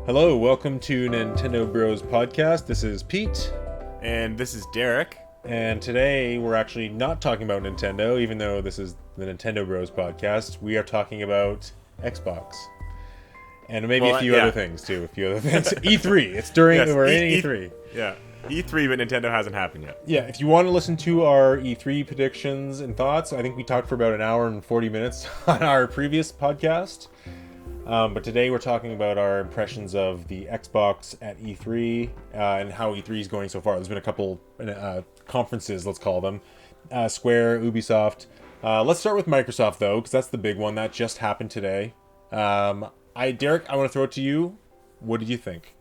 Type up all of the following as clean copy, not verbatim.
Hello, welcome to Nintendo Bros Podcast. This is Pete. And this is Derek. And today we're actually not talking about Nintendo, even though this is the Nintendo Bros Podcast. We are talking about Xbox. And maybe a few other things, too. A few other things. E3. It's during, yes, we're in E3. Yeah, E3, but Nintendo hasn't happened yet. Yeah, if you want to listen to our E3 predictions and thoughts, I think we talked for about an hour and 40 minutes on our previous podcast. But today we're talking about our impressions of the Xbox at E3 and how E3 is going so far. There's been a couple conferences, let's call them. Square, Ubisoft. Let's start with Microsoft, though, because that's the big one. That just happened today. Derek, I want to throw it to you. What did you think?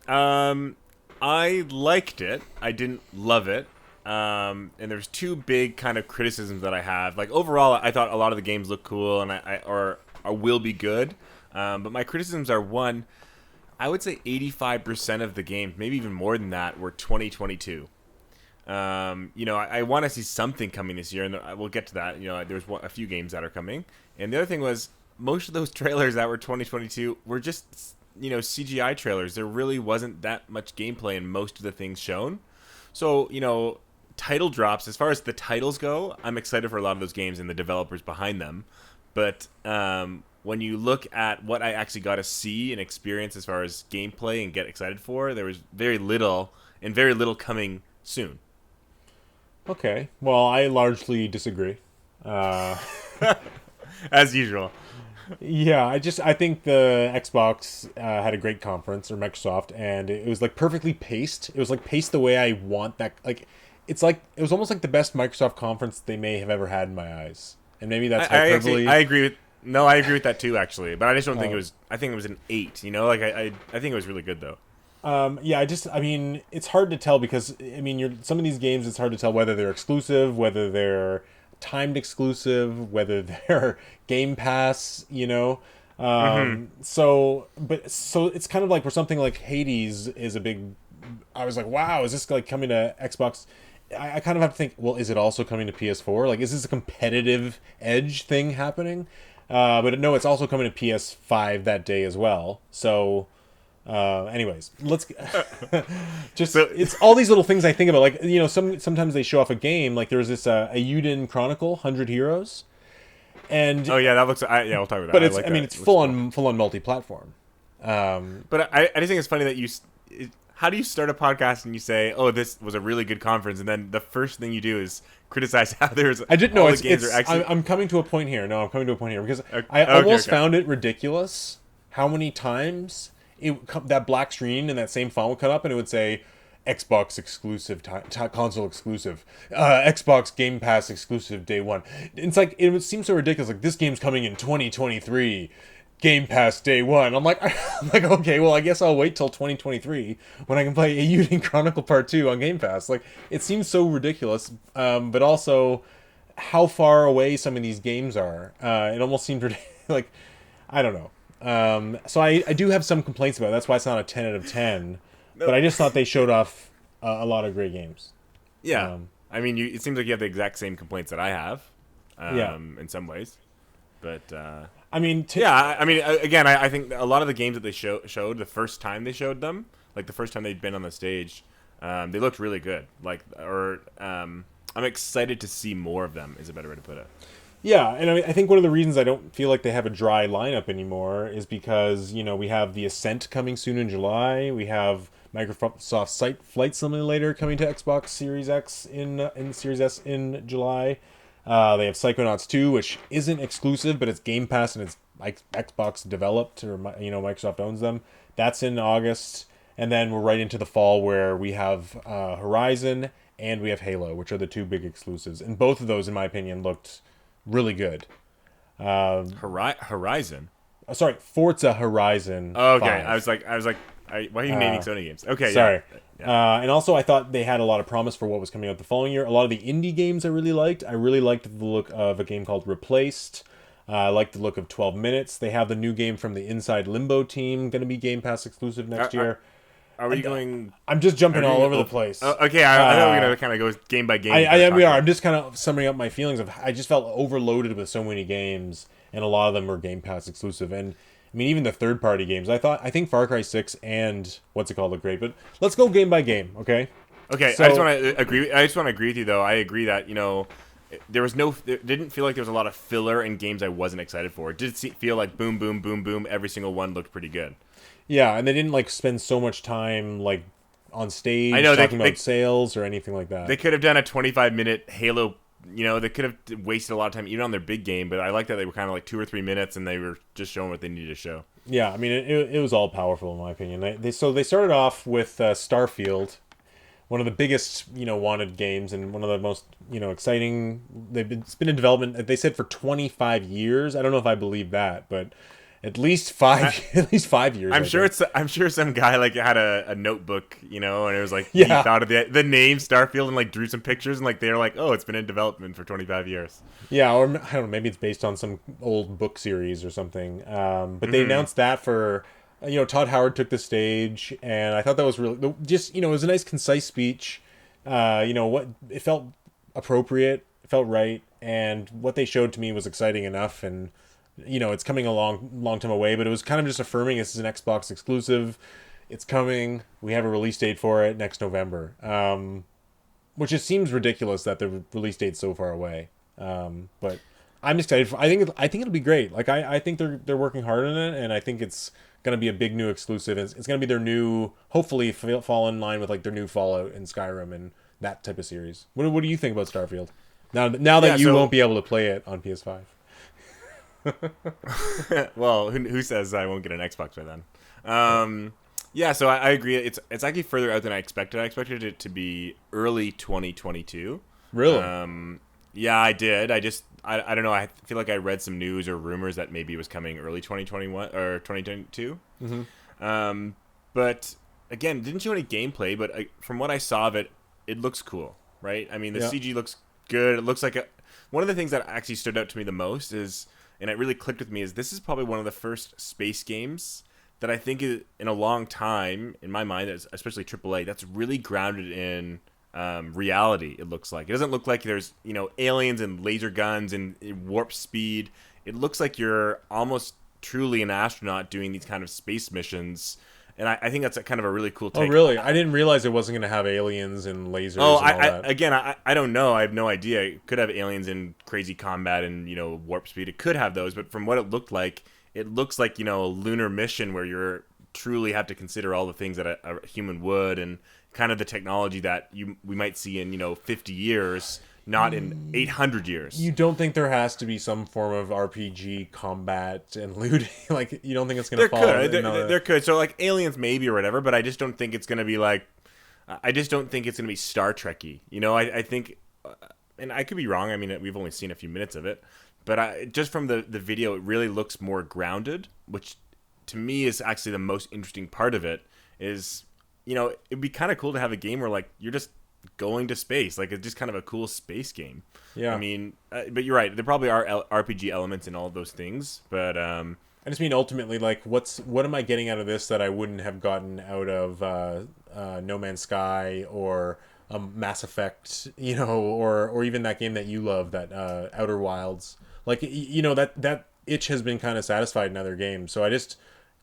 I liked it. I didn't love it. And there's two big kind of criticisms that I have. Like, overall, I thought a lot of the games look cool and or will be good. But my criticisms are, one, I would say 85% of the games, maybe even more than that, were 2022. I want to see something coming this year, and we'll get to that. There's a few games that are coming. And the other thing was, most of those trailers that were 2022 were just, CGI trailers. There really wasn't that much gameplay in most of the things shown. So, title drops, as far as the titles go, I'm excited for a lot of those games and the developers behind them. But when you look at what I actually got to see and experience as far as gameplay and get excited for, there was very little coming soon. Okay. Well, I largely disagree. As usual. Yeah, I think the Xbox had a great conference, or Microsoft, and it was like perfectly paced. It was like paced the way I want that. Like, it was almost like the best Microsoft conference they may have ever had in my eyes. And maybe that's hyperbole. I agree with that too, actually. But I just don't think it was. I think it was an 8. I think it was really good though. It's hard to tell because some of these games, it's hard to tell whether they're exclusive, whether they're timed exclusive, whether they're Game Pass. So it's kind of like for something like Hades is a big. I was like, wow, is this like coming to Xbox? I kind of have to think, well, is it also coming to PS4? Like, is this a competitive edge thing happening? But no, it's also coming to PS5 that day as well. So, anyways, let's it's all these little things I think about. Like, sometimes they show off a game. Like, there's this Ayudin Chronicle, 100 Heroes. And oh yeah, that looks. We'll talk about that. But it's full on multi-platform. But I just think it's funny that how do you start a podcast and you say, "Oh, this was a really good conference," and then the first thing you do is criticize how there's. I didn't know I'm coming to a point here. No, I'm coming to a point here because I almost found it ridiculous how many times that black screen and that same font would come up and it would say Xbox exclusive, console exclusive, Xbox Game Pass exclusive day one. It's like it would seem so ridiculous. Like, this game's coming in 2023. Game Pass day one. I'm like, okay, well, I guess I'll wait till 2023 when I can play Ayudin Chronicle Part 2 on Game Pass. Like, it seems so ridiculous, but also how far away some of these games are. It almost seemed like, I don't know. So I do have some complaints about it. That's why it's not a 10 out of 10. No. But I just thought they showed off a lot of great games. Yeah. It seems like you have the exact same complaints that I have in some ways. But... again, I think a lot of the games that they showed the first time they showed them, like the first time they'd been on the stage, they looked really good. I'm excited to see more of them, is a better way to put it. Yeah, and I think one of the reasons I don't feel like they have a dry lineup anymore is because, we have the Ascent coming soon in July. We have Microsoft Flight Simulator coming to Xbox Series X in Series S in July. They have Psychonauts 2, which isn't exclusive, but it's Game Pass and it's like Xbox developed, or Microsoft owns them. That's in August, and then we're right into the fall where we have Horizon and we have Halo, which are the two big exclusives. And both of those, in my opinion, looked really good. Horizon. Sorry, Forza Horizon. Oh, okay, 5. I was like, why are you naming Sony games? Okay, sorry. Yeah. And also, I thought they had a lot of promise for what was coming out the following year. A lot of the indie games I really liked. I really liked the look of a game called Replaced. I liked the look of 12 Minutes. They have the new game from the Inside Limbo team, going to be Game Pass exclusive next year. Are we going... I'm just jumping all over the place. Okay, I know we're going to kind of go game by game. We are. I'm just kind of summing up my feelings of... I just felt overloaded with so many games, and a lot of them were Game Pass exclusive. And I mean, even the third-party games. I think Far Cry 6 and what's it called look great. But let's go game by game, okay? Okay, So, I just want to agree. I just want to agree with you, though. I agree that it didn't feel like there was a lot of filler in games I wasn't excited for. It did feel like boom, boom, boom, boom. Every single one looked pretty good. yeah, and they didn't like spend so much time like on stage I know talking about sales or anything like that. They could have done a 25-minute Halo. They could have wasted a lot of time even on their big game. But I like that they were kind of like 2 or 3 minutes and they were just showing what they needed to show. Yeah, I mean, it was all powerful in my opinion. They started off with Starfield, one of the biggest wanted games and one of the most exciting. It's been in development. They said for 25 years. I don't know if I believe that, but at least five at least 5 years. I'm sure some guy like had a notebook, and it was like Yeah. he thought of the name Starfield and like drew some pictures and like they were like, oh, it's been in development for 25 years. Yeah, or I don't know, maybe it's based on some old book series or something. But they announced that for Todd Howard took the stage, and I thought that was really just it was a nice concise speech. What it felt appropriate, it felt right, and what they showed to me was exciting enough. And it's coming a long time away, but it was kind of just affirming this is an Xbox exclusive. It's coming. We have a release date for it next November. Which just seems ridiculous that the release date's so far away. But I'm excited. I think it'll be great. Like I think they're working hard on it, and I think it's gonna be a big new exclusive. It's gonna be their new, hopefully fall in line with like their new Fallout and Skyrim and that type of series. What do you think about Starfield? Now that you won't be able to play it on PS5. Well, who says I won't get an Xbox by then? Yeah, so I agree. It's actually further out than I expected. I expected it to be early 2022. Really? Yeah, I did. I don't know. I feel like I read some news or rumors that maybe it was coming early 2021 or 2022. Mm-hmm. But again, didn't show any gameplay. But from what I saw of it, it looks cool, right? I mean, the CG looks good. It looks like one of the things that actually stood out to me the most is, and it really clicked with me, is this is probably one of the first space games that I think is, in a long time, in my mind, especially AAA, that's really grounded in reality. It looks like it doesn't look like there's aliens and laser guns and warp speed. It looks like you're almost truly an astronaut doing these kind of space missions, and I think that's kind of a really cool take. Oh, really? I didn't realize it wasn't going to have aliens and lasers. And all that. I don't know. I have no idea. It could have aliens and crazy combat and warp speed. It could have those, but from what it looked like, it looks like a lunar mission where you're truly have to consider all the things that a human would, and kind of the technology that we might see in 50 years, not in 800 years. You don't think there has to be some form of RPG combat and looting? Like, you don't think it's going to fall? There could. So like aliens maybe or whatever, but I just don't think it's going to be like. I just don't think it's going to be Star Trek-y. I think, and I could be wrong. I mean, we've only seen a few minutes of it, but just from the video, it really looks more grounded, which to me is actually the most interesting part of it. Is it'd be kind of cool to have a game where like you're just going to space, like it's just kind of a cool space game. Yeah, I mean, but you're right. There probably are RPG elements in all of those things, but I just mean ultimately, like, what am I getting out of this that I wouldn't have gotten out of No Man's Sky or Mass Effect, or even that game that you love, that Outer Wilds. Like, that itch has been kind of satisfied in other games. So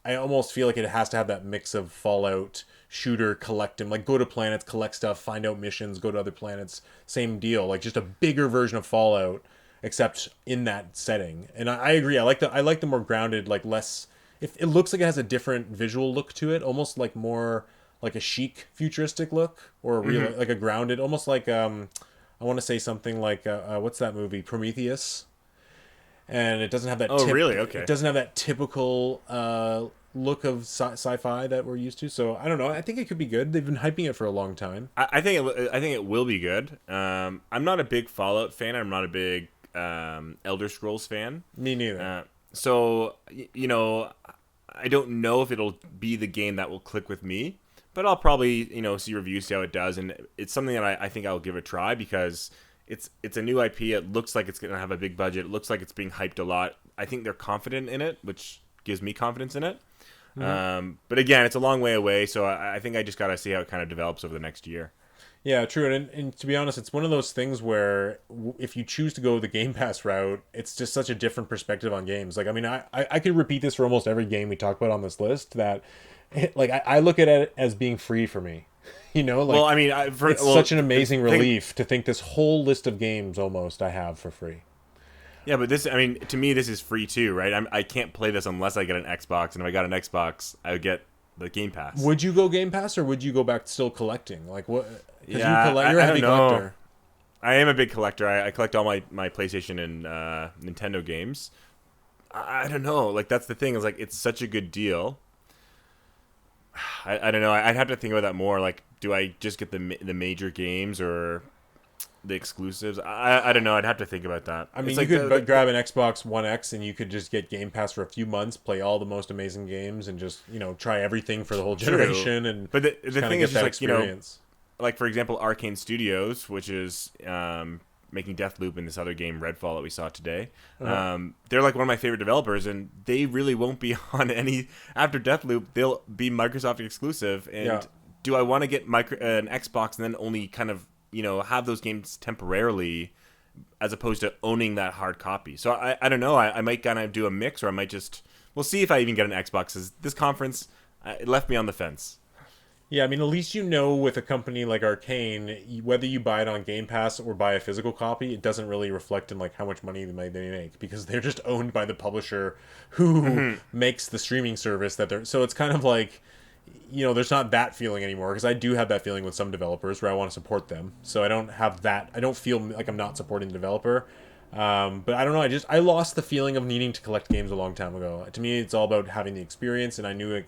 I almost feel like it has to have that mix of Fallout shooter, collect them, like go to planets, collect stuff, find out missions, go to other planets, same deal, like just a bigger version of Fallout, except in that setting. And I agree. I like the more grounded, like less. If it looks like it has a different visual look to it, almost like more like a chic futuristic look, or a real like a grounded, almost like I want to say something like what's that movie, Prometheus. And it doesn't have that. Really? Okay. It doesn't have that typical look of sci-fi that we're used to. So I don't know. I think it could be good. They've been hyping it for a long time. I think it will be good. I'm not a big Fallout fan. I'm not a big Elder Scrolls fan. Me neither. So I don't know if it'll be the game that will click with me, but I'll probably see reviews, see how it does, and it's something that I think I'll give a try because it's a new IP. It looks like it's going to have a big budget. It looks like it's being hyped a lot. I think they're confident in it, which gives me confidence in it. Mm-hmm. But again, it's a long way away, so I think I just got to see how it kind of develops over the next year. Yeah, true. And to be honest, it's one of those things where if you choose to go the Game Pass route, it's just such a different perspective on games. Like, I mean, I could repeat this for almost every game we talk about on this list that, like, I look at it as being free for me. Well, Like, I mean, it's such an amazing relief to think this whole list of games almost I have for free. yeah, but this, I mean, to me, this is free too, right? I can't play this unless I get an Xbox, and if I got an Xbox, I would get the Game Pass. Would you go Game Pass or would you go back to still collecting? Like, what? Because Yeah, you're a I heavy don't know. collector. I am a big collector. I collect all my PlayStation and Nintendo games. I don't know. Like, that's the thing. Is like, it's such a good deal. I don't know. I'd have to think about that more. Like, do I just get the major games or the exclusives? I don't know. I'd have to think about that. I mean, It's you like could grab an Xbox One X and you could just get Game Pass for a few months, play all the most amazing games, and just try everything for the whole generation. And but the thing is, just like experience. like for example, Arcane Studios, which is making Deathloop and this other game Redfall that we saw today. They're like one of my favorite developers, and they really won't be on any after Deathloop. They'll be Microsoft exclusive. And do I want to get an Xbox and then only kind of have those games temporarily, as opposed to owning that hard copy? So I don't know. I might kind of do a mix, or I might just we'll see if I even get an Xbox. This conference it left me on the fence. Yeah, I mean, at least with a company like Arcane, whether you buy it on Game Pass or buy a physical copy, it doesn't really reflect in like how much money they make because they're just owned by the publisher who makes the streaming service that they're. So it's kind of like, there's not that feeling anymore because I do have that feeling with some developers where I want to support them. So I don't have that. I don't feel like I'm not supporting the developer. But I don't know. I lost the feeling of needing to collect games a long time ago. To me, it's all about having the experience, and I knew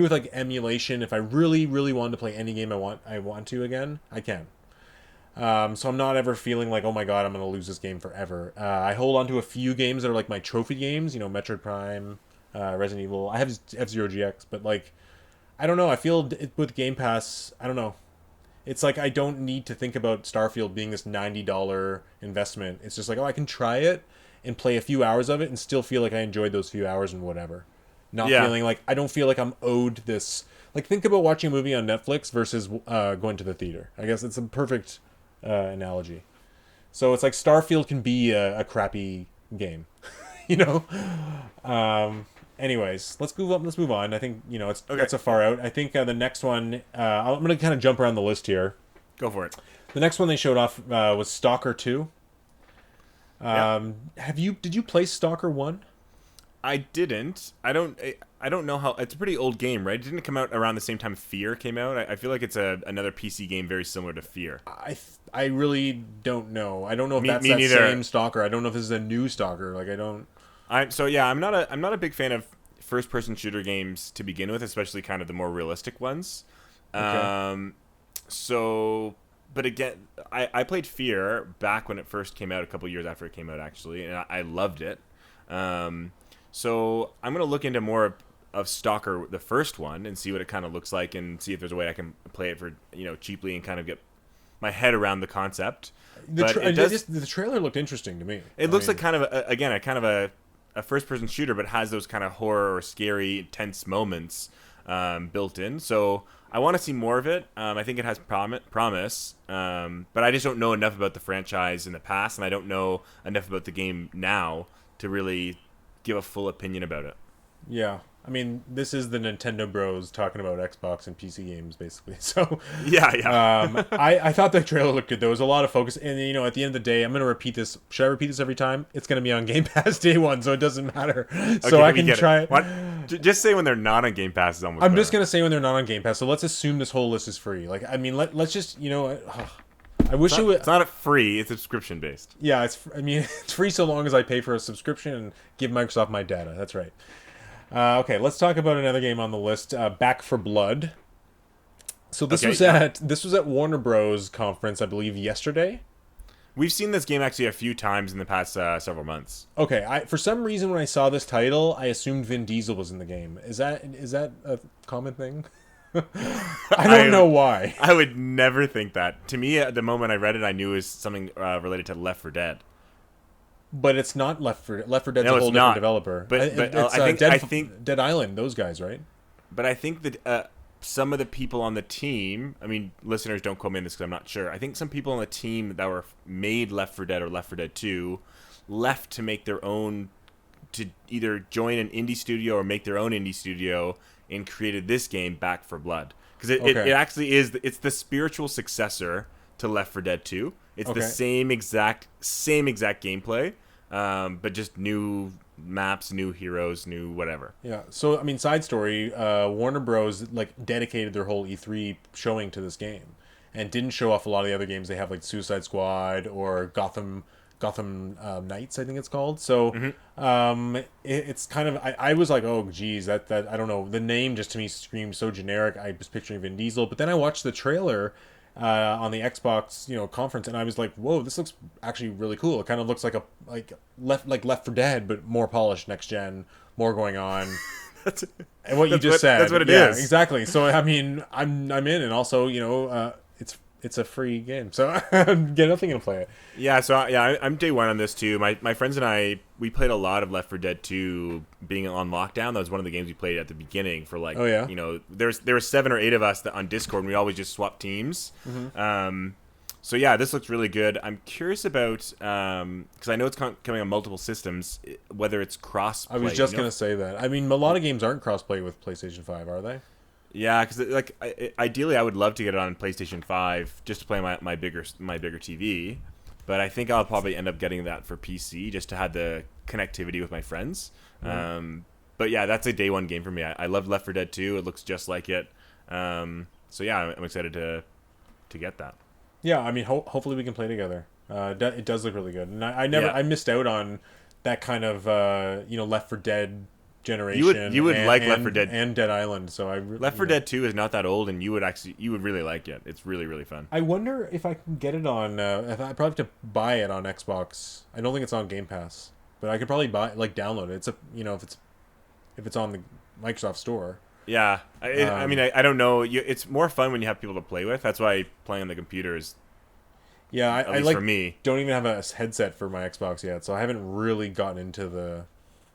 with like emulation, if I really, really wanted to play any game I want to again, I can. So I'm not ever feeling like, oh my god, I'm going to lose this game forever. I hold on to a few games that are like my trophy games, Metroid Prime, Resident Evil. I have F-Zero GX, but like, I don't know. I feel with Game Pass, I don't know. It's like I don't need to think about Starfield being this $90 investment. It's just like, oh, I can try it and play a few hours of it and still feel like I enjoyed those few hours and whatever. Not feeling like I don't feel like I'm owed this. Like, think about watching a movie on Netflix versus going to the theater. I guess it's a perfect analogy. So it's like Starfield can be a crappy game, Anyways, let's move up. Let's move on. I think that's a far out. I think the next one. I'm gonna kind of jump around the list here. Go for it. The next one they showed off was Stalker 2. Did you play Stalker 1? I didn't. I don't know how. It's a pretty old game, right? Didn't it come out around the same time Fear came out? I feel like it's another PC game very similar to Fear. I really don't know. I don't know if that's that same Stalker. I don't know if this is a new Stalker. Like, I don't. I'm not a big fan of first person shooter games to begin with, especially kind of the more realistic ones. Okay. But again, I played Fear back when it first came out, a couple years after it came out actually, and I loved it. So I'm going to look into more of Stalker, the first one, and see what it kind of looks like and see if there's a way I can play it for, cheaply and kind of get my head around the concept. The trailer looked interesting to me. It looks like kind of, a first-person shooter, but has those kind of horror or scary, tense moments built in. So I want to see more of it. I think it has promise, but I just don't know enough about the franchise in the past, and I don't know enough about the game now to really give a full opinion about it. Yeah. I mean, this is the Nintendo Bros talking about Xbox and PC games, basically. So yeah. I thought the trailer looked good. There was a lot of focus, and at the end of the day, I'm going to repeat this. Should I repeat this every time? It's going to be on Game Pass day one, so it doesn't matter. So I can try it. What? Just say when they're not on Game Pass is almost. I'm just going to say when they're not on Game Pass. So let's assume this whole list is free. Like, I mean, let's just I wish it would. It's not free. It's subscription based. Yeah, it's free so long as I pay for a subscription and give Microsoft my data. That's right. Okay, let's talk about another game on the list. Back for Blood. So this was at Warner Bros. Conference, I believe, yesterday. We've seen this game actually a few times in the past several months. Okay, for some reason when I saw this title, I assumed Vin Diesel was in the game. Is that a common thing? I don't know why. I would never think that. To me, at the moment I read it, I knew it was something related to Left 4 Dead. But it's not Left 4 Dead's a whole different developer. But I think Dead Island, those guys, right? But I think that some of the people on the team, I mean, listeners don't quote me on this because I'm not sure. I think some people on the team that were made Left 4 Dead or Left 4 Dead 2 left to make their own, to either join an indie studio or make their own indie studio, and created this game, Back 4 Blood. Because it actually is, it's the spiritual successor to Left 4 Dead 2. It's the same exact gameplay, but just new maps, new heroes, new whatever. Yeah. So I mean, side story, Warner Bros. Like dedicated their whole E3 showing to this game, and didn't show off a lot of the other games they have, like Suicide Squad or Gotham Knights, I think it's called. So it's kind of, I was like, oh geez, that I don't know, the name just to me screamed so generic. I was picturing Vin Diesel, but then I watched the trailer on the Xbox, conference, and I was like, whoa, this looks actually really cool. It kind of looks like Left 4 Dead, but more polished, next gen, more going on. And what you just said, that's what it is. Exactly. So I mean, I'm in, and also it's a free game, so I'm definitely gonna play it. Yeah, so yeah, I'm day one on this too. My friends and I, we played a lot of Left 4 Dead 2 being on lockdown. That was one of the games we played at the beginning for like, there were 7 or 8 of us on Discord, and we always just swapped teams. So yeah, this looks really good. I'm curious about, because I know it's coming on multiple systems, whether it's cross-play. I was just gonna say that. I mean, a lot of games aren't cross-play with PlayStation 5, are they? Yeah, because ideally I would love to get it on PlayStation 5 just to play my bigger TV, but I think I'll probably end up getting that for PC just to have the connectivity with my friends. But yeah, that's a day one game for me. I love Left 4 Dead 2. It looks just like it. So yeah, I'm excited to get that. Yeah, I mean, hopefully we can play together. It does look really good, and I missed out on that kind of Left 4 Dead generation. You would like Left 4 Dead and Dead Island. So Left 4 Dead 2 is not that old, and you would really like it. It's really, really fun. I wonder if I can get it on. If I probably have to buy it on Xbox. I don't think it's on Game Pass, but I could probably download it. It's if it's on the Microsoft Store. Yeah, I mean, I don't know. It's more fun when you have people to play with. That's why playing on the computer is. Yeah, at least for me, don't even have a headset for my Xbox yet, so I haven't really gotten into the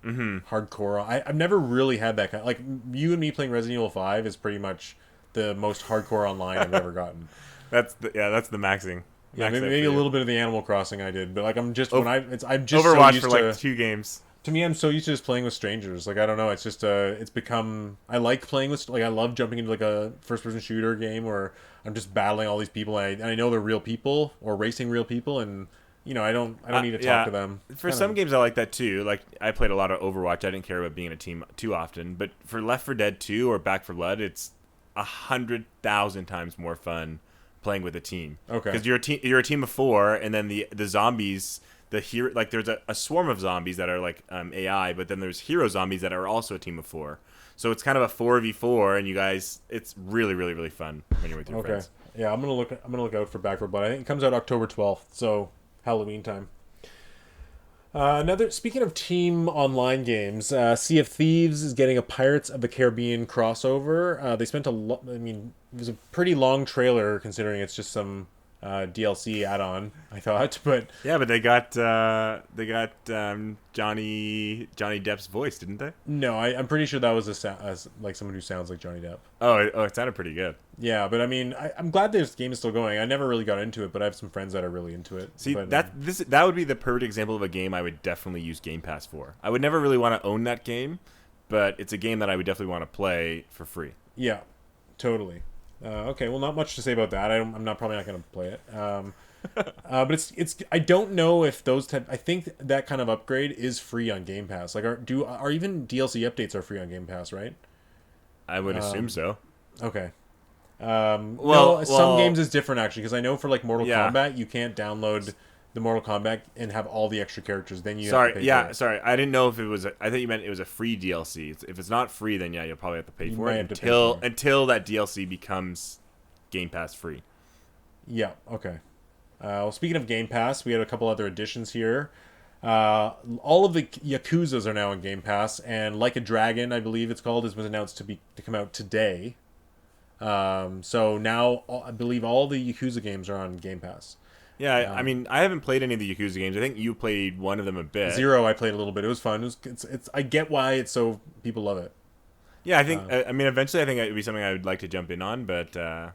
hardcore. I've never really had that kind. Like you and me playing Resident Evil 5 is pretty much the most hardcore online I've ever gotten. That's the maxing. Yeah, maybe a little bit of the Animal Crossing I did, but like I'm just I'm just Overwatch so used for like 2 games. To me, I'm so used to just playing with strangers. Like I don't know, it's just it's become. I like playing with, like, I love jumping into like a first-person shooter game where I'm just battling all these people, and I know they're real people or racing real people, and I don't need to talk to them. For some games, I like that too. Like I played a lot of Overwatch. I didn't care about being in a team too often, but for Left 4 Dead 2 or Back 4 Blood, it's 100,000 times more fun playing with a team. Okay, because you're a team of 4, and then the zombies. Like there's a swarm of zombies that are like AI, but then there's hero zombies that are also a team of 4. So it's kind of a 4v4, and you guys, it's really, really, really fun when you're with your friends. Yeah, I'm gonna look out for Back 4 Blood. I think it comes out October 12th, so Halloween time. Speaking of team online games, Sea of Thieves is getting a Pirates of the Caribbean crossover. They spent it was a pretty long trailer considering it's just some DLC add-on, I thought, but yeah, but they got Johnny Depp's voice, didn't they? No, I'm pretty sure that was like someone who sounds like Johnny Depp. Oh, it sounded pretty good. Yeah, but I mean, I'm glad this game is still going. I never really got into it, but I have some friends that are really into it. See, that would be the perfect example of a game I would definitely use Game Pass for. I would never really want to own that game, but it's a game that I would definitely want to play for free. Yeah, totally. Okay, well, not much to say about that. I'm probably not going to play it. But it's. I don't know if I think that kind of upgrade is free on Game Pass. Like, are even DLC updates are free on Game Pass, right? I would assume so. Okay. Some games is different actually, because I know for like Mortal Kombat, you can't download the Mortal Kombat and have all the extra characters. Then you have to pay for it. Sorry. I didn't know if it was. I thought you meant it was a free DLC. If it's not free, then yeah, you'll probably have to pay for it until that DLC becomes Game Pass free. Yeah. Okay. Well, speaking of Game Pass, we had a couple other additions here. All of the Yakuzas are now in Game Pass, and Like a Dragon, I believe it's called, was announced to come out today. So now I believe all the Yakuza games are on Game Pass. Yeah, I mean, I haven't played any of the Yakuza games. I think you played one of them a bit. Zero, I played a little bit. It was fun. I get why it's so people love it. Yeah, I think. I mean, eventually, I think it would be something I would like to jump in on, but I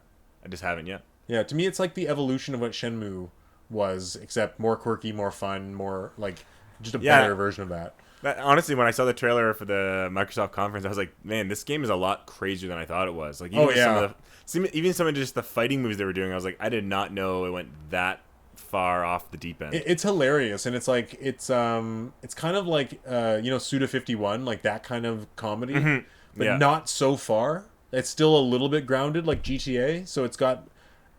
just haven't yet. Yeah, to me, it's like the evolution of what Shenmue was, except more quirky, more fun, more like just a better version of that. Honestly, when I saw the trailer for the Microsoft conference, I was like, man, this game is a lot crazier than I thought it was. Like, even some of just the fighting moves they were doing, I was like, I did not know it went that far off the deep end. It's hilarious, and it's like it's kind of like Suda 51, like that kind of comedy, but not so far. It's still a little bit grounded, like GTA. So it's got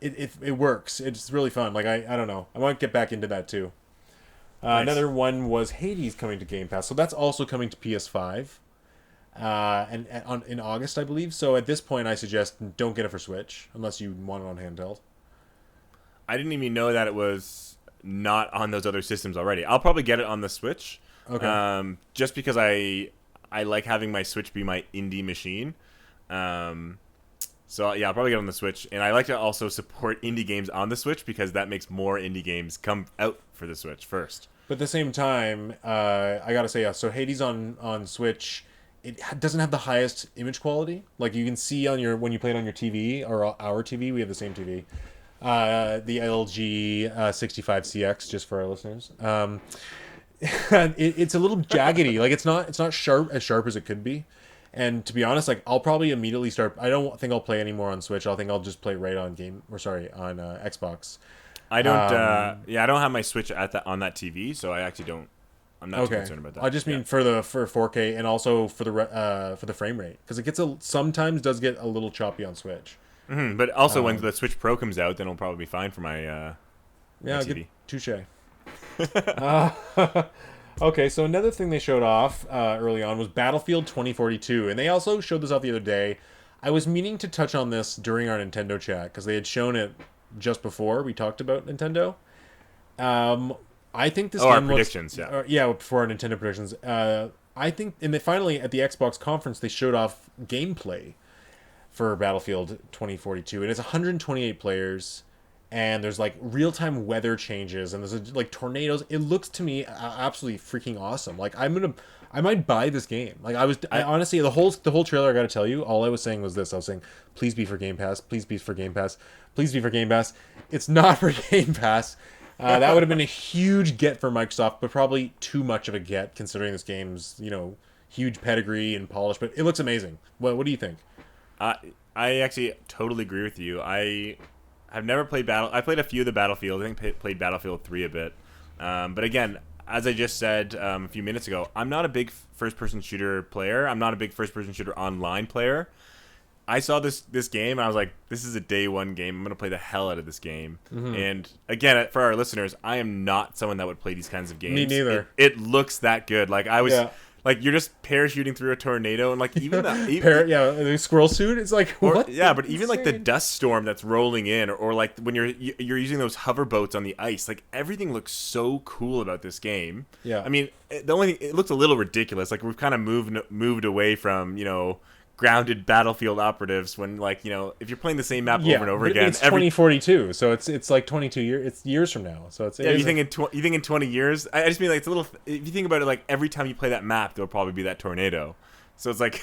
it works. It's really fun. Like I don't know. I might get back into that too. Nice. Another one was Hades coming to Game Pass, so that's also coming to PS5, in August, I believe. So at this point, I suggest don't get it for Switch unless you want it on handheld. I didn't even know that it was not on those other systems already. I'll probably get it on the Switch, just because I like having my Switch be my indie machine. So yeah, I'll probably get it on the Switch, and I like to also support indie games on the Switch because that makes more indie games come out for the Switch first. But at the same time, I gotta say, so Hades on Switch, it doesn't have the highest image quality. Like you can see on when you play it on your TV or our TV, we have the same TV, the LG 65CX, just for our listeners. It's a little jaggedy. Like it's not sharp as it could be. And to be honest, like I'll probably immediately start. I don't think I'll play anymore on Switch. I think I'll just play right on Xbox. I don't. I don't have my Switch on that TV, so I actually don't. I'm not too concerned about that. I just mean for 4K and also for the frame rate, because it gets sometimes does get a little choppy on Switch. Mm-hmm. But also when the Switch Pro comes out, then it'll probably be fine for my my TV. Touche. Okay, so another thing they showed off early on was Battlefield 2042, and they also showed this off the other day. I was meaning to touch on this during our Nintendo chat, because they had shown it just before we talked about Nintendo. I think this game our predictions, before our Nintendo predictions. I think, and they finally, at the Xbox conference, they showed off gameplay for Battlefield 2042, and it's 128 players. And there's like real-time weather changes, and there's like tornadoes. It looks to me absolutely freaking awesome. Like I might buy this game. Like I honestly, the whole trailer, I got to tell you, all I was saying was this. I was saying, please be for Game Pass, please be for Game Pass, please be for Game Pass. It's not for Game Pass. That would have been a huge get for Microsoft, but probably too much of a get considering this game's huge pedigree and polish. But it looks amazing. What do you think? I actually totally agree with you. I've never played I played a few of the Battlefield. I think played Battlefield 3 a bit. But again, as I just said a few minutes ago, I'm not a big first-person shooter player. I'm not a big first-person shooter online player. I saw this game, and I was like, this is a day one game. I'm going to play the hell out of this game. Mm-hmm. And again, for our listeners, I am not someone that would play these kinds of games. Me neither. It looks that good. Like, I was... Yeah. Like, you're just parachuting through a tornado, and like even the squirrel suit. It's like what? Yeah, but even like the dust storm that's rolling in, or like when you're using those hover boats on the ice, like everything looks so cool about this game. Yeah, I mean, the only thing, it looks a little ridiculous. Like we've kind of moved away from grounded Battlefield operatives when if you're playing the same map over and over again. It's 2042, so it's like 22 years. It's years from now. So it's you think in 20 years? I just mean like it's a little. If you think about it, like every time you play that map, there'll probably be that tornado. So it's like,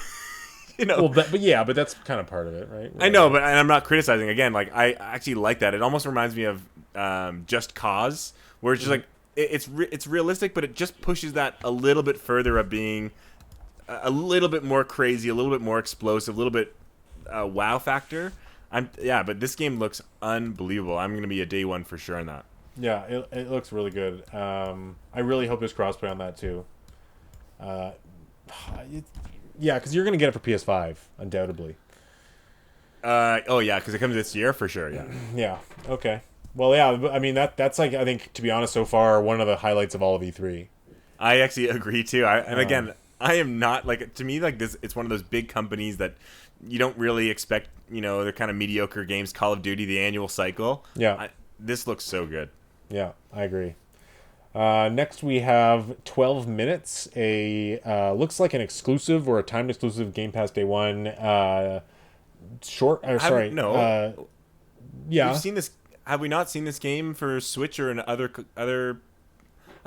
Well, but that's kind of part of it, right? I know, but I'm not criticizing. Again, like I actually like that. It almost reminds me of Just Cause, where it's just like it's realistic, but it just pushes that a little bit further of being a little bit more crazy, a little bit more explosive, a little bit wow factor. But this game looks unbelievable. I'm going to be a day one for sure on that. Yeah, it looks really good. I really hope there's crossplay on that too. Because you're going to get it for PS5, undoubtedly. Because it comes this year for sure. Yeah. Yeah. Okay. Well, yeah. I mean that's like, I think, to be honest, so far one of the highlights of all of E3. I actually agree too. Again, I am not to me like this. It's one of those big companies that you don't really expect. They're kind of mediocre games. Call of Duty, the annual cycle. Yeah. This looks so good. Yeah, I agree. Next we have 12 Minutes. Looks like an exclusive or a timed exclusive Game Pass Day One. Yeah. We've seen this. Have we not seen this game for Switch or in other?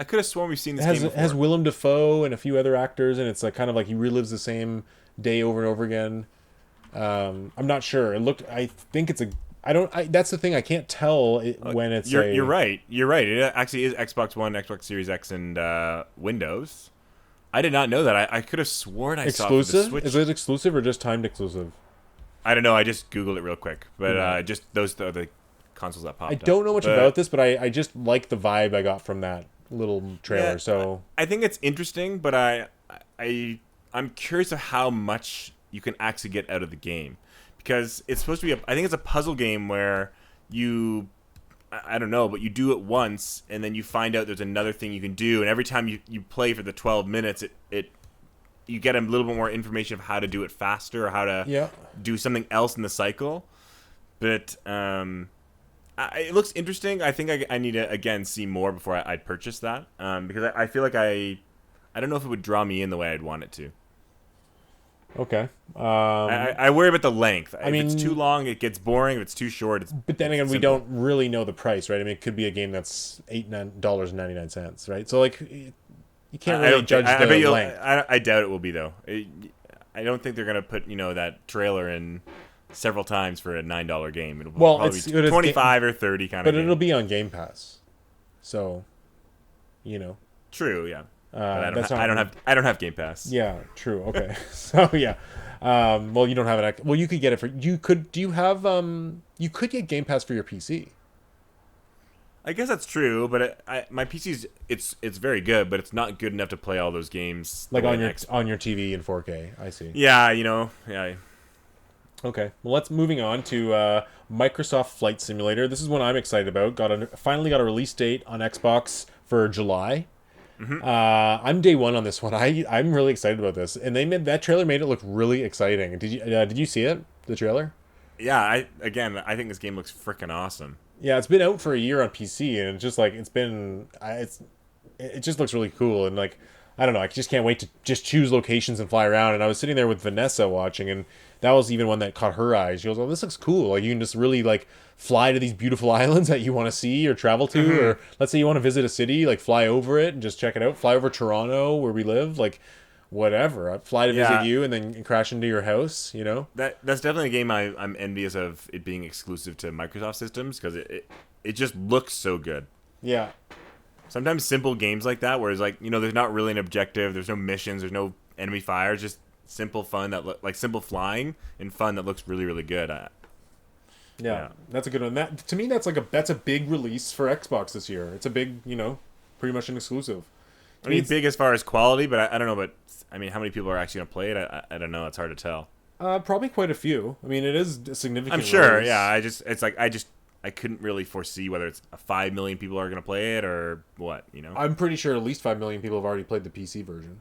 I could have sworn we've seen this game before. It has Willem Dafoe and a few other actors, and it's kind of like he relives the same day over and over again. I'm not sure. I think it's a. I don't. That's the thing. I can't tell when it's. You're right. You're right. It actually is Xbox One, Xbox Series X, and Windows. I did not know that. I could have sworn I saw it for the Switch. Is it exclusive or just timed exclusive? I don't know. I just Googled it real quick, but just those are the consoles that popped up. I don't know much about this, but I just like the vibe I got from that little trailer. So I think it's interesting, but I'm curious of how much you can actually get out of the game, because it's supposed to be I think it's a puzzle game where I don't know, but you do it once and then you find out there's another thing you can do, and every time you play for the 12 minutes you get a little bit more information of how to do it faster or how to do something else in the cycle. But it looks interesting. I think I need to again see more before I'd purchase that, because I feel like I don't know if it would draw me in the way I'd want it to. Okay. I worry about the length. If it's too long, it gets boring. If it's too short, it's. But then again, we don't really know the price, right? I mean, it could be a game that's $8.99, right? So like, you can't really judge the length. I doubt it will be though. I don't think they're gonna put that trailer in several times for a $9 game. It'll probably be 25 or 30 kind of. But it'll be on Game Pass, so True. Yeah. But I don't have Game Pass. Yeah, true. Okay. So yeah. Well, you don't have an well, you could get it for you could get Game Pass for your PC. I guess that's true, but my PC's it's very good, but it's not good enough to play all those games like on your TV in 4K. I see. Yeah, yeah. Okay. Well, moving on to Microsoft Flight Simulator. This is one I'm excited about. Finally got a release date on Xbox for July. Mm-hmm. I'm day one on this one. I'm really excited about this, and that trailer made it look really exciting. Did you see it? The trailer? Yeah. I think this game looks freaking awesome. Yeah, it's been out for a year on PC, and it's just like it just looks really cool, and like I don't know, I just can't wait to just choose locations and fly around. And I was sitting there with Vanessa watching, and that was even one that caught her eye. She goes, "Oh, this looks cool! Like you can just really like fly to these beautiful islands that you want to see or travel to, mm-hmm. or let's say you want to visit a city, like fly over it and just check it out. Fly over Toronto where we live, like whatever. I'd fly to visit you and then crash into your house. That's definitely a game I'm envious of it being exclusive to Microsoft systems, because it just looks so good. Yeah. Sometimes simple games like that, where it's like there's not really an objective, there's no missions, there's no enemy fire, just simple fun like simple flying and fun that looks really really good. Yeah, that's a good one. That to me, that's a big release for Xbox this year. It's a big, pretty much an exclusive. I mean, big as far as quality, but I don't know. But I mean, how many people are actually gonna play it? I don't know. It's hard to tell. Probably quite a few. I mean, it is a significant. I'm sure. release. Yeah. I couldn't really foresee whether it's 5 million people are gonna play it or what. I'm pretty sure at least 5 million people have already played the PC version.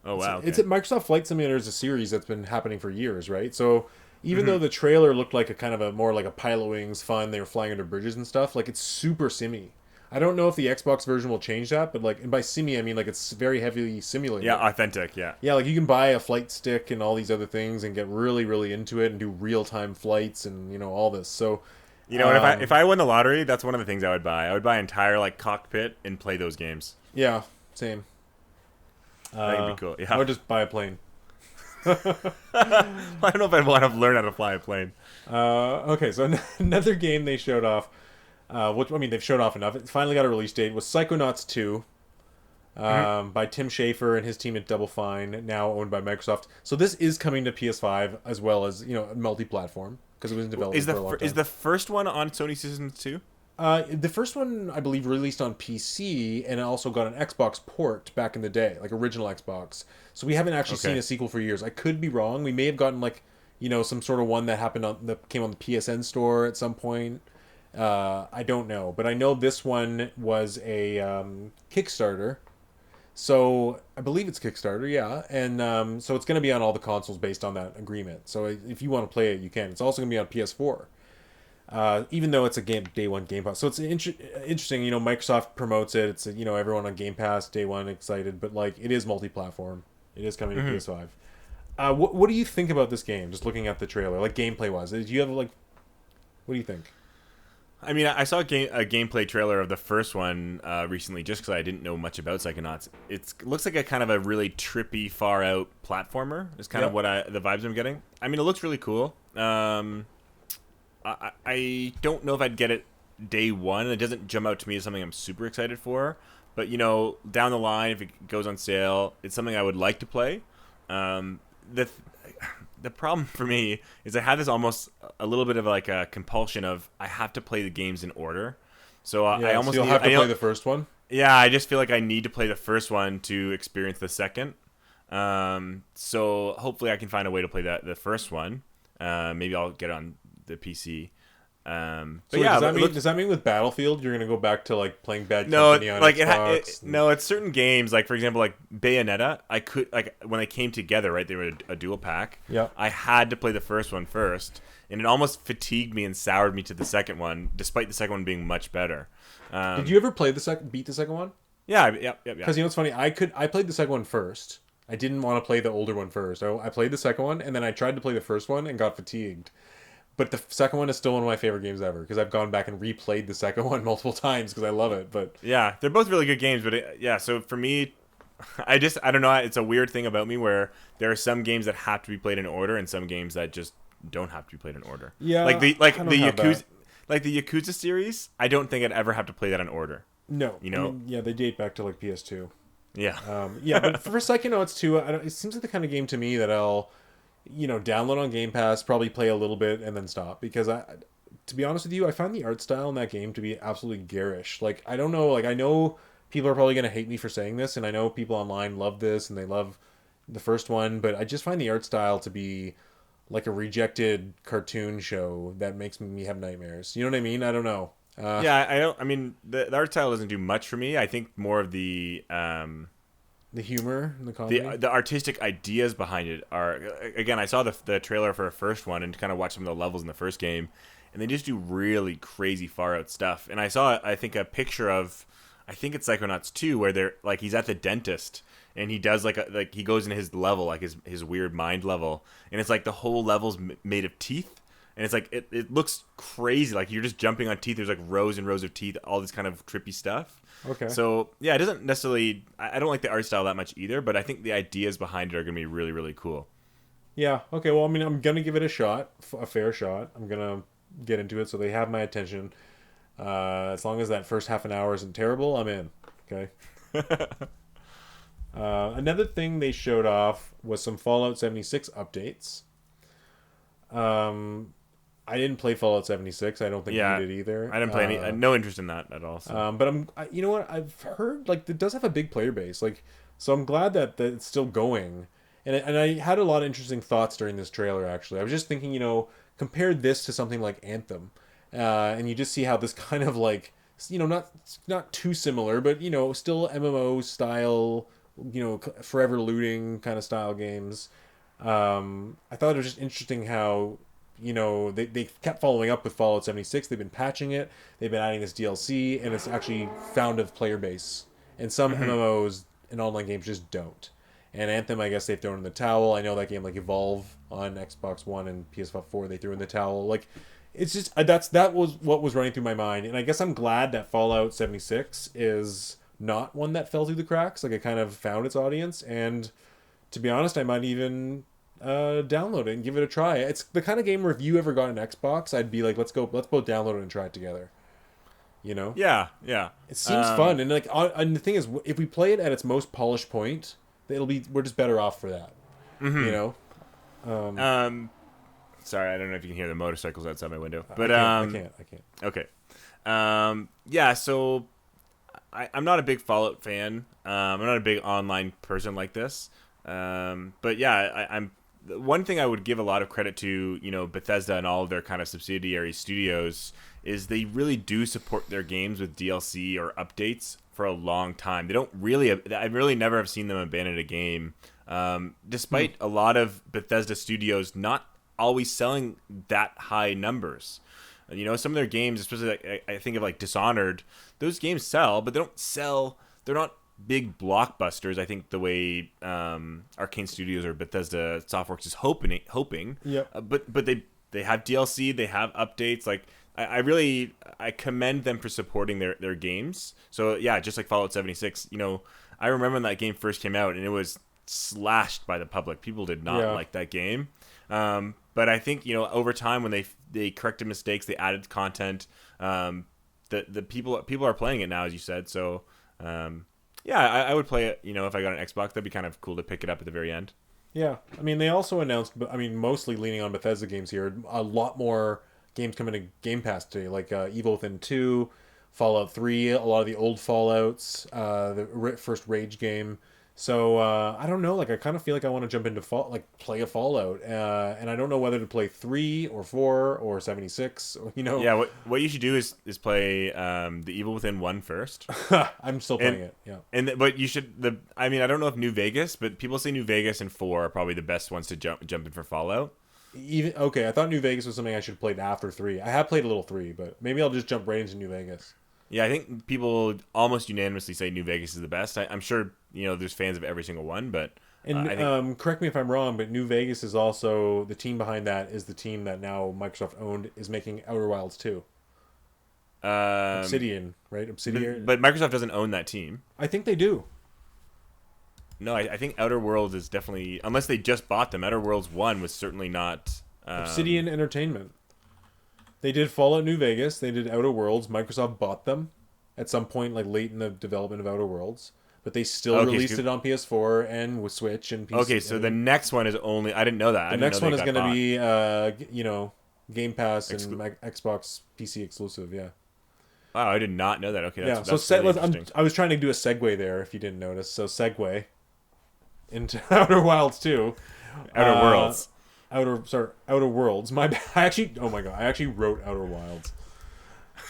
Oh wow. It's Microsoft Flight Simulator is a series that's been happening for years, right? So. Even though the trailer looked like a kind of more like a Pilot Wings fun, they were flying under bridges and stuff, like it's super simmy. I don't know if the Xbox version will change that, but like, and by simmy I mean like it's very heavily simulated. Yeah, authentic, yeah. Yeah, like you can buy a flight stick and all these other things and get really, really into it and do real-time flights and all this. So if I won the lottery, that's one of the things I would buy. I would buy an entire like cockpit and play those games. Yeah, same. That'd be cool. Yeah. I would just buy a plane. I don't know if I'd want to learn how to fly a plane. Okay, so another game they showed off, they've showed off enough. It finally got a release date. Was Psychonauts 2 by Tim Schafer and his team at Double Fine, now owned by Microsoft. So this is coming to PS5 as well as multi-platform, because it was in development for a long time. Is the first one on Sony Systems too? The first one, I believe, released on PC and also got an Xbox port back in the day, like original Xbox. So we haven't actually seen a sequel for years. I could be wrong. We may have gotten some sort of one that came on the PSN store at some point. I don't know, but I know this one was a Kickstarter. So I believe it's Kickstarter, yeah, and so it's going to be on all the consoles based on that agreement. So if you want to play it, you can. It's also going to be on PS4. Even though it's a day one Game Pass, so it's interesting. Microsoft promotes it. It's everyone on Game Pass day one excited, but like it is multi-platform. It is coming to PS5. What do you think about this game? Just looking at the trailer, like gameplay wise, do you have what do you think? I mean, I saw a gameplay trailer of the first one recently, just because I didn't know much about Psychonauts. It looks like a kind of a really trippy, far out platformer. Is kind of what the vibes I'm getting. I mean, it looks really cool. I don't know if I'd get it day one. It doesn't jump out to me as something I'm super excited for. But down the line, if it goes on sale, it's something I would like to play. The problem for me is I have this almost a little bit of like a compulsion of I have to play the games in order. So I almost so you'll have to play the first one. Yeah, I just feel like I need to play the first one to experience the second. So hopefully I can find a way to play the first one. Maybe I'll get it on the PC. But yeah, does that mean with Battlefield you're gonna go back to like playing Bad Company on Xbox? No, it's certain games like for example like Bayonetta. I could like when they came together, right? They were a dual pack. Yeah. I had to play the first one first, and it almost fatigued me and soured me to the second one, despite the second one being much better. Did you ever play beat the second one? Yeah. Because it's funny. I played the second one first. I didn't want to play the older one first. I played the second one, and then I tried to play the first one and got fatigued. But the second one is still one of my favorite games ever because I've gone back and replayed the second one multiple times because I love it. But yeah, they're both really good games. But so for me, I don't know. It's a weird thing about me where there are some games that have to be played in order and some games that just don't have to be played in order. Yeah, like the Yakuza series. I don't think I'd ever have to play that in order. No, I mean, they date back to like PS2. Yeah, but for Psychonauts 2, it seems like the kind of game to me that I'll download on Game Pass, probably play a little bit and then stop because to be honest with you, I find the art style in that game to be absolutely garish. Like I don't know, like I know people are probably going to hate me for saying this, and I know people online love this and they love the first one, but I just find the art style to be like a rejected cartoon show that makes me have nightmares. You know what I mean? I don't know. I don't. I mean, the art style doesn't do much for me. I think more of the humor and the comedy, the artistic ideas behind it are. Again, I saw the trailer for the first one and kind of watched some of the levels in the first game, and they just do really crazy far out stuff. And I saw, I think, a picture of, I think it's Psychonauts 2, where they're like he's at the dentist and he does like he goes into his level, like his weird mind level, and it's like the whole level's made of teeth. And it's like, it looks crazy. Like, you're just jumping on teeth. There's, like, rows and rows of teeth. All this kind of trippy stuff. Okay. So, yeah, it doesn't necessarily... I don't like the art style that much either. But I think the ideas behind it are going to be really, really cool. Yeah. Okay, well, I mean, I'm going to give it a shot. A fair shot. I'm going to get into it so they have my attention. As long as that first half an hour isn't terrible, I'm in. Okay? Another thing they showed off was some Fallout 76 updates. I didn't play Fallout 76. I don't think you did either. I didn't play any. No interest in that at all. So. But you know what? I've heard like it does have a big player base. Like, so I'm glad that it's still going. And I had a lot of interesting thoughts during this trailer. Actually, I was just thinking, compare this to something like Anthem, and you just see how this kind of like, not too similar, but still MMO style, forever looting kind of style games. I thought it was just interesting how they kept following up with Fallout 76. They've been patching it, they've been adding this DLC, and it's actually found a player base. And some MMOs and online games just don't. And Anthem, I guess they've thrown in the towel. I know that game like Evolve on Xbox One and PS4 they threw in the towel. Like, it's just that was what was running through my mind. And I guess I'm glad that Fallout 76 is not one that fell through the cracks. Like, it kind of found its audience, and to be honest, I might even download it and give it a try. It's the kind of game where if you ever got an Xbox, I'd be like, let's both download it and try it together. Yeah. It seems fun, and and the thing is, if we play it at its most polished point, we're just better off for that. Sorry, I don't know if you can hear the motorcycles outside my window, but I can't. Okay. Yeah. So I'm not a big Fallout fan. I'm not a big online person like this. But yeah, I'm one thing I would give a lot of credit to, Bethesda and all of their kind of subsidiary studios is they really do support their games with DLC or updates for a long time. They don't really, I really never have seen them abandon a game, despite a lot of Bethesda studios not always selling that high numbers. Some of their games, especially like, I think of like Dishonored, those games sell, but they don't sell. They're not big blockbusters. I think the way Arcane Studios or Bethesda Softworks is hoping. Yeah. But they have DLC. They have updates. Like I commend them for supporting their games. So yeah, just like Fallout 76, I remember when that game first came out and it was slashed by the public. People did not like that game. But I think, over time when they corrected mistakes, they added content. The people are playing it now, as you said. So yeah, I would play it. If I got an Xbox, that'd be kind of cool to pick it up at the very end. Yeah, I mean, they also announced, mostly leaning on Bethesda games here, a lot more games coming to Game Pass today, like Evil Within 2, Fallout 3, a lot of the old Fallouts, the first Rage game. So, I don't know, I kind of feel like I want to jump into play a Fallout, and I don't know whether to play 3 or 4 or 76, Yeah, what you should do is play the Evil Within 1 first. I'm still playing it, yeah. But you should, I don't know if New Vegas, but people say New Vegas and 4 are probably the best ones to jump in for Fallout. Okay, I thought New Vegas was something I should have played after 3. I have played a little 3, but maybe I'll just jump right into New Vegas. Yeah, I think people almost unanimously say New Vegas is the best. I'm sure there's fans of every single one, but correct me if I'm wrong, but New Vegas is also the team behind that is the team that now Microsoft owned is making Outer Wilds 2. Obsidian, right? Obsidian. But Microsoft doesn't own that team. I think they do. No, I think Outer Worlds is definitely, unless they just bought them. Outer Worlds 1 was certainly not Obsidian Entertainment. They did Fallout New Vegas. They did Outer Worlds. Microsoft bought them at some point, late in the development of Outer Worlds. But they still released it on PS4 and with Switch and PC. Okay, so the next one is only... I didn't know that. The next one is going to be, Game Pass and Xbox PC exclusive, yeah. Wow, I did not know that. Okay, that's I was trying to do a segue there, if you didn't notice. So segue into Outer Wilds 2. Outer Worlds. Outer Worlds. My bad. I actually wrote Outer Wilds.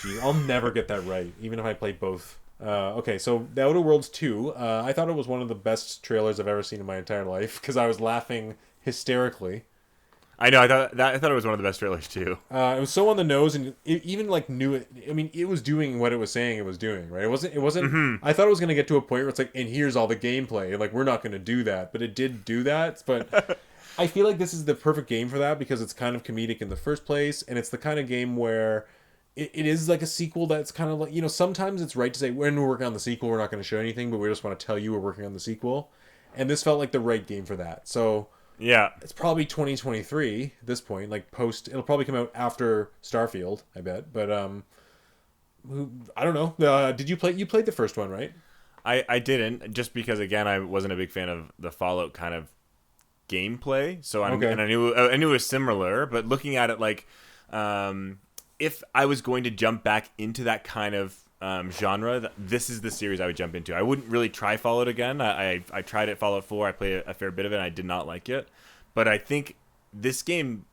Jeez, I'll never get that right, even if I play both. Okay, so the Outer Worlds 2, I thought it was one of the best trailers I've ever seen in my entire life, because I was laughing hysterically. I know, I thought it was one of the best trailers too. It was so on the nose, and it even knew it. I mean, it was doing what it was saying it was doing, right? It wasn't. Mm-hmm. I thought it was going to get to a point where it's and here's all the gameplay. We're not going to do that, but it did do that. But I feel like this is the perfect game for that because it's kind of comedic in the first place, and it's the kind of game where it is like a sequel that's kind of sometimes it's right to say when we're working on the sequel, we're not going to show anything, but we just want to tell you we're working on the sequel, and this felt like the right game for that. So. Yeah, it's probably 2023 at this point. It'll probably come out after Starfield, I bet. But I don't know. Did you play? You played the first one, right? I didn't, just because again I wasn't a big fan of the Fallout kind of gameplay. So and I knew it was similar, but looking at it if I was going to jump back into that kind of genre, this is the series I would jump into. I wouldn't really try Fallout again. I tried it, Fallout 4. I played a fair bit of it, and I did not like it. But I think this game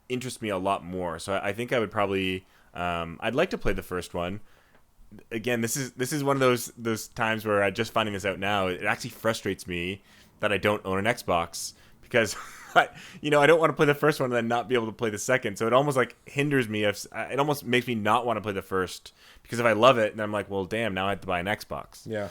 interests me a lot more. So I think I would probably... I'd like to play the first one. Again, this is one of those times where just finding this out now, it actually frustrates me that I don't own an Xbox, because... I don't want to play the first one and then not be able to play the second. So it almost hinders me. It almost makes me not want to play the first, because if I love it, then I'm like, well, damn, now I have to buy an Xbox. Yeah.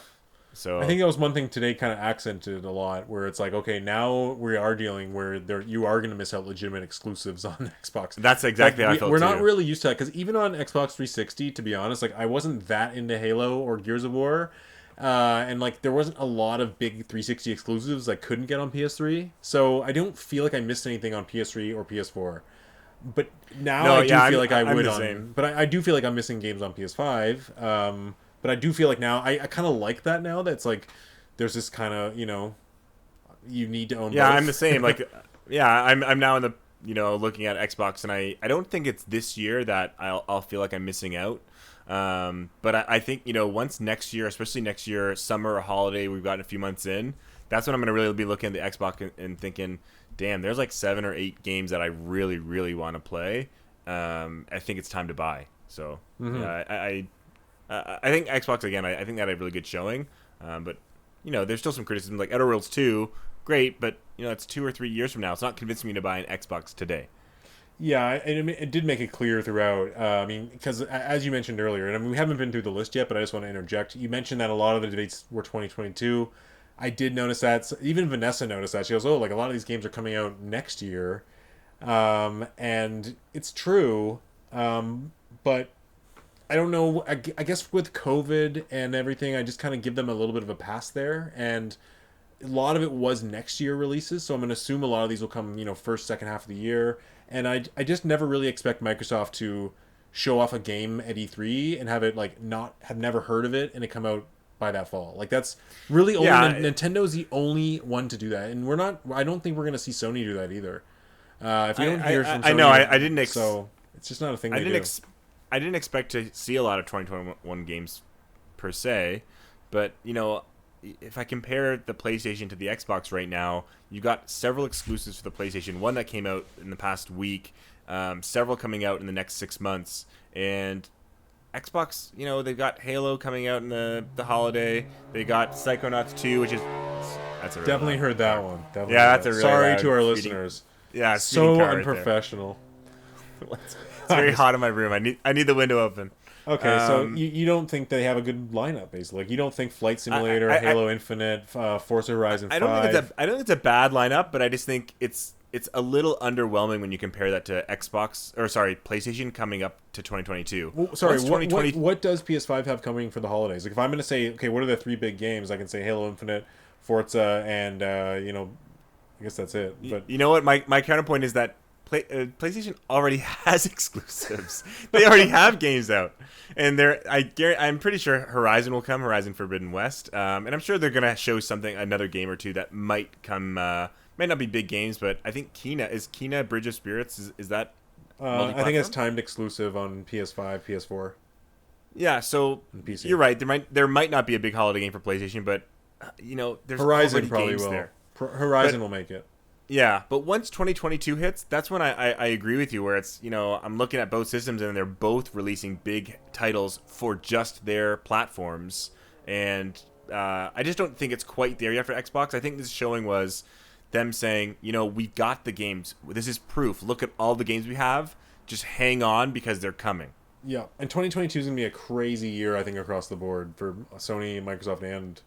So I think that was one thing today kind of accented a lot, where it's okay, now we are dealing where you are going to miss out legitimate exclusives on Xbox. That's exactly how I felt. We're not really used to that, because even on Xbox 360, to be honest, I wasn't that into Halo or Gears of War. And there wasn't a lot of big 360 exclusives I couldn't get on PS3, so I don't feel like I missed anything on PS3 or PS4. But now I do feel like I would on. But I do feel like I'm missing games on PS5. But I do feel like now I kind of like that now. That's there's this kind of you need to own. Yeah, both. I'm the same. I'm now in the looking at Xbox, and I don't think it's this year that I'll feel like I'm missing out. But I think, once next year, especially next year, summer or holiday, we've gotten a few months in, that's when I'm going to really be looking at the Xbox and thinking, damn, there's 7 or 8 games that I really, really want to play. I think it's time to buy. So, I think Xbox, again, I think that had a really good showing. But, there's still some criticism, like Outer Worlds 2, great, but, it's 2 or 3 years from now. It's not convincing me to buy an Xbox today. Yeah, and it did make it clear throughout. Because as you mentioned earlier, and we haven't been through the list yet, but I just want to interject. You mentioned that a lot of the debates were 2022. I did notice that. So even Vanessa noticed that. She goes, "Oh, a lot of these games are coming out next year," and it's true. but I don't know. I guess with COVID and everything, I just kind of give them a little bit of a pass there. And a lot of it was next year releases, so I'm going to assume a lot of these will come, first, second half of the year. And I just never really expect Microsoft to show off a game at E3 and have it like not have never heard of it and it come out by that fall. Like that's really only Nintendo's the only one to do that, and we're not. I don't think we're going to see Sony do that either. If we don't hear from Sony, I know I didn't. So it's just not a thing. I didn't expect to see a lot of 2021 games per se, but if I compare the PlayStation to the Xbox right now, you got several exclusives for the PlayStation. One that came out in the past week, several coming out in the next 6 months, and Xbox, they've got Halo coming out in the holiday. They got Psychonauts 2, which is that's a really definitely heard that one. Definitely that's a really sorry to our listeners. Yeah, so unprofessional. Right it's very hot in my room. I need the window open. Okay, so you don't think they have a good lineup, basically? Like, you don't think Flight Simulator, Halo Infinite, Forza Horizon 5... I don't think it's a bad lineup, but I just think it's a little underwhelming when you compare that to PlayStation coming up to 2022. Well, what does PS5 have coming for the holidays? Like, if I'm going to say, okay, what are the 3 big games? I can say Halo Infinite, Forza, and, I guess that's it. But you know what? My counterpoint is that PlayStation already has exclusives. They already have games out, and I'm pretty sure Horizon will come, Horizon Forbidden West, and I'm sure they're gonna show another game or two that might come. Might not be big games, but I think Kena Bridge of Spirits is that. I think it's timed exclusive on PS5, PS4. Yeah, so you're right. There might not be a big holiday game for PlayStation, but there's Horizon probably games will. there. Horizon will make it. Yeah, but once 2022 hits, that's when I agree with you, where it's, I'm looking at both systems and they're both releasing big titles for just their platforms. And I just don't think it's quite there yet for Xbox. I think this showing was them saying, we've got the games. This is proof. Look at all the games we have. Just hang on because they're coming. Yeah, and 2022 is going to be a crazy year, I think, across the board for Sony, Microsoft, and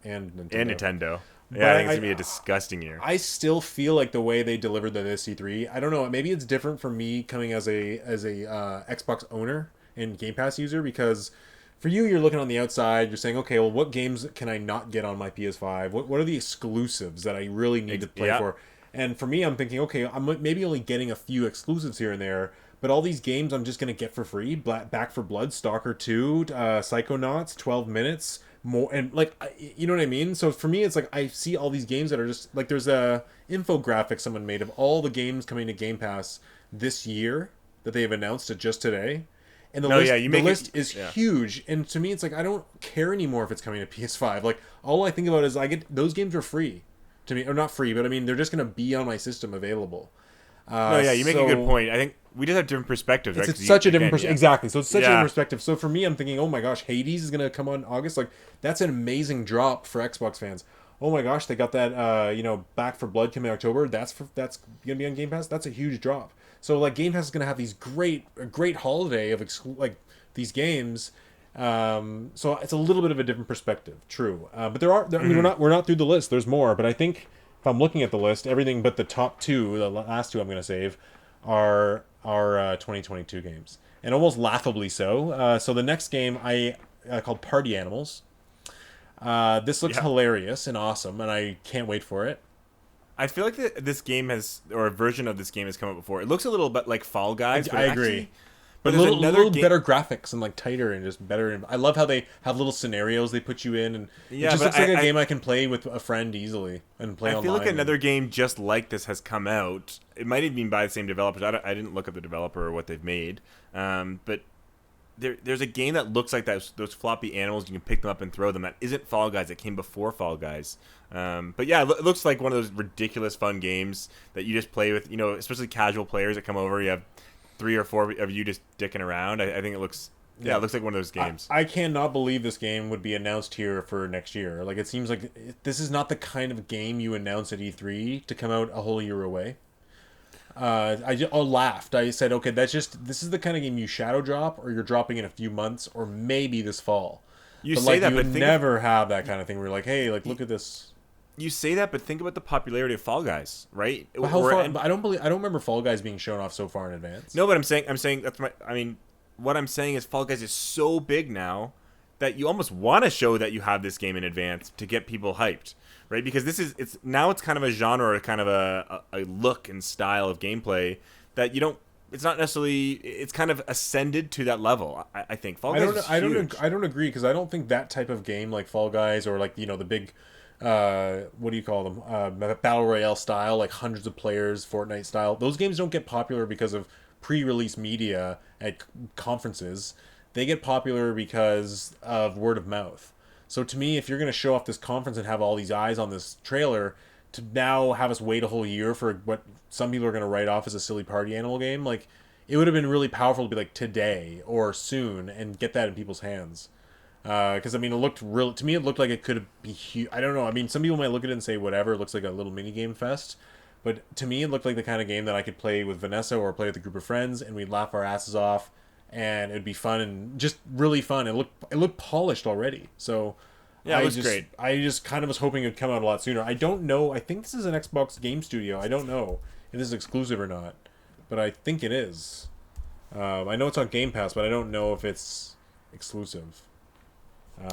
Nintendo. And Nintendo. Yeah, I think it's going to be a disgusting year. I still feel like the way they delivered the C3, I don't know, maybe it's different for me coming as a Xbox owner and Game Pass user, because for you're looking on the outside, you're saying, okay, well, what games can I not get on my PS5? What are the exclusives that I really need to play for? And for me, I'm thinking, okay, I'm maybe only getting a few exclusives here and there, but all these games I'm just going to get for free. Back 4 Blood, Stalker 2, Psychonauts, 12 Minutes, more, and like, you know what I mean? So for me, it's like I see all these games that are just like, there's a infographic someone made of all the games coming to Game Pass this year that they have announced it just today, and the list is huge. And to me, it's like I don't care anymore if it's coming to PS5. Like, all I think about is those games are free to me, or not free, but I mean they're just gonna be on my system available. You make a good point. I think we just have different perspectives. It's such a different perspective. Exactly. So it's such a different perspective. So for me, I'm thinking, oh my gosh, Hades is going to come on August. Like, that's an amazing drop for Xbox fans. Oh my gosh, they got that, Back 4 Blood coming in October. That's going to be on Game Pass. That's a huge drop. So, like, Game Pass is going to have these great holiday of, these games. So it's a little bit of a different perspective. True. But I mean, we're not through the list. There's more. But I think if I'm looking at the list, everything but the top 2, the last 2 I'm going to save, are 2022 games, and almost laughably so. So the next game called Party Animals. This looks hilarious and awesome, and I can't wait for it. I feel like this game a version of this game has come up before. It looks a little bit like Fall Guys. I agree. But a little better graphics and like tighter and just better. I love how they have little scenarios they put you in, and it just looks like a game I can play with a friend easily and play online. I feel like another game just like this has come out. It might even be by the same developers. I didn't look up the developer or what they've made, but there's a game that looks like those floppy animals. You can pick them up and throw them. That isn't Fall Guys. It came before Fall Guys. But yeah, it looks like one of those ridiculous fun games that you just play with. Especially casual players that come over. You have 3 or 4 of you just dicking around. I think it looks it looks like one of those games. I cannot believe this game would be announced here for next year. Like, it seems like this is not the kind of game you announce at E3 to come out a whole year away. I laughed. I said, okay, this is the kind of game you shadow drop, or you're dropping in a few months, or maybe this fall. You would never have that kind of thing where you're like, hey, like, look at this. You say that, but think about the popularity of Fall Guys, right? But I don't remember Fall Guys being shown off so far in advance. No, but I'm saying that's what I'm saying is Fall Guys is so big now that you almost want to show that you have this game in advance to get people hyped, right? Because it's kind of a genre, or kind of a look and style of gameplay that you don't. It's not necessarily. It's kind of ascended to that level. I think Fall Guys. I don't agree, because I don't think that type of game like Fall Guys, or like, the big, what do you call them, battle royale style, like hundreds of players, Fortnite style. Those games don't get popular because of pre-release media at conferences. They get popular because of word of mouth. So to me, if you're going to show off this conference and have all these eyes on this trailer, to now have us wait a whole year for what some people are going to write off as a silly party animal game, like, it would have been really powerful to be like today or soon and get that in people's hands. Because, I mean, to me, it looked like it could be huge. I don't know. I mean, some people might look at it and say, whatever, it looks like a little mini game fest. But to me, it looked like the kind of game that I could play with Vanessa or play with a group of friends, and we'd laugh our asses off, and it'd be fun and just really fun. It looked polished already. So yeah, it was great. I just kind of was hoping it'd come out a lot sooner. I don't know. I think this is an Xbox game studio. I don't know if this is exclusive or not, but I think it is. I know it's on Game Pass, but I don't know if it's exclusive.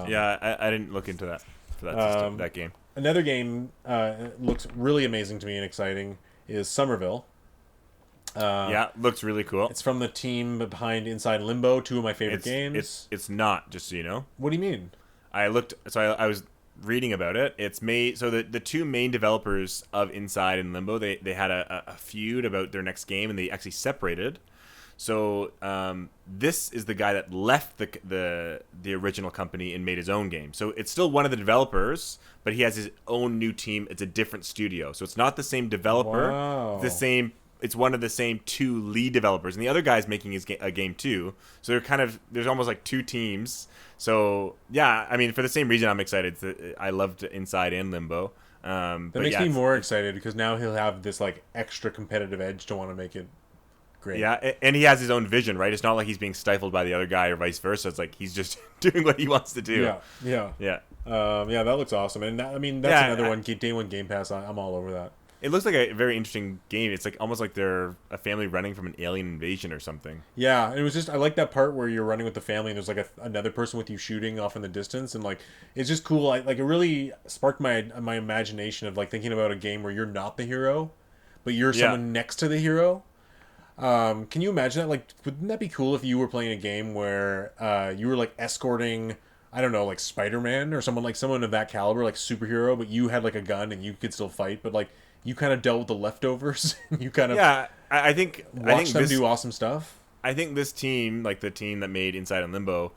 Yeah, I didn't look into that for that game. Another game looks really amazing to me and exciting is Somerville. Yeah, looks really cool. It's from the team behind Inside Limbo, two of my favorite games. It's not, just so you know. What do you mean? I was reading about it. It's made, so the two main developers of Inside and Limbo, they had a feud about their next game, and they actually separated. So this is the guy that left the original company and made his own game. So it's still one of the developers, but he has his own new team. It's a different studio, so it's not the same developer. Wow. It's one of the same two lead developers, and the other guy's making a game too. So there's almost like two teams. So yeah, I mean, for the same reason, I'm excited. I loved Inside and Limbo. That makes me more excited, because now he'll have this like extra competitive edge to want to make it great. Yeah, and he has his own vision, right? It's not like he's being stifled by the other guy or vice versa. It's like he's just doing what he wants to do. Yeah. That looks awesome, and that's another one. Day one Game Pass. I'm all over that. It looks like a very interesting game. It's like almost like they're a family running from an alien invasion or something. Yeah, it was just, I like that part where you're running with the family and there's like another person with you shooting off in the distance, and like it's just cool. It really sparked my imagination of like thinking about a game where you're not the hero, but you're someone next to the hero. Can you imagine that? Like, wouldn't that be cool if you were playing a game where you were like escorting, I don't know, like Spider-Man or someone of that caliber, like superhero, but you had like a gun and you could still fight, but like you kind of dealt with the leftovers. You kind of I think them do awesome stuff. I think this team, like the team that made Inside and Limbo,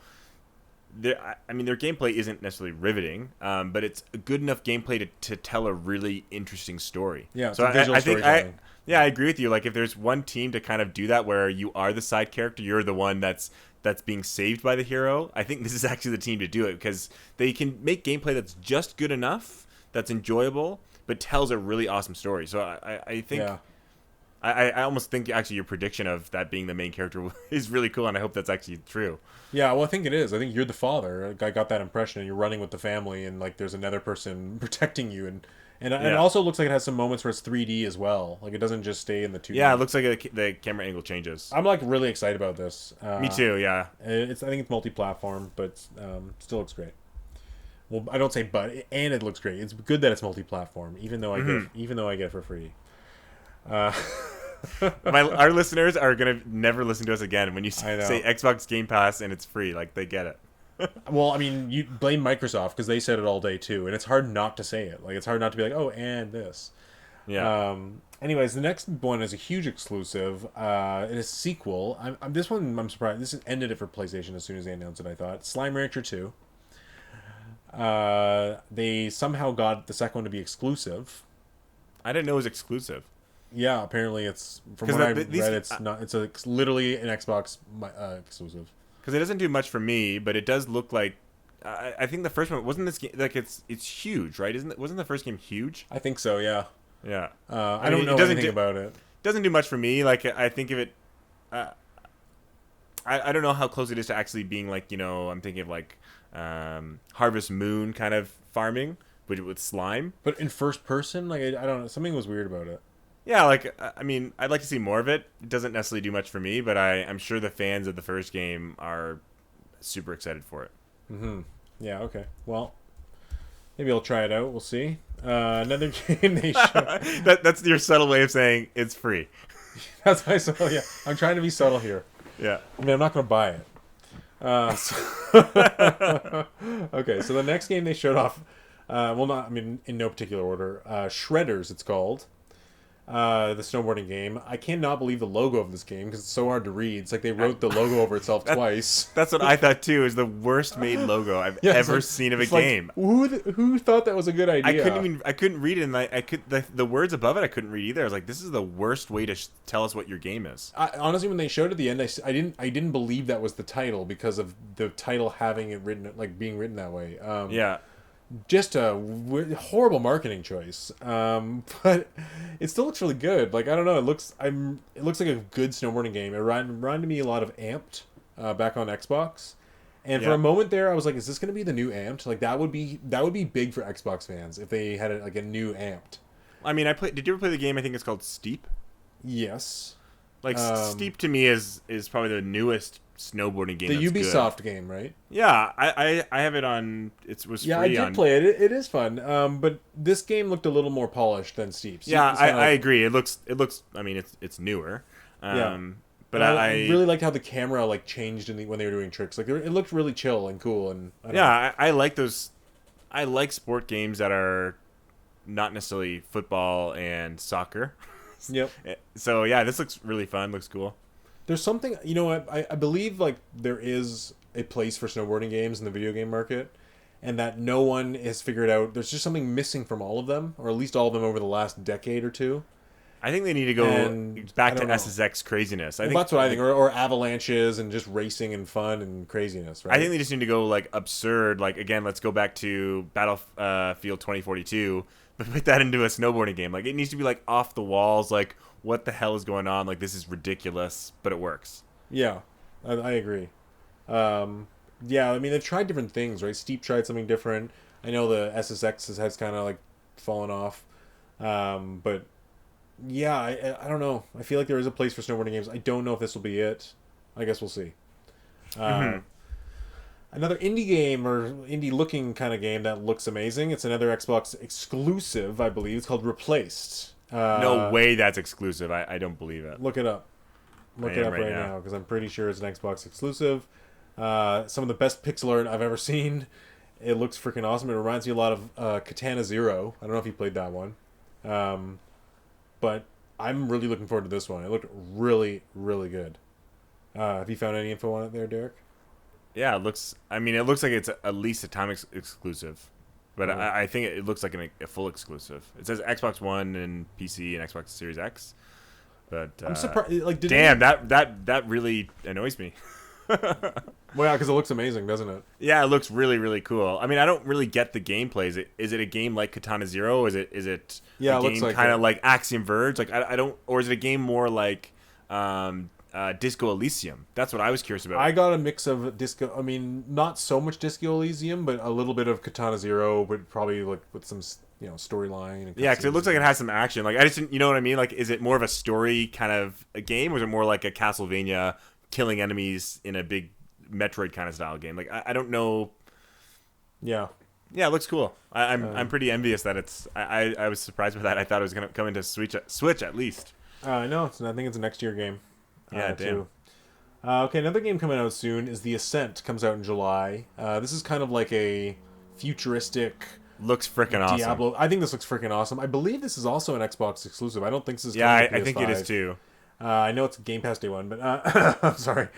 their gameplay isn't necessarily riveting, but it's a good enough gameplay to tell a really interesting story. Yeah, so I think I agree with you. Like, if there's one team to kind of do that, where you are the side character, you're the one that's being saved by the hero, I think this is actually the team to do it, because they can make gameplay that's just good enough, that's enjoyable, but tells a really awesome story. So I think I almost think actually your prediction of that being the main character is really cool, and I hope that's actually true. Yeah, well, I think it is. I think you're the father. I got that impression, and you're running with the family, and like there's another person protecting you, and it also looks like it has some moments where it's 3D as well. Like, it doesn't just stay in the 2D. Yeah, it looks like the camera angle changes. I'm like really excited about this. Me too. Yeah. I think it's multi-platform, but still looks great. Well, I don't say and it looks great. It's good that it's multi-platform, even though I get it for free. Our listeners are gonna never listen to us again when you say Xbox Game Pass and it's free. Like, they get it. Well, I mean, you blame Microsoft because they said it all day too, and it's hard not to say it. Like, it's hard not to be like, oh, and this. Yeah. Anyways, the next one is a huge exclusive. It is a sequel. This one, I'm surprised. This ended it for PlayStation as soon as they announced it, I thought. Slime Rancher 2. They somehow got the second one to be exclusive. I didn't know it was exclusive. Yeah, apparently it's, from what I read, it's not. It's literally an Xbox exclusive. Because it doesn't do much for me, but it does look like. I think the first one wasn't this game, like it's huge, right? Wasn't the first game huge? I think so. Yeah. Yeah. I don't know anything about it. Doesn't do much for me. Like, I think of it. I don't know how close it is to actually being like, I'm thinking of like Harvest Moon kind of farming, but with slime. But in first person, like, I don't know, something was weird about it. Yeah, like I mean, I'd like to see more of it. It doesn't necessarily do much for me, but I'm sure the fans of the first game are super excited for it. Yeah. Okay. Well, maybe I'll try it out. We'll see. Another game they showed. That's your subtle way of saying it's free. That's my subtle. Yeah, I'm trying to be subtle here. Yeah. I mean, I'm not going to buy it. Okay, so the next game they showed off, well, not, I mean, in no particular order. Shredders, it's called. The snowboarding game. I cannot believe the logo of this game because it's so hard to read. It's like they wrote the logo over itself twice. That's what I thought too. Is the worst made logo I've ever seen of a game. Who thought that was a good idea? I couldn't read it, and the words above it I couldn't read either. I was like, this is the worst way to tell us what your game is. Honestly, when they showed at the end, I didn't believe that was the title because of the title having it written, like being written that way. Yeah. Just a horrible marketing choice, but it still looks really good. Like, I don't know, it looks like a good snowboarding game. It reminded me a lot of Amped, back on Xbox, and for a moment there, I was like, "Is this going to be the new Amped?" Like, that would be big for Xbox fans if they had like a new Amped. I mean, Did you ever play the game? I think it's called Steep. Yes, like Steep to me is probably the newest snowboarding game. The that's Ubisoft good. game, right? Yeah, I have it on. It was yeah, free I did play it. It is fun, but this game looked a little more polished than Steep. Yeah, I agree. It looks. I mean, it's newer. But I really liked how the camera like changed when they were doing tricks. Like, it looked really chill and cool. And I like those. I like sport games that are not necessarily football and soccer. Yep. So yeah, this looks really fun. Looks cool. There's something, I believe like there is a place for snowboarding games in the video game market, and that no one has figured out. There's just something missing from all of them, or at least all of them over the last decade or two. I think they need to go back to SSX craziness. I think that's what I think, or avalanches and just racing and fun and craziness. Right? I think they just need to go like absurd. Like, again, let's go back to Battlefield 2042, but put that into a snowboarding game. Like, it needs to be like off the walls. Like, what the hell is going on? Like, this is ridiculous, but it works. Yeah, I agree. Yeah, I mean, they've tried different things, right? Steep tried something different. I know the SSX has kind of like fallen off, but yeah, I don't know. I feel like there is a place for snowboarding games. I don't know if this will be it. I guess we'll see. Another indie game, or indie-looking kind of game that looks amazing. It's another Xbox exclusive, I believe. It's called Replaced. No way that's exclusive. I don't believe it. Look it up. Look it up right now, because I'm pretty sure it's an Xbox exclusive. Some of the best pixel art I've ever seen. It looks freaking awesome. It reminds me a lot of Katana Zero. I don't know if you played that one. But I'm really looking forward to this one. It looked really, really good. Have you found any info on it there, Derek? Yeah, it looks like it's at least a time exclusive. But I think it looks like a full exclusive. It says Xbox One and PC and Xbox Series X. But I'm surprised. Like, that really annoys me. Well, yeah, because it looks amazing, doesn't it? Yeah, it looks really, really cool. I mean, I don't really get the gameplay. Is it a game like Katana Zero? Is it yeah, a game kind of like Axiom Verge? Like, I don't, or is it a game more like Disco Elysium? That's what I was curious about. I got a mix of Disco. I mean, not so much Disco Elysium, but a little bit of Katana Zero, but probably like with some storyline. Yeah, because it looks like it has some action. Like, I just didn't, you know what I mean? Like, is it more of a story kind of a game, or is it more like a Castlevania killing enemies in a big Metroid kind of style game? Like, I don't know. Yeah, it looks cool. I'm pretty envious that it's. I was surprised by that. I thought it was gonna come into Switch at least. No, I think it's a next year game. Yeah, damn. Too. Okay, another game coming out soon is The Ascent. Comes out in July. This is kind of like a futuristic. Looks freaking awesome. Diablo. I think this looks freaking awesome. I believe this is also an Xbox exclusive. I don't think this is. Yeah, I think it is too. I know it's Game Pass Day 1, but I'm sorry.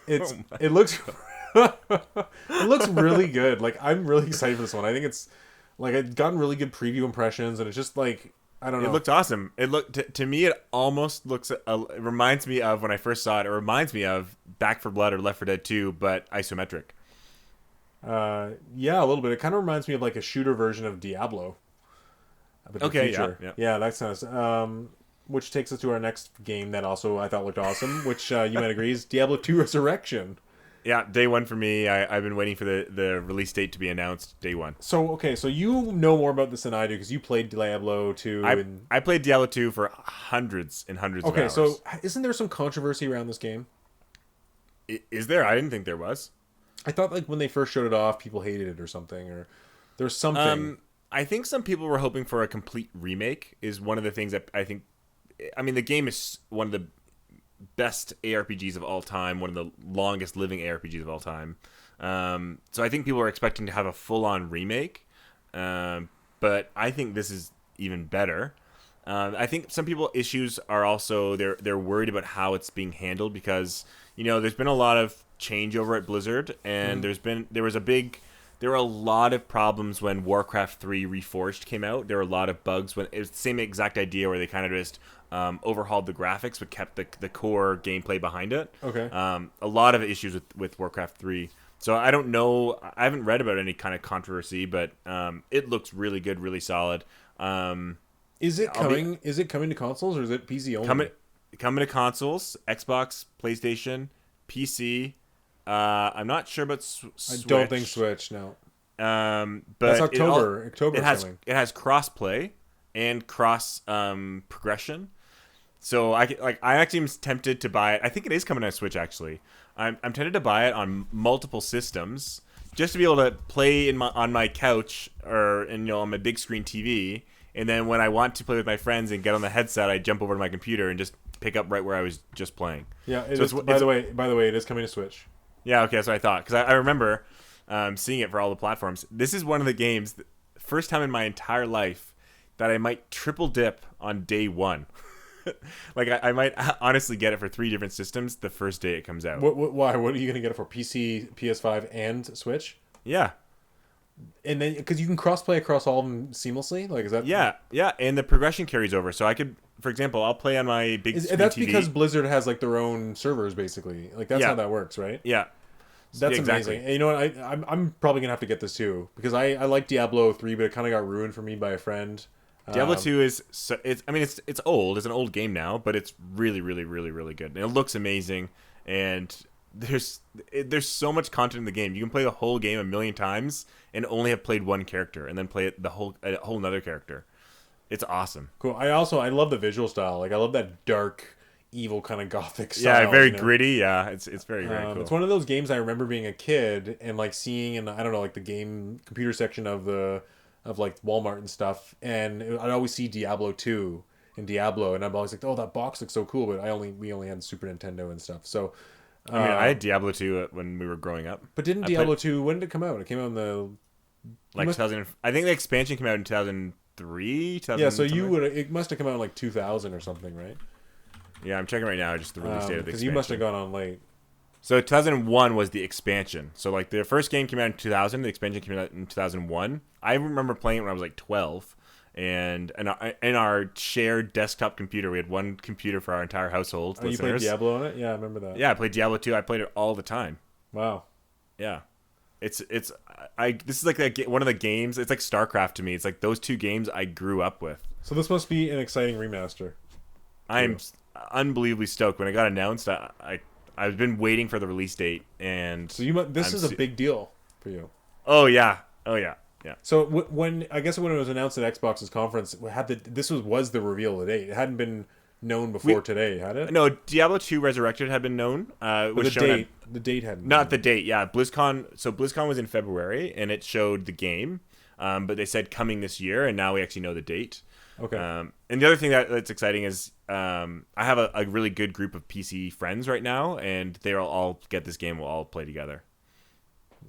It looks it looks really good. Like, I'm really excited for this one. I think it's like I've gotten really good preview impressions, and it's just like, I don't know. It looked awesome. It looked to me. It almost looks. It reminds me of when I first saw it. It reminds me of Back 4 Blood or Left 4 Dead 2, but isometric. Yeah, a little bit. It kind of reminds me of like a shooter version of Diablo. Okay, yeah, that sounds. Which takes us to our next game that also I thought looked awesome, which you might agree is Diablo 2 Resurrection. Yeah, day one for me. I've been waiting for the release date to be announced. Day one. So okay, so you know more about this than I do because you played Diablo 2 and I played Diablo 2 for hundreds and hundreds of okay, hours. so isn't there some controversy around this game? Is there? I didn't think there was. I thought like when they first showed it off, people hated it or something, or there's something. I think some people were hoping for a complete remake. Is one of the things that I think. I mean, the game is one of the best ARPGs of all time, one of the longest living ARPGs of all time. So I think people are expecting to have a full-on remake, but I think this is even better. I think some people issues are also they're worried about how it's being handled because there's been a lot of change over at Blizzard, and there were a lot of problems when Warcraft 3 Reforged came out. There were a lot of bugs when it's the same exact idea where they kind of just overhauled the graphics but kept the core gameplay behind it. Okay. A lot of issues with Warcraft 3. So I don't know. I haven't read about any kind of controversy, but it looks really good, really solid. Is it coming? Is it coming to consoles or is it PC only? Coming to consoles, Xbox, PlayStation, PC. I'm not sure about Switch. I don't think Switch. No. But that's October. October it has cross-play and cross progression. So I actually am tempted to buy it. I think it is coming on Switch actually. I'm tempted to buy it on multiple systems just to be able to play on my couch or on my big screen TV. And then when I want to play with my friends and get on the headset, I jump over to my computer and just pick up right where I was just playing. Yeah. By the way, it is coming to Switch. Yeah. Okay. That's what I thought because I remember seeing it for all the platforms. This is one of the games, first time in my entire life that I might triple dip on day one. Like I might honestly get it for 3 different systems the first day it comes out. Why? What are you gonna get it for? PC, PS5, and Switch? Yeah. And then because you can crossplay across all of them seamlessly, like is that? Yeah, and the progression carries over. So I could, for example, I'll play on my big screen that's TV. because Blizzard has like their own servers, basically. Like that's how that works, right? Yeah. That's exactly. amazing. And you know what? I'm probably gonna have to get this too because I like Diablo 3, but it kind of got ruined for me by a friend. Diablo 2 is it's old. It's an old game now, but it's really, really, really, really good. And it looks amazing. And there's so much content in the game. You can play the whole game a million times and only have played one character, and then play it a whole another character. It's awesome. Cool. I love the visual style. Like I love that dark, evil kind of gothic style. Yeah, very gritty. Yeah, it's very cool. It's one of those games I remember being a kid and like seeing in I don't know like the game computer section of like Walmart and stuff, and I'd always see Diablo 2 and Diablo, and I'm always like, oh, that box looks so cool, but we only had Super Nintendo and stuff. So I had Diablo 2 when we were growing up. But didn't Diablo 2, when did it come out? It came out in the 2000. I think the expansion came out in 2003. Yeah, so it must have come out in like 2000 or something, right? Yeah, I'm checking right now just the release date of the expansion. Because you must have gone on late. So 2001 was the expansion. So like the first game came out in 2000, the expansion came out in 2001. I remember playing it when I was like 12, and in our shared desktop computer, we had one computer for our entire household. Oh, listeners. You played Diablo on it? Yeah, I remember that. Yeah, I played Diablo 2. I played it all the time. Wow. Yeah. This is like one of the games. It's like StarCraft to me. It's like those 2 games I grew up with. So this must be an exciting remaster. I'm unbelievably stoked. When it got announced, I've been waiting for the release date, and so this is a big deal for you. Oh yeah. So when it was announced at Xbox's conference, this was the reveal of the date. It hadn't been known before today, had it? No, Diablo 2 Resurrected had been known. The date hadn't. Not the date. Yeah, BlizzCon. So BlizzCon was in February, and it showed the game, but they said coming this year, and now we actually know the date. Okay. And the other thing that's exciting is I have a really good group of PC friends right now, and they'll all get this game. We'll all play together.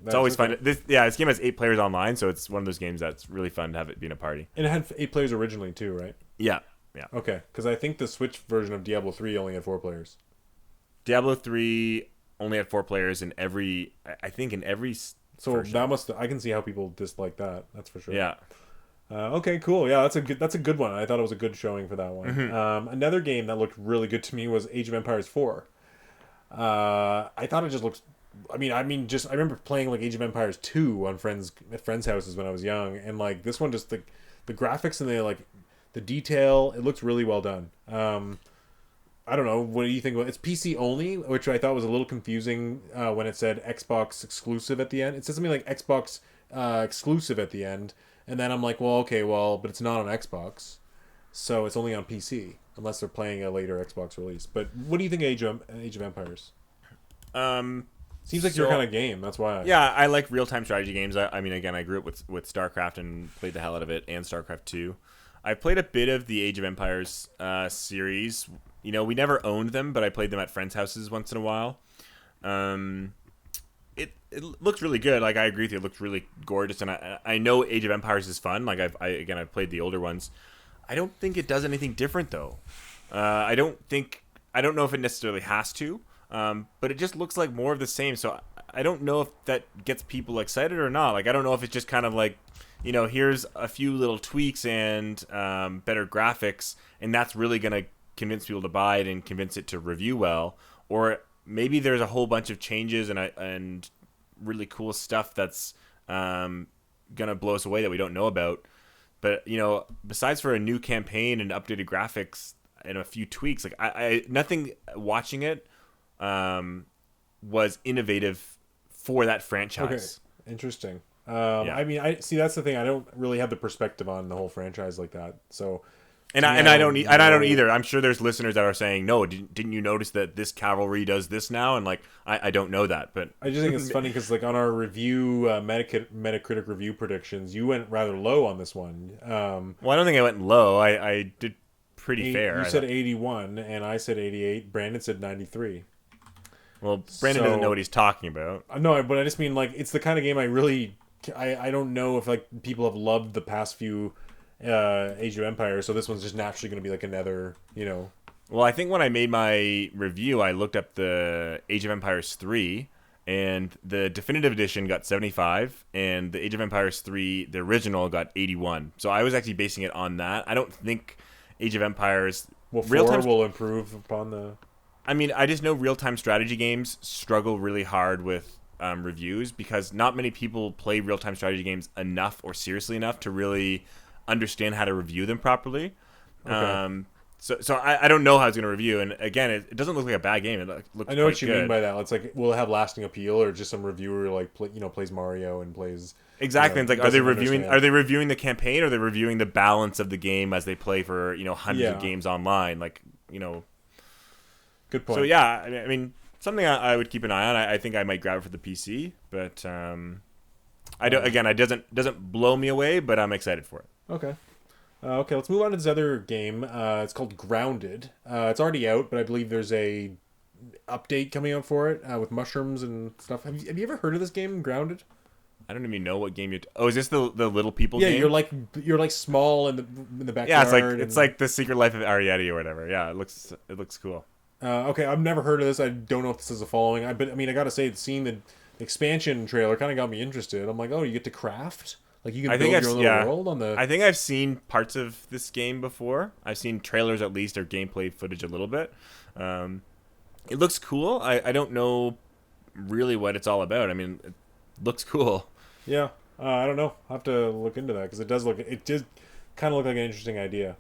It's always fun. This game has 8 players online, so it's one of those games that's really fun to have it being a party. And it had 8 players originally too, right? Yeah. Okay, because I think the Switch version of Diablo 3 only had 4 players. Diablo 3 only had 4 players in every. So version. I can see how people dislike that. That's for sure. Yeah. Okay, cool. Yeah, that's a good one. I thought it was a good showing for that one. Mm-hmm. Another game that looked really good to me was Age of Empires 4. I thought it just looked. I remember playing like Age of Empires 2 on friends' houses when I was young, and like this one, just the graphics and the detail, it looks really well done. I don't know. What do you think? It's PC only, which I thought was a little confusing when it said Xbox exclusive at the end. It says something like Xbox exclusive at the end, and then I'm like, well, okay, well, but it's not on Xbox, so it's only on PC unless they're playing a later Xbox release. But what do you think of Age of Empires? Seems like your kind of game. That's why. Yeah, I like real-time strategy games. I mean, again, I grew up with StarCraft and played the hell out of it, and StarCraft 2. I played a bit of the Age of Empires series. You know, we never owned them, but I played them at friends' houses once in a while. It looks really good. Like, I agree with you. It looks really gorgeous, and I know Age of Empires is fun. Like, I've played the older ones. I don't think it does anything different though. I don't know if it necessarily has to. But it just looks like more of the same. So I don't know if that gets people excited or not. Like, I don't know if it's just kind of like, you know, here's a few little tweaks and better graphics, and that's really going to convince people to buy it and convince it to review well. Or maybe there's a whole bunch of changes and really cool stuff that's going to blow us away that we don't know about. But, you know, besides for a new campaign and updated graphics and a few tweaks, like I nothing watching it was innovative for that franchise. Okay, interesting. Yeah. I mean, I see. That's the thing. I don't really have the perspective on the whole franchise like that. So, I don't either. I'm sure there's listeners that are saying, "No, didn't you notice that this cavalry does this now?" And like, I don't know that, but I just think it's funny because like on our review, Metacritic review predictions, you went rather low on this one. Well, I don't think I went low. I did pretty fair. You said 81, and I said 88. Brandon said 93. Well, Brandon doesn't know what he's talking about. No, but I just mean like it's the kind of game I don't know if like people have loved the past few Age of Empires, so this one's just naturally going to be like another, you know. Well, I think when I made my review, I looked up the Age of Empires 3, and the definitive edition got 75, and the Age of Empires 3, the original, got 81. So I was actually basing it on that. I don't think Age of Empires... Well, 4 will improve upon the... I mean, I just know real-time strategy games struggle really hard with reviews because not many people play real-time strategy games enough or seriously enough to really understand how to review them properly. Okay. So I don't know how it's going to review. And again, it doesn't look like a bad game. It looks I know what you good. mean by that. It's like, will it have lasting appeal, or just some reviewer like plays Mario and plays... Exactly. You know, it's like, are they reviewing the campaign, or are they reviewing the balance of the game as they play for, you know, hundreds of games online? Like, you know... Good point. So yeah, I mean, something I would keep an eye on. I think I might grab it for the PC, but I don't. Again, it doesn't blow me away, but I'm excited for it. Okay. Okay, let's move on to this other game. It's called Grounded. It's already out, but I believe there's a update coming out for it with mushrooms and stuff. Have you ever heard of this game, Grounded? I don't even know what game Oh, is this the little people game? Yeah, you're like small in the backyard. Yeah, it's like the Secret Life of Ariadne or whatever. Yeah, it looks cool. Okay, I've never heard of this. I don't know if this is a following. But I mean, I gotta say, seeing the expansion trailer kind of got me interested. I'm like, oh, you get to craft, like you can build your own little world on the. I think I've seen parts of this game before. I've seen trailers at least, or gameplay footage a little bit. It looks cool. I don't know really what it's all about. I mean, it looks cool. Yeah, I don't know. I'll have to look into that because it did kind of look like an interesting idea.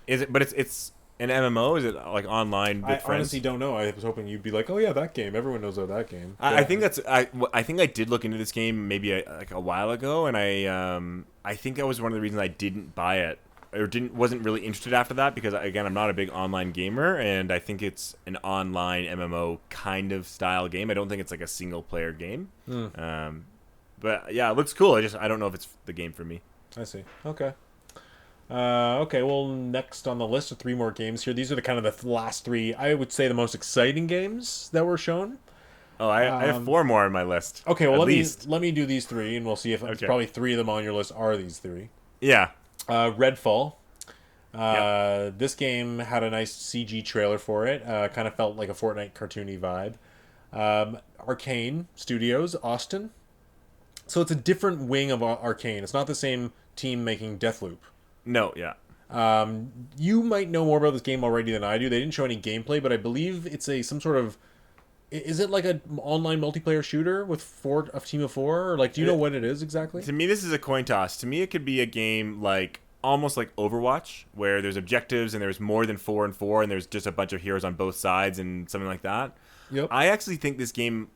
Is it? But it's an MMO? Is it like online with friends? I honestly don't know. I was hoping you'd be like, oh yeah, that game. Everyone knows about that game. I think I think I did look into this game maybe like a while ago, and I think that was one of the reasons I didn't buy it or wasn't really interested after that because again, I'm not a big online gamer, and I think it's an online MMO kind of style game. I don't think it's like a single player game. But yeah, it looks cool. I don't know if it's the game for me. I see. Okay. Okay, well, next on the list of 3 more games here. These are the last 3, I would say, the most exciting games that were shown. Oh, I have 4 more on my list. Okay, well, let me do these 3, and we'll see if probably 3 of them on your list are these 3. Yeah. Redfall. Yep. This game had a nice CG trailer for it. Kind of felt like a Fortnite cartoony vibe. Arcane Studios, Austin. So it's a different wing of Arcane. It's not the same team making Deathloop. No, yeah. You might know more about this game already than I do. They didn't show any gameplay, but I believe it's some sort of... Is it like an online multiplayer shooter with a team of 4? Or like, do you know what it is exactly? To me, this is a coin toss. To me, it could be a game like almost like Overwatch, where there's objectives and there's more than 4 and 4, and there's just a bunch of heroes on both sides and something like that. Yep. I actually think this game,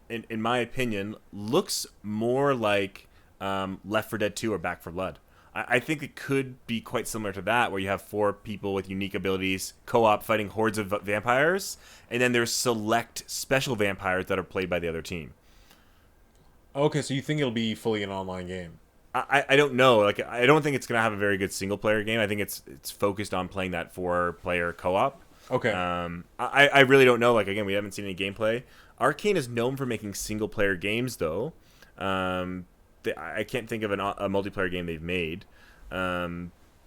in my opinion, looks more like Left 4 Dead 2 or Back 4 Blood. I think it could be quite similar to that, where you have 4 people with unique abilities, co-op fighting hordes of vampires, and then there's select special vampires that are played by the other team. Okay, so you think it'll be fully an online game? I don't know. Like, I don't think it's gonna have a very good single player game. I think it's focused on playing that 4-player co-op. Okay. I really don't know. Like, again, we haven't seen any gameplay. Arcane is known for making single player games, though. I can't think of a multiplayer game they've made.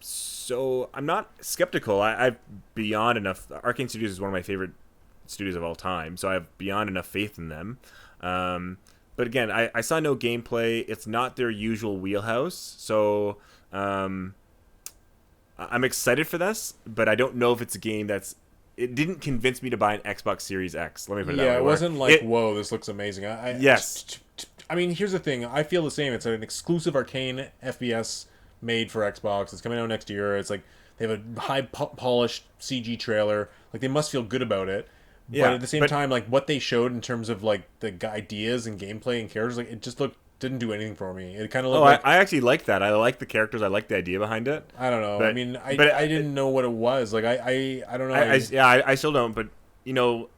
So I'm not skeptical. I've beyond enough. Arcane Studios is one of my favorite studios of all time, so I have beyond enough faith in them. But again, I saw no gameplay. It's not their usual wheelhouse, so I'm excited for this, but I don't know if it's a game that's... It didn't convince me to buy an Xbox Series X. Let me put it that way. Yeah, it wasn't like, whoa, this looks amazing. Yes. I mean, here's the thing. I feel the same. It's an exclusive Arcane FPS made for Xbox. It's coming out next year. It's like they have a high-polished CG trailer. Like, they must feel good about it. Yeah, but at the same time, like, what they showed in terms of, like, the ideas and gameplay and characters, like, it just didn't do anything for me. It kind of looked like... I actually like that. I like the characters. I like the idea behind it. I don't know. But, I mean, I didn't know what it was. Like, I don't know. I still don't. But, you know,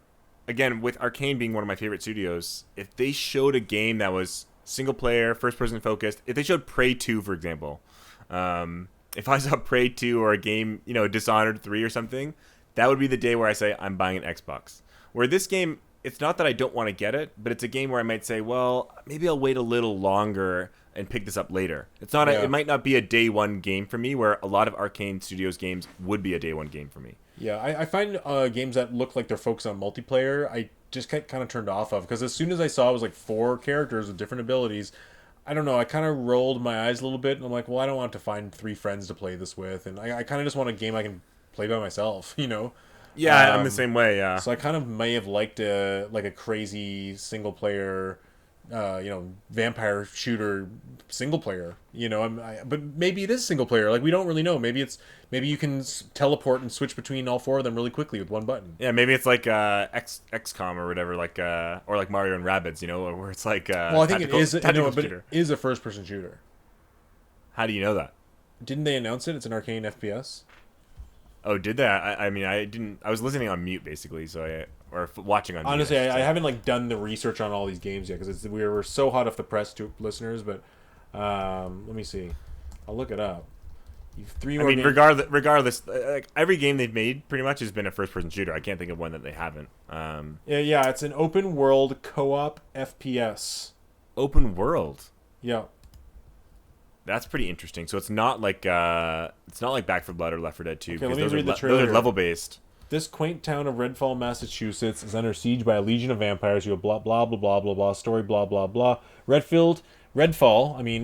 again, with Arcane being one of my favorite studios, if they showed a game that was single player, first person focused, if they showed Prey 2, for example, if I saw Prey 2 or a game, you know, Dishonored 3 or something, that would be the day where I say I'm buying an Xbox. Where this game, it's not that I don't want to get it, but it's a game where I might say, well, maybe I'll wait a little longer and pick this up later. It's not. It might not be a day one game for me, where a lot of Arcane Studios games would be a day one game for me. Yeah, I find games that look like they're focused on multiplayer, I just kind of turned off of, because as soon as I saw it was like 4 characters with different abilities, I don't know, I kind of rolled my eyes a little bit, and I'm like, well, I don't want to find 3 friends to play this with, and I kind of just want a game I can play by myself, you know? Yeah, I'm the same way. Yeah. So I kind of may have liked a crazy single player, vampire shooter single player. You know, but maybe it is single player. Like, we don't really know. Maybe you can teleport and switch between all 4 of them really quickly with one button. Yeah, maybe it's like XCOM or whatever, like or like Mario and Rabbids, you know, where it's like. Well, I think it is. But it is a first-person shooter. How do you know that? Didn't they announce it? It's an Arcane FPS. Oh, did they? I mean, I didn't. I was listening on mute basically, or watching on. Honestly, mute, I haven't done the research on all these games yet, because we're so hot off the press to listeners. But let me see. I'll look it up. You've 3 more. I mean, regardless, like, every game they've made pretty much has been a first-person shooter. I can't think of one that they haven't. Yeah, it's an open world co-op FPS. Open world. Yeah. That's pretty interesting. So it's not like Back 4 Blood or Left 4 Dead 2, okay, because those are level based. This quaint town of Redfall, Massachusetts is under siege by a legion of vampires who have blah blah blah blah blah blah story blah blah blah. Redfall,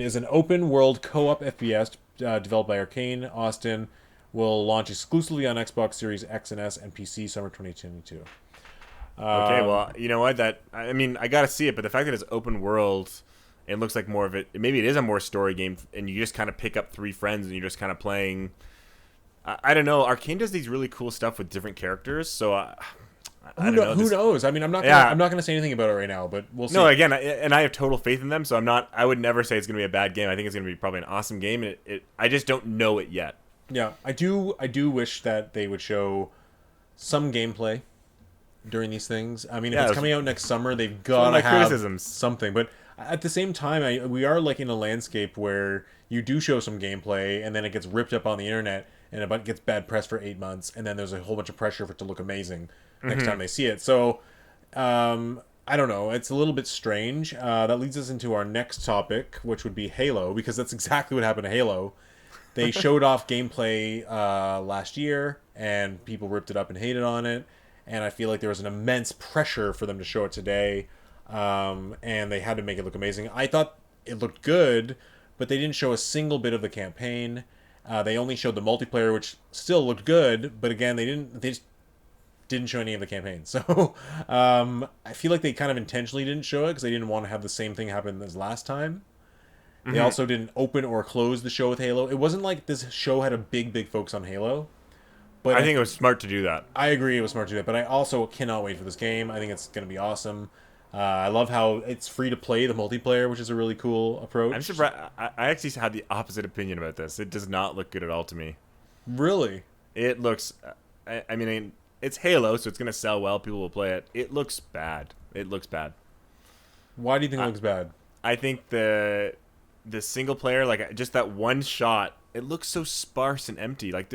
is an open world co-op FPS developed by Arcane. Austin will launch exclusively on Xbox Series X and S and PC summer 2022. Okay, well, you know what? I gotta see it, but the fact that it's open world. It looks like more of it. Maybe it is a more story game, and you just kind of pick up 3 friends, and you're just kind of playing. I don't know. Arcane does these really cool stuff with different characters, so I don't know. Who knows? I mean, I'm not gonna say anything about it right now, but we'll see. No, again, and I have total faith in them, so I'm not. I would never say it's gonna be a bad game. I think it's gonna be probably an awesome game, and I just don't know it yet. Yeah, I do wish that they would show some gameplay during these things. I mean, if it's coming out next summer, they've got to have something, but. At the same time, we are like in a landscape where you do show some gameplay, and then it gets ripped up on the internet, and it gets bad press for 8 months, and then there's a whole bunch of pressure for it to look amazing next time they see it. So, I don't know. It's a little bit strange. That leads us into our next topic, which would be Halo, because that's exactly what happened to Halo. They showed off gameplay last year, and people ripped it up and hated on it, and I feel like there was an immense pressure for them to show it today. And they had to make it look amazing. I thought it looked good, but they didn't show a single bit of the campaign. They only showed the multiplayer, which still looked good, but again, they just didn't show any of the campaign. So I feel like they kind of intentionally didn't show it because they didn't want to have the same thing happen as last time. They also didn't open or close the show with Halo. It wasn't like this show had a big focus on Halo. But I think it was smart to do that. I agree it was smart to do that, but I also cannot wait for this game. I think it's going to be awesome. I love how it's free to play the multiplayer, which is a really cool approach. I'm surprised. I actually had the opposite opinion about this. It does not look good at all to me. Really? It looks. I mean, it's Halo, so it's going to sell well. People will play it. It looks bad. It looks bad. Why do you think it looks bad? I think the single player, like just that one shot, it looks so sparse and empty. Like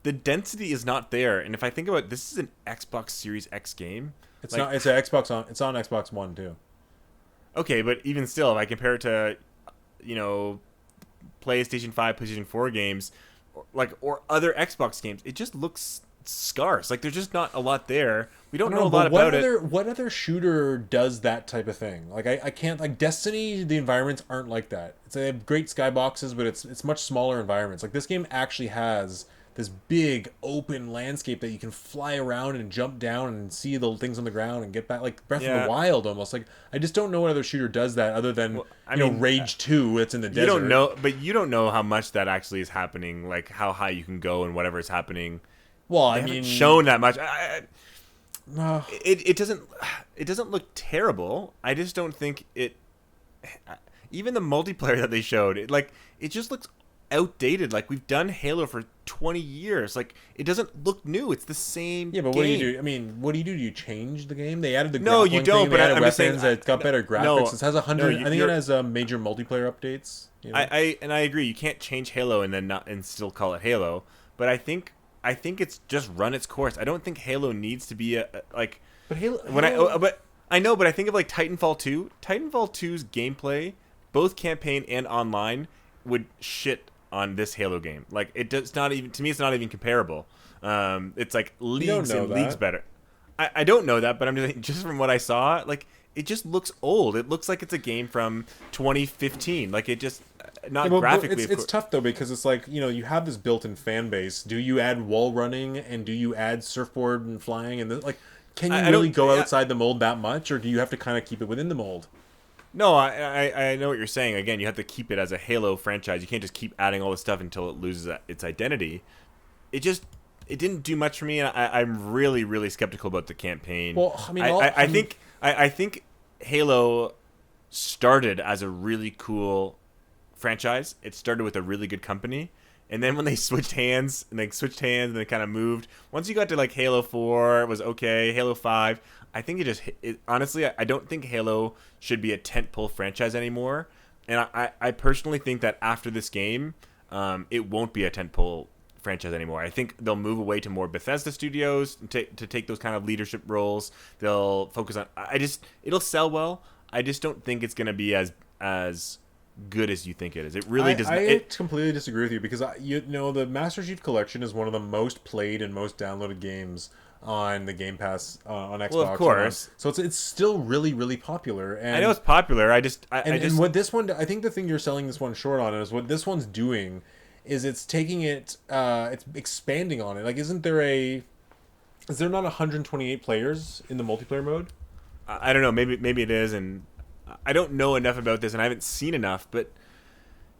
the density is not there. And if I think about it, this is an Xbox Series X game. It's not. It's an Xbox on. It's on Xbox One too. Okay, but even still, if I compare it to, PlayStation 5, PlayStation 4 games, or other Xbox games, it just looks scarce. Like there's just not a lot there. We don't know a lot about it. What other shooter does that type of thing? Like I can't, like Destiny. The environments aren't like that. They have great skyboxes, but it's much smaller environments. Like this game actually has this big open landscape that you can fly around and jump down and see the things on the ground and get back, like Breath of the Wild almost. Like I just don't know what other shooter does that other than Rage 2. It's in the desert. You don't know how much that actually is happening. Like how high you can go and whatever is happening. Well, I mean, shown that much. It doesn't look terrible. I just don't think it. Even the multiplayer that they showed, it just looks outdated. Like we've done Halo for 20 years. Like it doesn't look new. It's the same. Yeah, but game. What do you do? I mean, what do you do? Do you change the game? They added the no, you don't. Thing. But they added I'm weapons. just saying, it's got better graphics. No, it has 100. I think it has major multiplayer updates. I agree. You can't change Halo and still call it Halo. But I think it's just run its course. I don't think Halo needs to be like. But Halo. But I know. But I think of like Titanfall 2. Titanfall 2's gameplay, both campaign and online, would shit on this Halo game. Like it's not even, to me, it's not even comparable. It's like leagues and leagues better. I don't know that, but I'm just from what I saw, like it just looks old. It looks like it's a game from 2015. Like it just graphically. It's tough though, because it's like, you have this built-in fan base. Do you add wall running and do you add surfboard and flying and can you really go outside the mold that much, or do you have to kind of keep it within the mold? No, I know what you're saying. Again, you have to keep it as a Halo franchise. You can't just keep adding all this stuff until it loses its identity. It didn't do much for me, and I'm really, really skeptical about the campaign. Well, I mean, I think Halo started as a really cool franchise. It started with a really good company, and then when they switched hands and they kind of moved. Once you got to like Halo 4, it was okay. Halo 5. I think honestly, I don't think Halo should be a tentpole franchise anymore. And I personally think that after this game, it won't be a tentpole franchise anymore. I think they'll move away to more Bethesda studios to take those kind of leadership roles. They'll focus on. It'll sell well. I just don't think it's going to be as good as you think it is. It really does. I completely disagree with you, because the Master Chief Collection is one of the most played and most downloaded games on the Game Pass on Xbox. Well, of course. So it's still really, really popular. And I know it's popular. And what this one, I think the thing you're selling this one short on is what this one's doing is it's taking it, it's expanding on it. Like, is there not 128 players in the multiplayer mode? I don't know. Maybe it is, and I don't know enough about this, and I haven't seen enough, but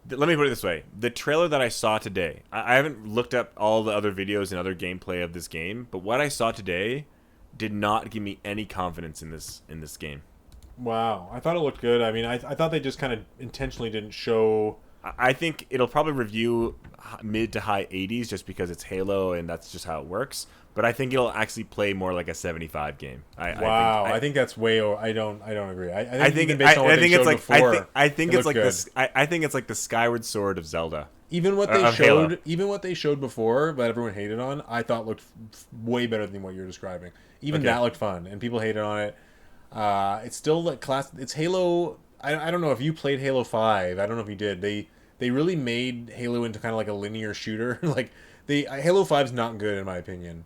let me put it this way. The trailer that I saw today, I haven't looked up all the other videos and other gameplay of this game, but what I saw today did not give me any confidence in this game. Wow. I thought it looked good. I mean, I thought they just kind of intentionally didn't show... I think it'll probably review mid to high 80s just because it's Halo and that's just how it works. But I think it'll actually play more like a 75 game. I think that's way over. I don't agree. I think it's like the Skyward Sword of Zelda. Even what they showed before, but everyone hated on, I thought looked way better than what you're describing. Even that looked fun, and people hated on it. It's still like it's Halo. I don't know if you played Halo 5. I don't know if you did. They really made Halo into kind of like a linear shooter. Like Halo 5's not good in my opinion.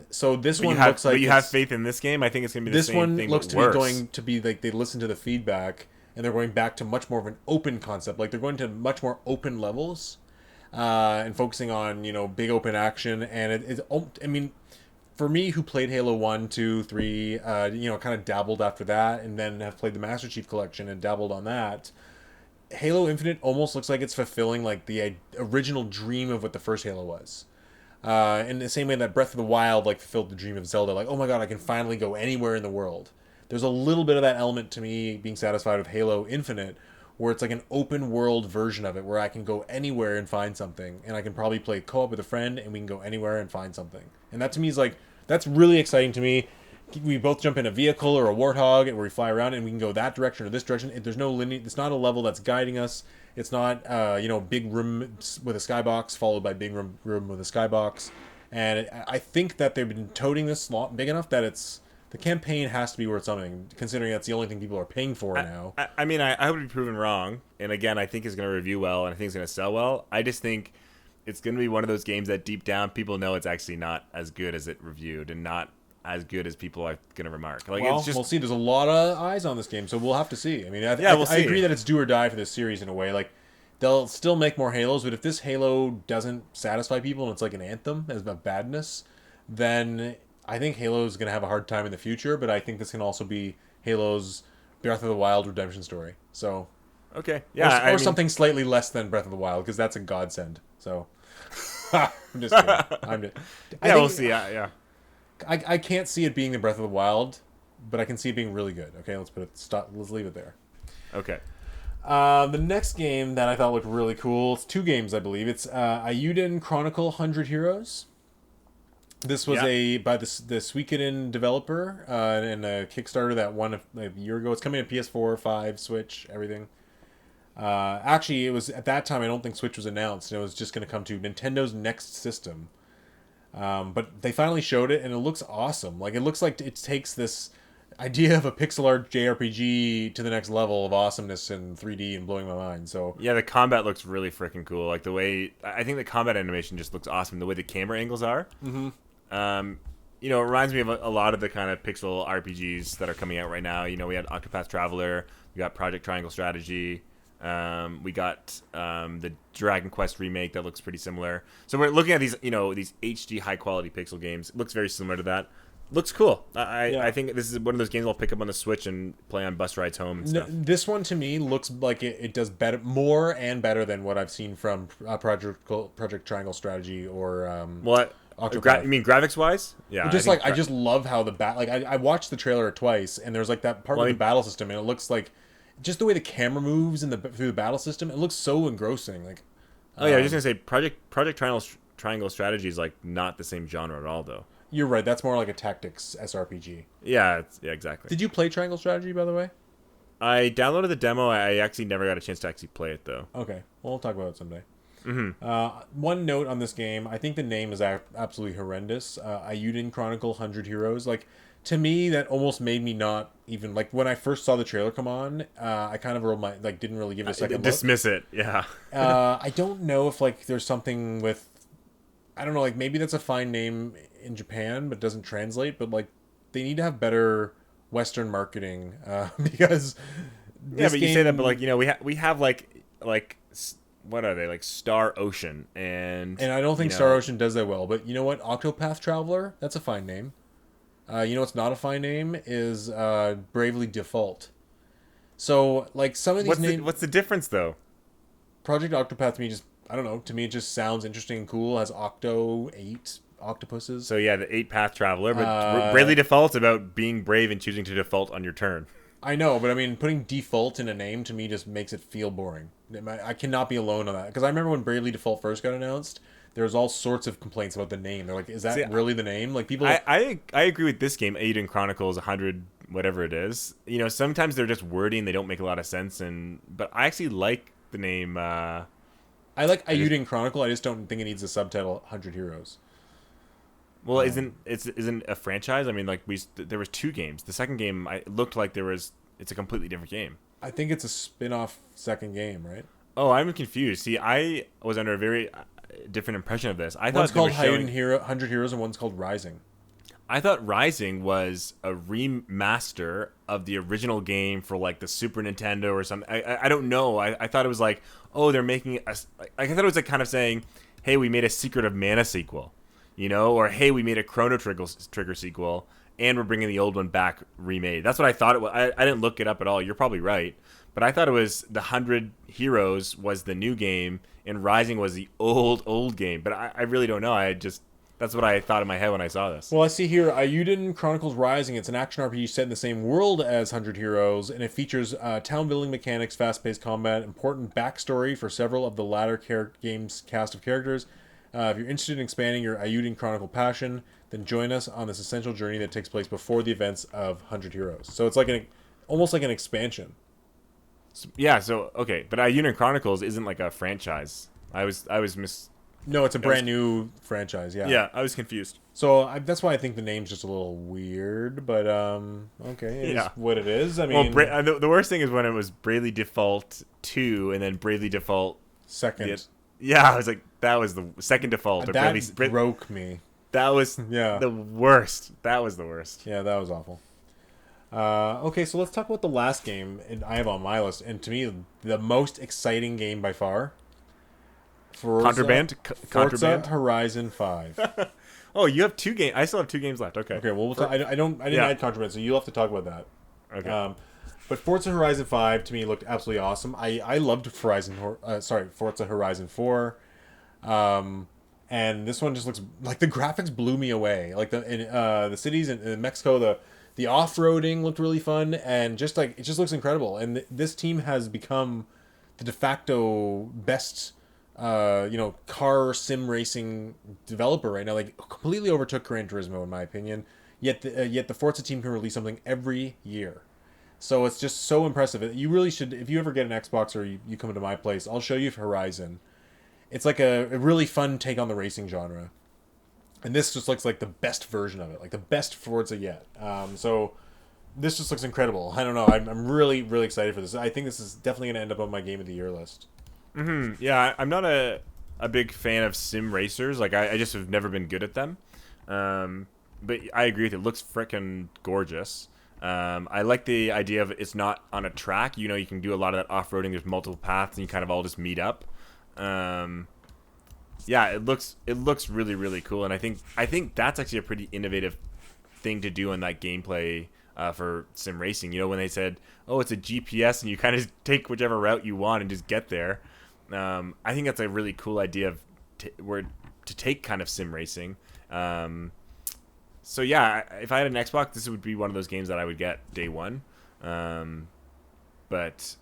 So this one looks like... But you have faith in this game? I think it's going to be the same thing, This one looks to be going to be like they listen to the feedback and they're going back to much more of an open concept. Like they're going to much more open levels and focusing on, big open action. And I mean, for me who played Halo 1, 2, 3, kind of dabbled after that and then have played the Master Chief Collection and dabbled on that, Halo Infinite almost looks like it's fulfilling like the original dream of what the first Halo was. In the same way that Breath of the Wild like fulfilled the dream of Zelda, like, oh my god, I can finally go anywhere in the world. There's a little bit of that element to me being satisfied with Halo Infinite, where it's like an open world version of it, where I can go anywhere and find something, and I can probably play co-op with a friend, and we can go anywhere and find something. And that to me is like, that's really exciting to me. We both jump in a vehicle or a warthog, and we fly around, and we can go that direction or this direction. There's no linear. It's not a level that's guiding us. It's not, big room with a skybox followed by big room with a skybox. And I think that they've been toting this slot big enough that the campaign has to be worth something, considering that's the only thing people are paying for now. I mean, I hope to be proven wrong. And again, I think it's going to review well, and I think it's going to sell well. I just think it's going to be one of those games that deep down people know it's actually not as good as it reviewed, and not as good as people are going to remark. Like, well, it's just... we'll see. There's a lot of eyes on this game, so we'll have to see. I mean, we'll see. I agree that it's do or die for this series in a way. Like, they'll still make more Halos, but if this Halo doesn't satisfy people and it's like an anthem as a badness, then I think Halo is going to have a hard time in the future. But I think this can also be Halo's Breath of the Wild redemption story. So, okay, yeah, or something slightly less than Breath of the Wild, because that's a godsend. So, I'm just kidding. We'll see. Yeah. I can't see it being the Breath of the Wild, but I can see it being really good. Okay, let's leave it there. Okay. The next game that I thought looked really cool, it's 2 games, I believe. It's Ayudin Chronicle 100 Heroes. This was by the Suikoden developer and a Kickstarter that won a year ago. It's coming to PS4, 5, Switch, everything. Actually, it was at that time, I don't think Switch was announced. It was just going to come to Nintendo's next system. But they finally showed it, and it looks awesome. Like, it looks like it takes this idea of a pixel art JRPG to the next level of awesomeness in 3D and blowing my mind. So yeah, the combat looks really freaking cool. Like, the way... I think the combat animation just looks awesome. The way the camera angles are. Mm-hmm. It reminds me of a lot of the kind of pixel RPGs that are coming out right now. We had Octopath Traveler. We got Project Triangle Strategy. We got the Dragon Quest remake that looks pretty similar. So we're looking at these, these HD high quality pixel games. It looks very similar to that. Looks cool. I think this is one of those games I'll pick up on the Switch and play on bus rides home and stuff. This one to me looks like it does more and better than what I've seen from Project Triangle Strategy or Octopath. You mean graphics wise? Yeah. I just love how I watched the trailer twice, and there's like that part with the battle system, and it looks like just the way the camera moves through the battle system, it looks so engrossing. Like, I was just gonna say Project Triangle Strategy is like not the same genre at all, though. You're right. That's more like a tactics SRPG. Yeah, exactly. Did you play Triangle Strategy, by the way? I downloaded the demo. I actually never got a chance to actually play it, though. Okay, well, we'll talk about it someday. Mm-hmm. One note on this game, I think the name is absolutely horrendous. Ayudin Chronicle 100 Heroes. Like, to me, that almost made me not even, like, when I first saw the trailer come on, I kind of didn't really give it a second look. Dismiss it, yeah. I don't know if, like, there's something with, I don't know, like, maybe that's a fine name in Japan, but doesn't translate, but, like, they need to have better Western marketing, because yeah, but you say that, but, like, we have like what are they, like Star Ocean, and I don't think Star Ocean does that well, but you know what, Octopath Traveler, that's a fine name. What's not a fine name is Bravely Default. So, like, some of these names... What's the difference, though? Project Octopath, to me it just sounds interesting and cool. It has 8 octopuses. So, yeah, the 8-path traveler, but Bravely Default's about being brave and choosing to default on your turn. I know, but I mean, putting default in a name to me just makes it feel boring. I cannot be alone on that. Because I remember when Bravely Default first got announced, there was all sorts of complaints about the name. They're like, is that really the name? Like, people... I agree with this game, Ayudin Chronicles 100, whatever it is. Sometimes they're just wordy and they don't make a lot of sense. But I actually like the name... I like Ayudin Chronicle, I just don't think it needs a subtitle 100 Heroes. Well, isn't a franchise? I mean, like, there was 2 games. The second game, it looked like it's a completely different game. I think it's a spin-off second game, right? Oh, I'm confused. See, I was under a very different impression of this. I thought one's called 100 Heroes and one's called Rising. I thought Rising was a remaster of the original game for, like, the Super Nintendo or something. I don't know. I thought it was like, oh, they're making I thought it was like kind of saying, hey, we made a Secret of Mana sequel. Or hey, we made a Chrono Trigger sequel, and we're bringing the old one back remade. That's what I thought it was. I didn't look it up at all. You're probably right. But I thought it was the 100 Heroes was the new game, and Rising was the old game. But I really don't know. That's what I thought in my head when I saw this. Well, I see here Ayudin Chronicles Rising. It's an action RPG set in the same world as 100 Heroes, and it features town building mechanics, fast-paced combat, important backstory for several of the latter game's cast of characters. If you're interested in expanding your Ayudin Chronicle passion, then join us on this essential journey that takes place before the events of 100 Heroes. So it's like almost like an expansion. Yeah, so okay, but Ayudin Chronicles isn't like a franchise. No, it's a brand new franchise. Yeah. Yeah, I was confused. So that's why I think the name's just a little weird, but okay, it's what it is. I mean, well, the worst thing is when it was Bravely Default 2 and then Bravely Default second. Yeah, I was like, that was the second default. That broke me. That was the worst. That was the worst. Yeah, that was awful. Okay, so let's talk about the last game I have on my list, and to me, the most exciting game by far. Contraband? Forza Horizon 5. Oh, you have 2 games. I still have 2 games left. Okay. Okay. Well, I didn't add Contraband, so you'll have to talk about that. Okay. But Forza Horizon 5 to me looked absolutely awesome. I loved Forza Horizon 4. And this one just looks like the graphics blew me away. Like the cities in Mexico, the off-roading looked really fun, and it just looks incredible. And this team has become the de facto best car sim racing developer right now. Like, completely overtook Gran Turismo in my opinion. Yet the Forza team can release something every year. So it's just so impressive. You really should, if you ever get an Xbox or you come into my place, I'll show you Horizon. It's like a really fun take on the racing genre. And this just looks like the best version of it, like the best Forza yet. So this just looks incredible. I don't know. I'm really, really excited for this. I think this is definitely going to end up on my Game of the Year list. Mm-hmm. Yeah, I'm not a big fan of sim racers. Like, I just have never been good at them. But I agree with you. It looks freaking gorgeous. I like the idea of it's not on a track. You know, you can do a lot of that off-roading. There's multiple paths, and you kind of all just meet up. Yeah, it looks really, really cool. And I think that's actually a pretty innovative thing to do in that gameplay for sim racing. You know, when they said, oh, it's a GPS, and you kind of take whichever route you want and just get there. I think that's a really cool idea to take kind of sim racing. So yeah, if I had an Xbox, this would be one of those games that I would get day one. But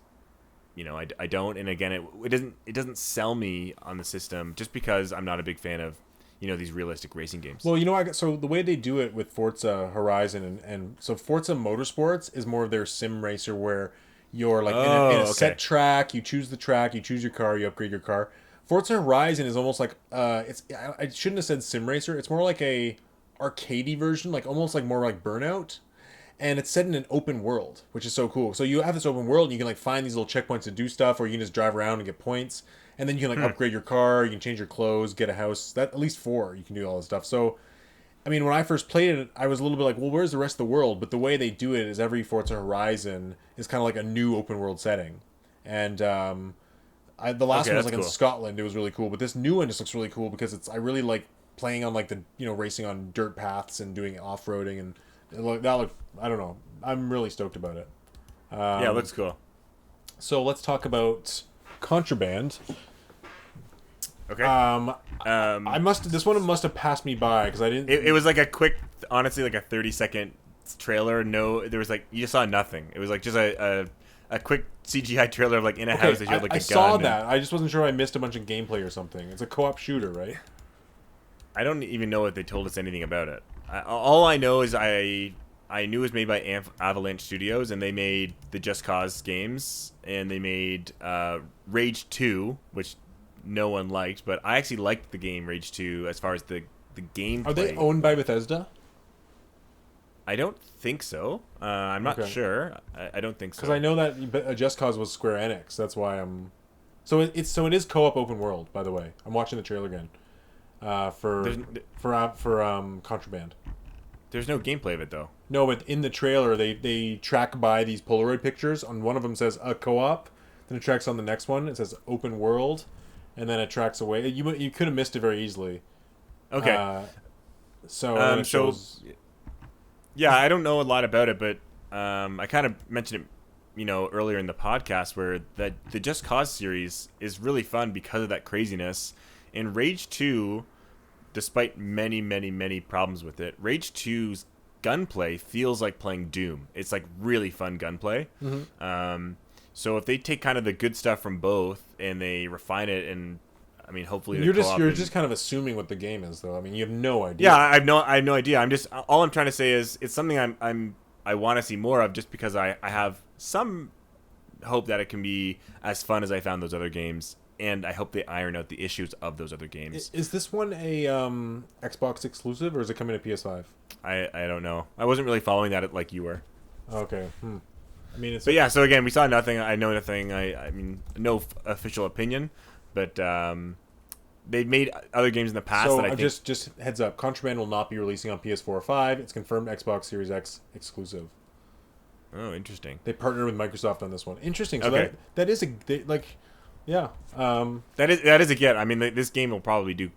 you know, I don't, and again, it doesn't sell me on the system just because I'm not a big fan of, you know, these realistic racing games. Well, you know, so the way they do it with Forza Horizon and so Forza Motorsports is more of their sim racer where you're like in a set track, you choose the track, you choose your car, you upgrade your car. Forza Horizon is almost like I shouldn't have said sim racer. It's more like a arcadey version, like almost like more like Burnout. And it's set in an open world, which is so cool. So you have this open world, and you can like find these little checkpoints to do stuff, or you can just drive around and get points. And then you can like upgrade your car, you can change your clothes, get a house. That at least 4, you can do all this stuff. So, I mean, when I first played it, I was a little bit like, well, where's the rest of the world? But the way they do it is every Forza Horizon is kind of like a new open world setting. And the last one was like in Scotland. It was really cool. But this new one just looks really cool because I really like playing on like the, you know, racing on dirt paths and doing off-roading, and that looked, I don't know. I'm really stoked about it. Yeah, it looks cool. So let's talk about Contraband. Okay. This one must have passed me by because I didn't. It was like a quick, honestly, like a 30-second trailer. No, there was like, you just saw nothing. It was like just a quick CGI trailer of like in a house that you had like a gun. I saw that. I just wasn't sure I missed a bunch of gameplay or something. It's a co-op shooter, right? I don't even know if they told us anything about it. All I know is I knew it was made by Avalanche Studios, and they made the Just Cause games, and they made Rage 2, which no one liked, but I actually liked the game Rage 2 as far as the gameplay. Are they owned by Bethesda? I don't think so. I'm not sure. I don't think so. Because I know that Just Cause was Square Enix. That's why I'm... So it is co-op open world, by the way. I'm watching the trailer again. For Contraband. There's no gameplay of it though. No, but in the trailer they track by these Polaroid pictures. On one of them says a co-op, then it tracks on the next one. It says open world, and then it tracks away. You could have missed it very easily. Okay. So it shows. Yeah, I don't know a lot about it, but I kind of mentioned it, earlier in the podcast where the Just Cause series is really fun because of that craziness. And Rage 2, despite many, many, many problems with it, Rage 2's gunplay feels like playing Doom. It's like really fun gunplay. Mm-hmm. So if they take kind of the good stuff from both and they refine it, and I mean, hopefully you're just kind of assuming what the game is, though. I mean, you have no idea. Yeah, I have no idea. All I'm trying to say is it's something I want to see more of, just because I have some hope that it can be as fun as I found those other games, and I hope they iron out the issues of those other games. Is this one a Xbox exclusive, or is it coming to PS5? I don't know. I wasn't really following that like you were. Okay. I mean, but yeah. So again, we saw nothing. I know nothing. I mean, no official opinion, but they've made other games in the past. So that I think... just heads up, Contraband will not be releasing on PS4 or 5. It's confirmed Xbox Series X exclusive. Oh, interesting. They partnered with Microsoft on this one. Interesting. So okay. that is yeah. That is a get. I mean, this game will probably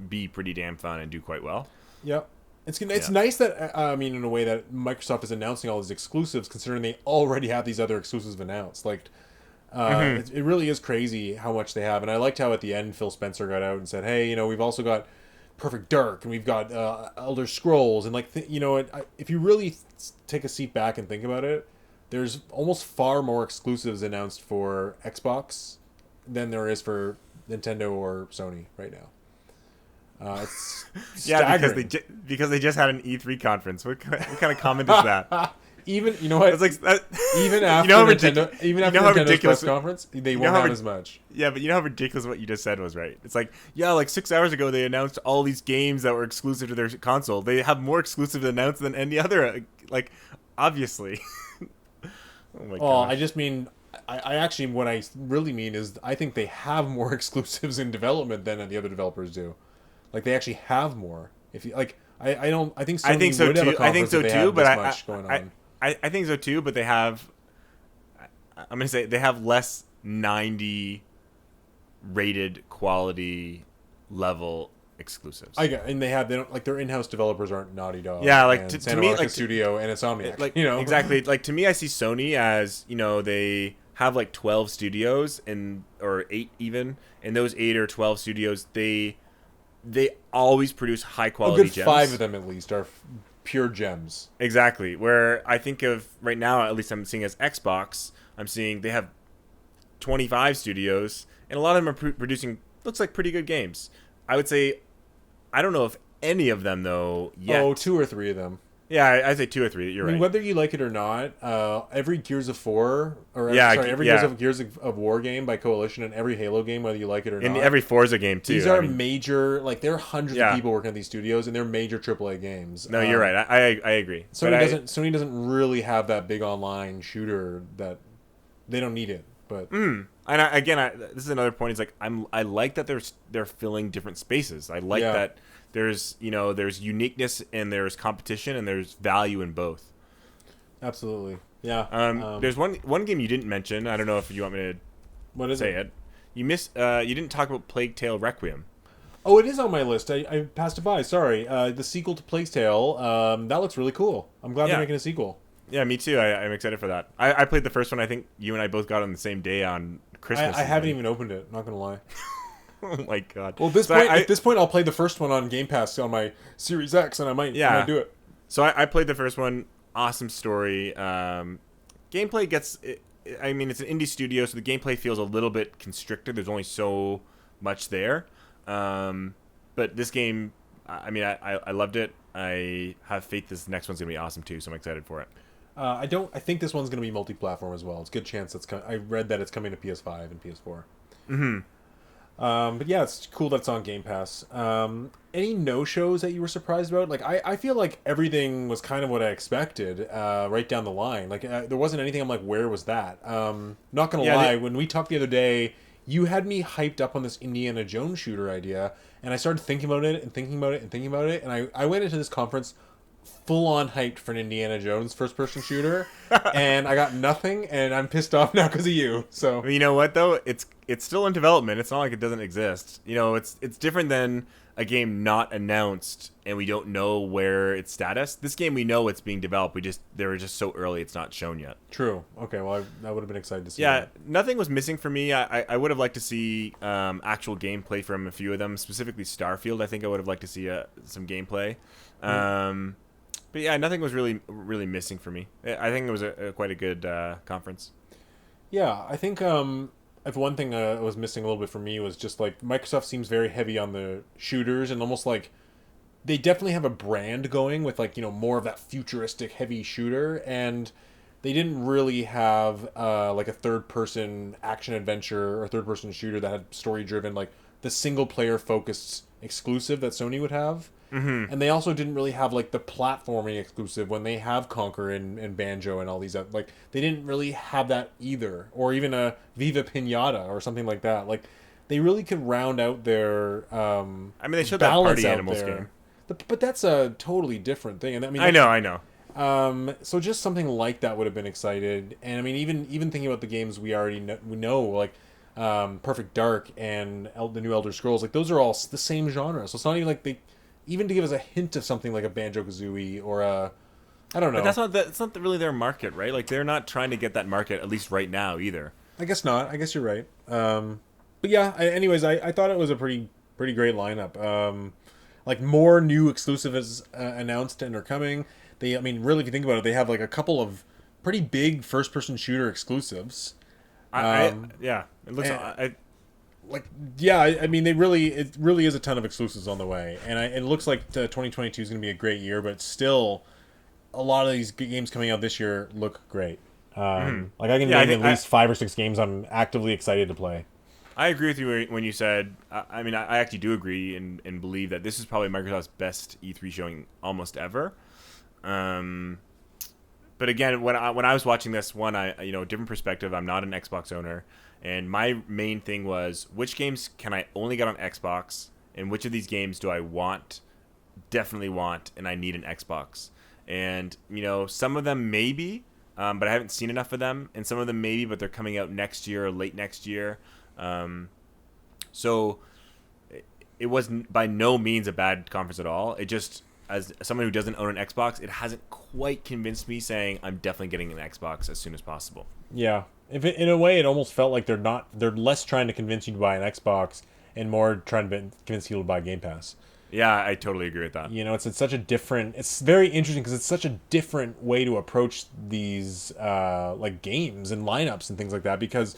be pretty damn fun and do quite well. Yep. It's nice that I mean, in a way, that Microsoft is announcing all these exclusives, considering they already have these other exclusives announced. Like, it really is crazy how much they have. And I liked how at the end Phil Spencer got out and said, "Hey, we've also got Perfect Dark, and we've got Elder Scrolls, and if you really take a seat back and think about it, there's almost far more exclusives announced for Xbox than there is for Nintendo or Sony right now." It's staggering. because they just had an E3 conference. What kind of comment is that? Even what? It's like even after Nintendo's press conference, they won't have as much. Yeah, but you know how ridiculous what you just said was, right? It's like, like 6 hours ago they announced all these games that were exclusive to their console. They have more exclusive announced than any other. Like, obviously. Oh my god. I just mean, I actually, what I really mean is, I think they have more exclusives in development than the other developers do. Like, they actually have more. If you like, I think Sony would have a conference if they had this much going on. I think so too, but they have. I'm gonna say they have less 90 rated quality level exclusives. And they don't, like, their in-house developers aren't Naughty Dog. Yeah, like to Santa me, Monica like Studio and Insomniac. Like, exactly. Like, to me, I see Sony as, they have like 12 studios or 8 even, and those 8 or 12 studios, they always produce high quality gems. 5 of them at least are pure gems. Exactly. Where I think of right now, at least I'm seeing as Xbox, I'm seeing they have 25 studios, and a lot of them are producing, looks like, pretty good games. I would say, I don't know if any of them, though, yet. Oh, 2 or 3 of them. Yeah, I'd say 2 or 3. You're right. Whether you like it or not, every Gears of War, Gears of War game by Coalition, and every Halo game, whether you like it or not. And every Forza game, too. These are major, like, there are hundreds of people working at these studios, and they're major AAA games. No, you're right. I agree. Sony doesn't really have that big online shooter that they don't need it. But and this is another point. Is like I like that they're filling different spaces. I like that. There's uniqueness and there's competition and there's value in both. Absolutely, yeah. There's one game you didn't mention. I don't know if you want me to say it. You missed. You didn't talk about Plague Tale Requiem. Oh, it is on my list. I passed it by. Sorry. The sequel to Plague Tale. That looks really cool. I'm glad they're making a sequel. Yeah, me too. I'm excited for that. I played the first one. I think you and I both got on the same day on Christmas. I haven't even opened it. Not gonna lie. Oh my god. Well, at this point, I'll play the first one on Game Pass on my Series X, and I might do it. So I played the first one. Awesome story. Gameplay gets. I mean, it's an indie studio, so the gameplay feels a little bit constricted. There's only so much there. But this game, I mean, I loved it. I have faith this next one's gonna be awesome too, so I'm excited for it. I think this one's gonna be multi-platform as well. It's a good chance I read that it's coming to PS5 and PS4. Mm-hmm. But yeah, it's cool that it's on Game Pass. Any no-shows that you were surprised about? Like, I feel like everything was kind of what I expected, right down the line. Like, there wasn't anything I'm like, where was that? Not gonna lie, when we talked the other day, you had me hyped up on this Indiana Jones shooter idea, and I started thinking about it, and I went into this conference full-on hyped for an Indiana Jones first-person shooter, and I got nothing, and I'm pissed off now because of you. So you know what though, it's still in development. It's not like it doesn't exist. It's different than a game not announced and we don't know where its status. This game, we know it's being developed. They were just so early, it's not shown yet. True. Okay, well, I would have been excited to see Yeah, that. nothing was missing for me. I would have liked to see actual gameplay from a few of them, specifically Starfield. I think I would have liked to see some gameplay. But yeah, nothing was really missing for me. I think it was quite a good conference. Yeah, I think if one thing was missing a little bit for me was just like Microsoft seems very heavy on the shooters and almost like they definitely have a brand going with like, more of that futuristic heavy shooter, and they didn't really have like a third person action adventure or third person shooter that had story driven, like the single player focused exclusive that Sony would have. Mm-hmm. And they also didn't really have like the platforming exclusive when they have Conquer and Banjo and all these like they didn't really have that either, or even a Viva Pinata or something like that. Like they really could round out their I mean, they showed that Party Animals game, but that's a totally different thing. And I mean, I know. So just something like that would have been excited. And I mean, even thinking about the games we already know like Perfect Dark and the new Elder Scrolls, like those are all the same genre. So it's not even like they. Even to give us a hint of something like a Banjo-Kazooie or a, I don't know. But that's not really their market, right? Like they're not trying to get that market, at least right now, either. I guess not. I guess you're right. But yeah. Anyways, I thought it was a pretty great lineup. Like more new exclusives announced and are coming. I mean, really, if you think about it, they have like a couple of pretty big first-person shooter exclusives. Yeah, it looks. I mean, it really is a ton of exclusives on the way, and it looks like 2022 is going to be a great year. But still, a lot of these games coming out this year look great. Like I can name at least 5 or 6 games I'm actively excited to play. I agree with you when you said. I mean, I actually do agree and believe that this is probably Microsoft's best E3 showing almost ever. But again, when I was watching this one, different perspective. I'm not an Xbox owner. And my main thing was, which games can I only get on Xbox, and which of these games do I definitely want, and I need an Xbox. And, some of them maybe, but I haven't seen enough of them, and some of them maybe, but they're coming out next year or late next year. So it was by no means a bad conference at all. It just, as someone who doesn't own an Xbox, it hasn't quite convinced me saying I'm definitely getting an Xbox as soon as possible. Yeah. In a way, it almost felt like they're less trying to convince you to buy an Xbox and more trying to convince you to buy Game Pass. Yeah, I totally agree with that. It's such a different. It's very interesting because it's such a different way to approach these like games and lineups and things like that. Because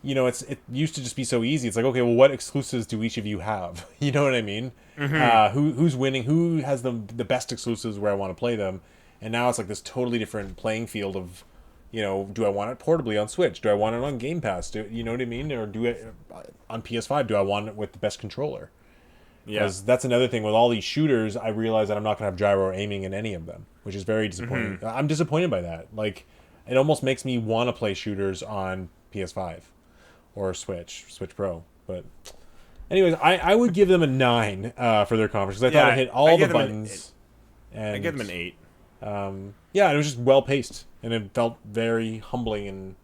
it used to just be so easy. It's like, okay, well, what exclusives do each of you have? You know what I mean? Mm-hmm. Who's winning? Who has the best exclusives where I want to play them? And now it's like this totally different playing field of. Do I want it portably on Switch? Do I want it on Game Pass? You know what I mean? Or do it on PS5? Do I want it with the best controller? Because that's another thing with all these shooters. I realize that I'm not going to have gyro aiming in any of them, which is very disappointing. Mm-hmm. I'm disappointed by that. Like, it almost makes me want to play shooters on PS5 or Switch Pro. But, anyways, I would give them a 9 for their conference because I thought it hit all the buttons. I give them an 8. It was just well paced, and it felt very humbling, and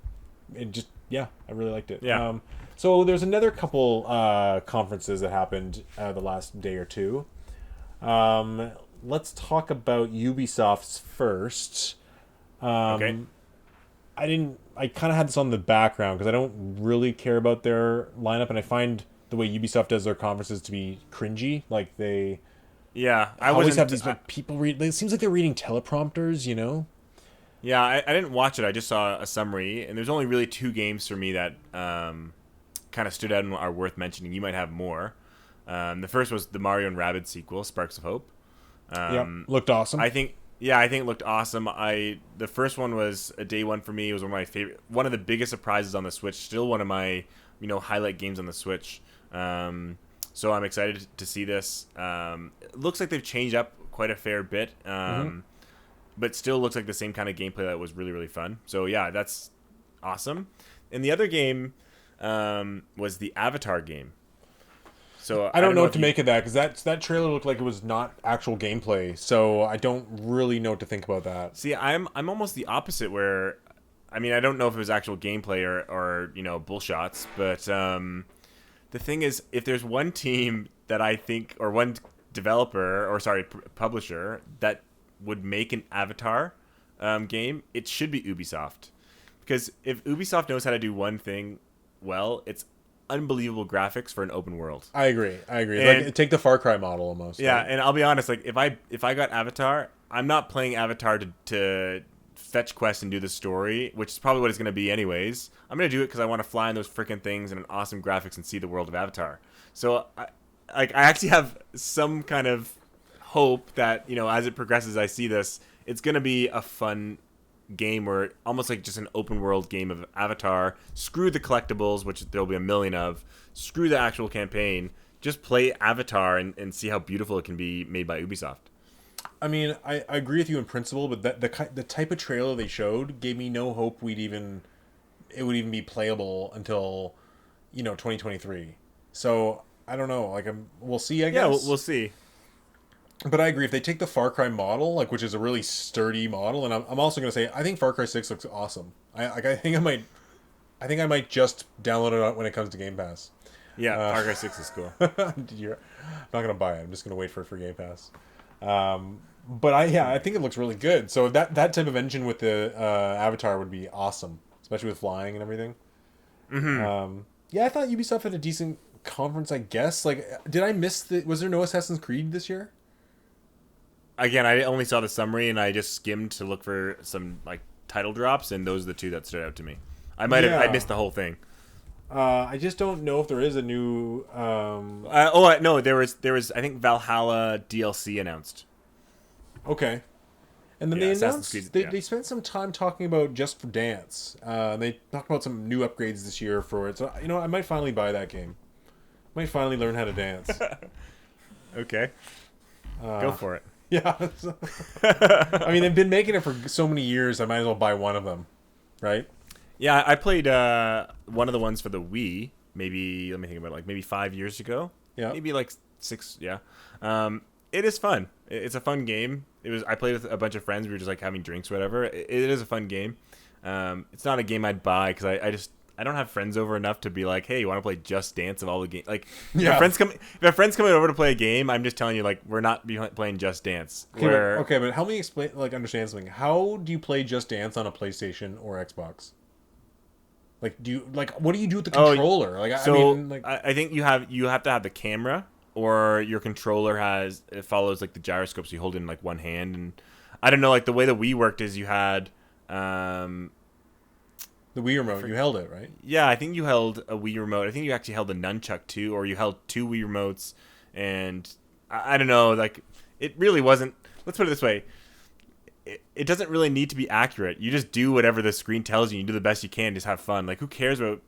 it just I really liked it. Yeah. So there's another couple conferences that happened the last day or two. Let's talk about Ubisoft's first. Okay. I kind of had this on the background because I don't really care about their lineup, and I find the way Ubisoft does their conferences to be cringy. Like they. Yeah, I always have these people read. It seems like they're reading teleprompters, Yeah, I didn't watch it. I just saw a summary, and there's only really 2 games for me that kind of stood out and are worth mentioning. You might have more. The first was the Mario and Rabbids sequel, Sparks of Hope. Looked awesome. I think it looked awesome. The first one was a day one for me. It was one of my favorite, one of the biggest surprises on the Switch. Still one of my highlight games on the Switch. So I'm excited to see this. It looks like they've changed up quite a fair bit, but still looks like the same kind of gameplay that was really, really fun. So yeah, that's awesome. And the other game was the Avatar game. So I don't know what to make of that because that trailer looked like it was not actual gameplay. So I don't really know what to think about that. See, I'm almost the opposite where, I mean, I don't know if it was actual gameplay or bullshots, but the thing is, if there's one team that I think, or one developer, or sorry, publisher that would make an Avatar game, it should be Ubisoft. Because if Ubisoft knows how to do one thing well, it's unbelievable graphics for an open world. I agree. And, like, take the Far Cry model almost. Yeah, right? And I'll be honest, like if I got Avatar, I'm not playing Avatar to fetch quests and do the story, which is probably what it's going to be anyways. I'm going to do it because I want to fly in those freaking things and an awesome graphics and see the world of Avatar. So I actually have some kind of hope that, as it progresses, I see this, it's going to be a fun game where almost like just an open world game of Avatar. Screw the collectibles, which there'll be a million of. Screw the actual campaign. Just play Avatar and see how beautiful it can be made by Ubisoft. I mean, I agree with you in principle, but the type of trailer they showed gave me no hope it would even be playable until 2023. So I don't know. Like, we'll see. I guess. Yeah, we'll see. But I agree. If they take the Far Cry model, like, which is a really sturdy model, and I'm also going to say I think Far Cry 6 looks awesome. I think I might just download it when it comes to Game Pass. Yeah, Far Cry 6 is cool. I'm not going to buy it. I'm just going to wait for it for Game Pass. But I think it looks really good. So that type of engine with the Avatar would be awesome, especially with flying and everything. Mm-hmm. I thought Ubisoft had a decent conference. I guess. Like, did I miss was there no Assassin's Creed this year? Again, I only saw the summary and I just skimmed to look for some like title drops, and those are the two that stood out to me. I missed the whole thing. I just don't know if there is a new. No, there was. I think Valhalla DLC announced. Okay, and then they announced they spent some time talking about Just for Dance. They talked about some new upgrades this year for it. So I might finally buy that game. Might finally learn how to dance. Okay, go for it. Yeah, I mean they've been making it for so many years. I might as well buy one of them, right? Yeah, I played one of the ones for the Wii. Maybe let me think about it, like maybe 5 years ago. Yeah, maybe like 6. Yeah, it is fun. It's a fun game. I played with a bunch of friends. We were just like having drinks, or whatever. It is a fun game. It's not a game I'd buy because I don't have friends over enough to be like, hey, you want to play Just Dance of all the games? Like, if my friends coming over to play a game, I'm just telling you, like, we're not playing Just Dance. Okay, but help me understand something. How do you play Just Dance on a PlayStation or Xbox? Like, what do you do with the controller? I think you have to have the camera, or your controller it follows like the gyroscope, so you hold it in like one hand, and I don't know, like the way the Wii worked is you had. The Wii remote, you held it, right? Yeah, I think you held a Wii remote. I think you actually held a nunchuck too, or you held 2 Wii remotes, and I don't know, like, it really wasn't, let's put it this way, it doesn't really need to be accurate. You just do whatever the screen tells you. You do the best you can, just have fun. Like, who cares about,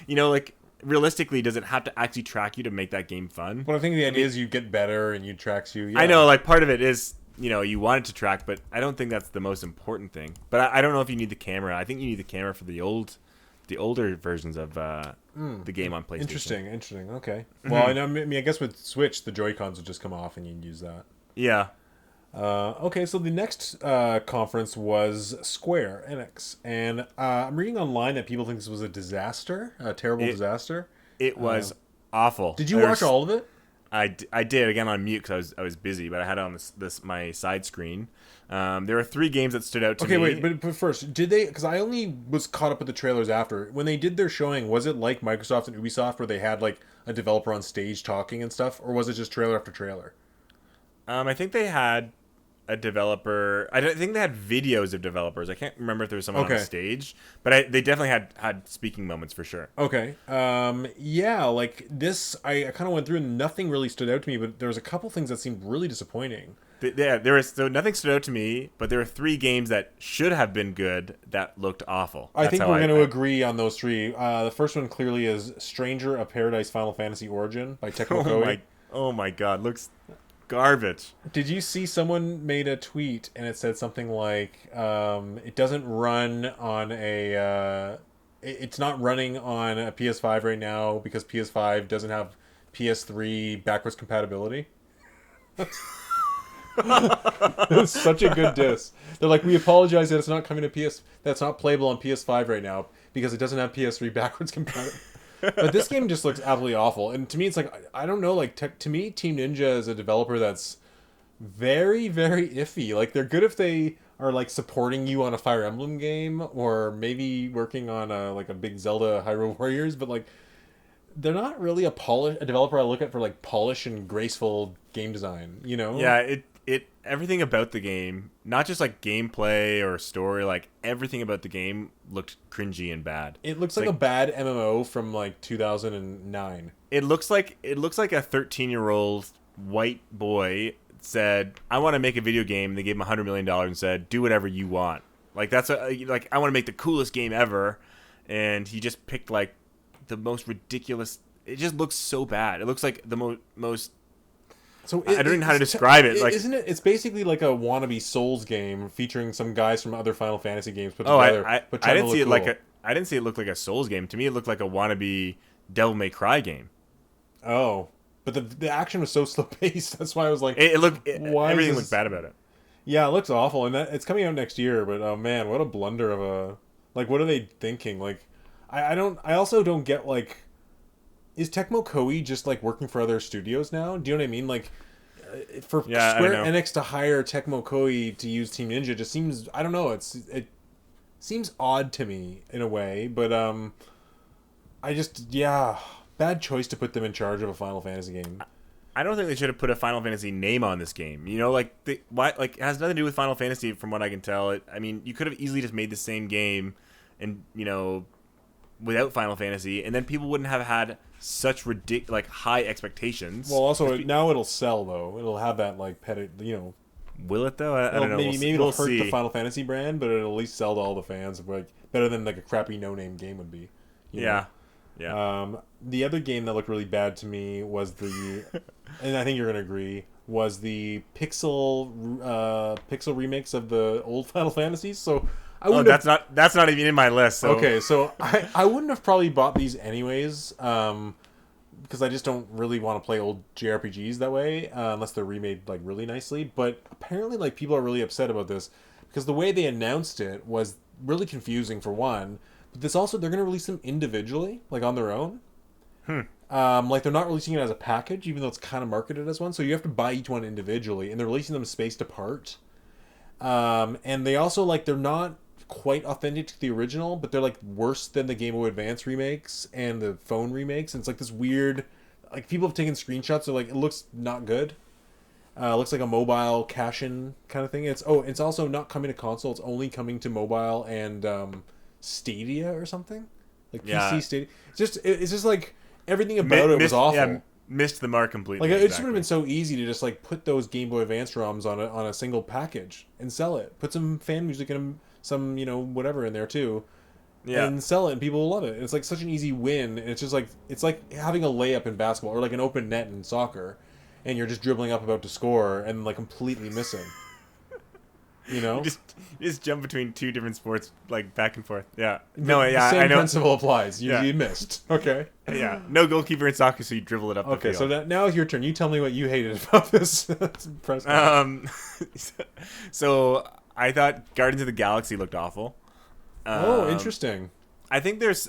like, realistically, does it have to actually track you to make that game fun? Well, I think the idea is you get better and you tracks you. Yeah. I know, like, part of it is, you want it to track, but I don't think that's the most important thing. But I don't know if you need the camera. I think you need the camera for the older versions of the game on PlayStation. Interesting. Okay. Mm-hmm. Well, I guess with Switch, the Joy-Cons would just come off and you can use that. Yeah. Okay, so the next conference was Square Enix, and I'm reading online that people think this was a terrible disaster. It was awful. Did you watch all of it? I did, again on mute because I was busy, but I had it on my side screen. There were 3 games that stood out to me. Okay, wait, but first, did they? Because I only was caught up with the trailers after. When they did their showing, was it like Microsoft and Ubisoft where they had like a developer on stage talking and stuff, or was it just trailer after trailer? I think they had a developer. I think they had videos of developers. I can't remember if there was someone on stage, but they definitely had speaking moments for sure. Okay. Like this, I kind of went through and nothing really stood out to me, but there was a couple things that seemed really disappointing. Nothing stood out to me, but there were 3 games that should have been good that looked awful. I think we're going to agree on those 3. The first one clearly is Stranger of Paradise Final Fantasy Origin by Tecmo Koei. Oh my god, looks garbage. Did you see someone made a tweet and it said something like, it doesn't run on it's not running on a PS5 right now because PS5 doesn't have PS3 backwards compatibility? It's such a good diss. They're like, we apologize that it's not coming to that's not playable on PS5 right now because it doesn't have PS3 backwards compatibility. But this game just looks absolutely awful. And to me, it's like, I don't know, like, to me, Team Ninja is a developer that's very, very iffy. Like, they're good if they are, like, supporting you on a Fire Emblem game or maybe working on a big Zelda Hyrule Warriors, but, like, they're not really a developer I look at for, like, polish and graceful game design, you know? Yeah, it everything about the game, not just like gameplay or story, like everything about the game looked cringy and bad. It looks like a bad MMO from like 2009. It looks like a 13-year-old white boy said, "I want to make a video game." They gave him $100 million and said, "Do whatever you want." Like I want to make the coolest game ever, and he just picked like the most ridiculous. It just looks so bad. It looks like the most. So I don't even know how to describe it. Like, isn't it? It's basically like a wannabe Souls game featuring some guys from other Final Fantasy games put together. I didn't see it I didn't see it look like a Souls game. To me, it looked like a wannabe Devil May Cry game. Oh, but the action was so slow paced. That's why I was like, everything looked bad about it. Yeah, it looks awful, and it's coming out next year. But oh man, what a blunder of a what are they thinking? Like, I also don't get like. Is Tecmo Koei just like working for other studios now? Do you know what I mean? Like, for Square Enix to hire Tecmo Koei to use Team Ninja just seems, I don't know, it seems odd to me in a way, but bad choice to put them in charge of a Final Fantasy game. I don't think they should have put a Final Fantasy name on this game. You know, like it has nothing to do with Final Fantasy from what I can tell. I mean, you could have easily just made the same game, and without Final Fantasy, and then people wouldn't have had such high expectations. Well, also now it'll sell though. It'll have that Will it though? I don't know. Maybe it'll hurt the Final Fantasy brand, but it'll at least sell to all the fans. Like better than like a crappy no-name game would be. Yeah. The other game that looked really bad to me was and I think you're gonna agree, was the pixel remakes of the old Final Fantasies. So. That's not even in my list. So. Okay, so I wouldn't have probably bought these anyways, because I just don't really want to play old JRPGs that way, unless they're remade like really nicely. But apparently, like people are really upset about this because the way they announced it was really confusing for one. But they're going to release them individually, like on their own. Like they're not releasing it as a package, even though it's kind of marketed as one. So you have to buy each one individually, and they're releasing them spaced apart. And they also they're not quite authentic to the original, but they're like worse than the Game Boy Advance remakes and the phone remakes. And it's like this weird, like people have taken screenshots. They're like, it looks not good. It looks like a mobile cash-in kind of thing. It's also not coming to console. It's only coming to mobile and Stadia or something, like PC Stadia. It's just like everything about it was awful. Yeah, missed the mark completely. Like it just would have been so easy to just like put those Game Boy Advance ROMs on a single package and sell it. Put some fan music in them, some whatever in there too, and sell it, and people will love it. And it's like such an easy win. And it's just like having a layup in basketball or like an open net in soccer, and you're just dribbling up about to score and like completely missing. You just jump between two different sports, like back and forth. Yeah. Same principle applies. You missed. Okay. Yeah. No goalkeeper in soccer, so you dribble it up the field. So now it's your turn. You tell me what you hated about this. That's impressive. So I thought Guardians of the Galaxy looked awful. Interesting. I think there's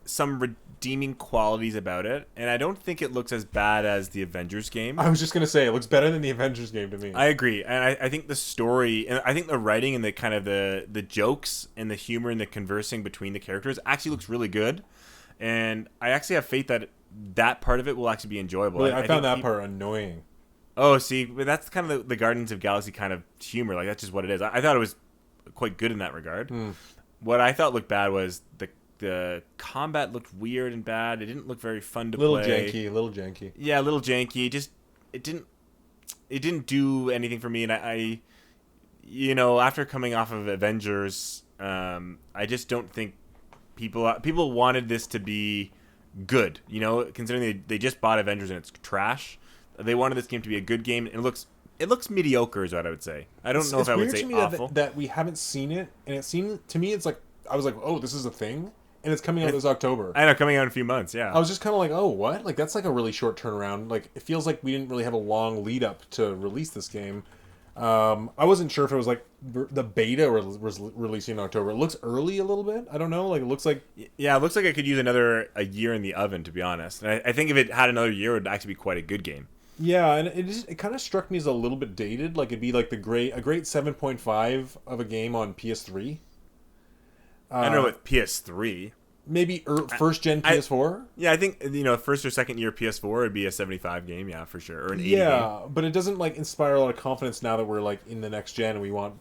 some redeeming qualities about it, and I don't think it looks as bad as the Avengers game. I was just gonna say it looks better than the Avengers game to me. I agree, and I think the story, and I think the writing and the kind of the jokes and the humor and the conversing between the characters actually looks really good, and I actually have faith that part of it will actually be enjoyable. Really, I found that part annoying. Oh, see, but that's kind of the Guardians of Galaxy kind of humor. Like that's just what it is. I thought it was quite good in that regard. What I thought looked bad was the combat looked weird and bad. It didn't look very fun to play. Little janky. Yeah, a little janky. Just it didn't do anything for me. And I after coming off of Avengers, I just don't think people wanted this to be good. Considering they just bought Avengers and it's trash. They wanted this game to be a good game. It looks mediocre, is what I would say. I don't know if I would say awful. That we haven't seen it, and it seemed to me it's like I was like, oh, this is a thing. And it's coming out this October. I know, coming out in a few months, yeah. I was just kind of like, oh, what? Like, that's like a really short turnaround. Like, it feels like we didn't really have a long lead up to release this game. I wasn't sure if it was like the beta was releasing in October. It looks early a little bit. I don't know. Like it looks like Yeah, it looks like it could use a year in the oven, to be honest. And I think if it had another year, it would actually be quite a good game. yeah, and it kind of struck me as a little bit dated. Like it'd be like a great 7.5 of a game on PS3. I don't know with PS3. Maybe first gen PS4. Yeah, I think first or second year PS4 would be a 75 game, yeah, for sure, or an 80 game. Yeah, but it doesn't like inspire a lot of confidence now that we're like in the next gen and we want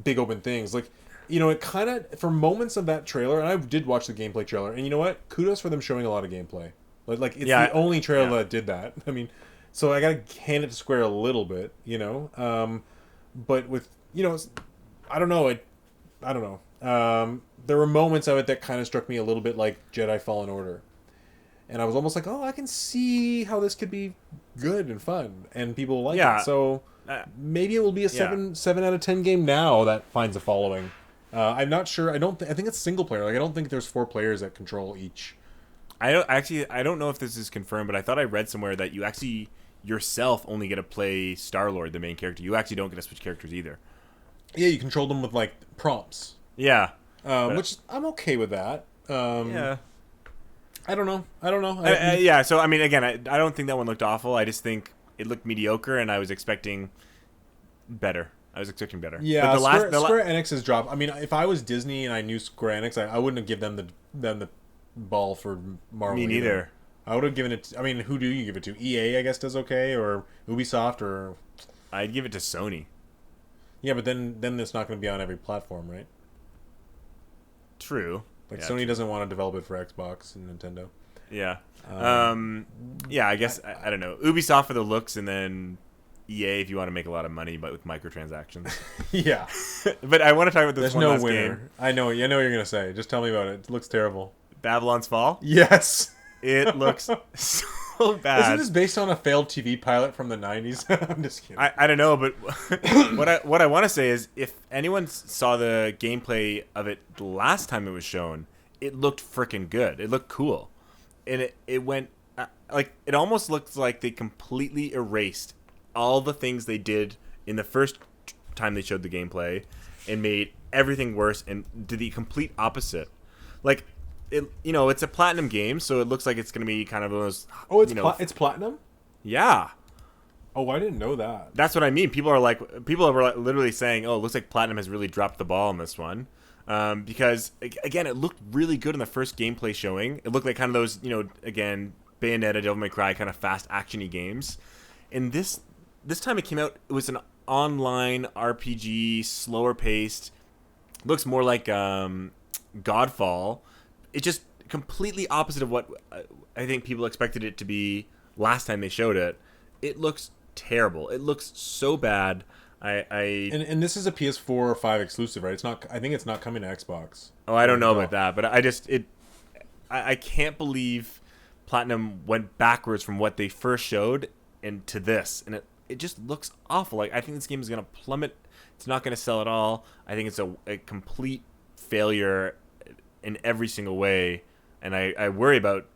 big open things. Like, it kind of for moments of that trailer, and I did watch the gameplay trailer, and you know what? Kudos for them showing a lot of gameplay. Like it's the only trailer that did that. I mean, so I gotta hand it to Square a little bit, but with I don't know. I don't know. There were moments of it that kind of struck me a little bit like Jedi Fallen Order. And I was almost like, oh, I can see how this could be good and fun, and people like it. So maybe it will be a 7 out of 10 game now that finds a following. I'm not sure. I think it's single player. Like I don't think there's 4 players that control each. I don't know if this is confirmed, but I thought I read somewhere that you actually yourself only get to play Star-Lord, the main character. You actually don't get to switch characters either. Yeah, you control them with like prompts. Yeah. Which I'm okay with that. Yeah. I don't know. Yeah, so I mean, again, I don't think that one looked awful. I just think it looked mediocre, and I was expecting better. Yeah, but Square Enix's job. I mean, if I was Disney and I knew Square Enix, I wouldn't have given them the ball for Marvel. Me neither. I would have given it. I mean, who do you give it to? EA, I guess, does okay, or Ubisoft, or I'd give it to Sony. Yeah, but then it's not going to be on every platform, right? True. Like Sony doesn't want to develop it for Xbox and Nintendo. Yeah. Yeah, I guess I don't know. Ubisoft for the looks, and then EA if you want to make a lot of money, but with microtransactions. Yeah. But I want to talk about this. There's no winner. Game. I know what you're gonna say. Just tell me about it. It looks terrible. Babylon's Fall. Yes. It looks so bad. Isn't this based on a failed TV pilot from the 90s? I'm just kidding. I don't know, but what I want to say is if anyone saw the gameplay of it the last time it was shown, it looked freaking good. It looked cool. And it went like it almost looks like they completely erased all the things they did in the first time they showed the gameplay and made everything worse and did the complete opposite. Like it's a platinum game, so it looks like it's going to be kind of those. Oh, it's platinum? Yeah. Oh, I didn't know that. That's what I mean. People are literally saying, "Oh, it looks like Platinum has really dropped the ball on this one," because again, it looked really good in the first gameplay showing. It looked like kind of those, again, Bayonetta, Devil May Cry, kind of fast actiony games. And this time it came out, it was an online RPG, slower paced. Looks more like Godfall. It's just completely opposite of what I think people expected it to be last time they showed it. It looks terrible. It looks so bad. And this is a PS4 or 5 exclusive, right? It's not. I think it's not coming to Xbox. Oh, I don't know about that, but I can't believe Platinum went backwards from what they first showed into this, and it just looks awful. Like I think this game is gonna plummet. It's not gonna sell at all. I think it's a complete failure in every single way, and I worry about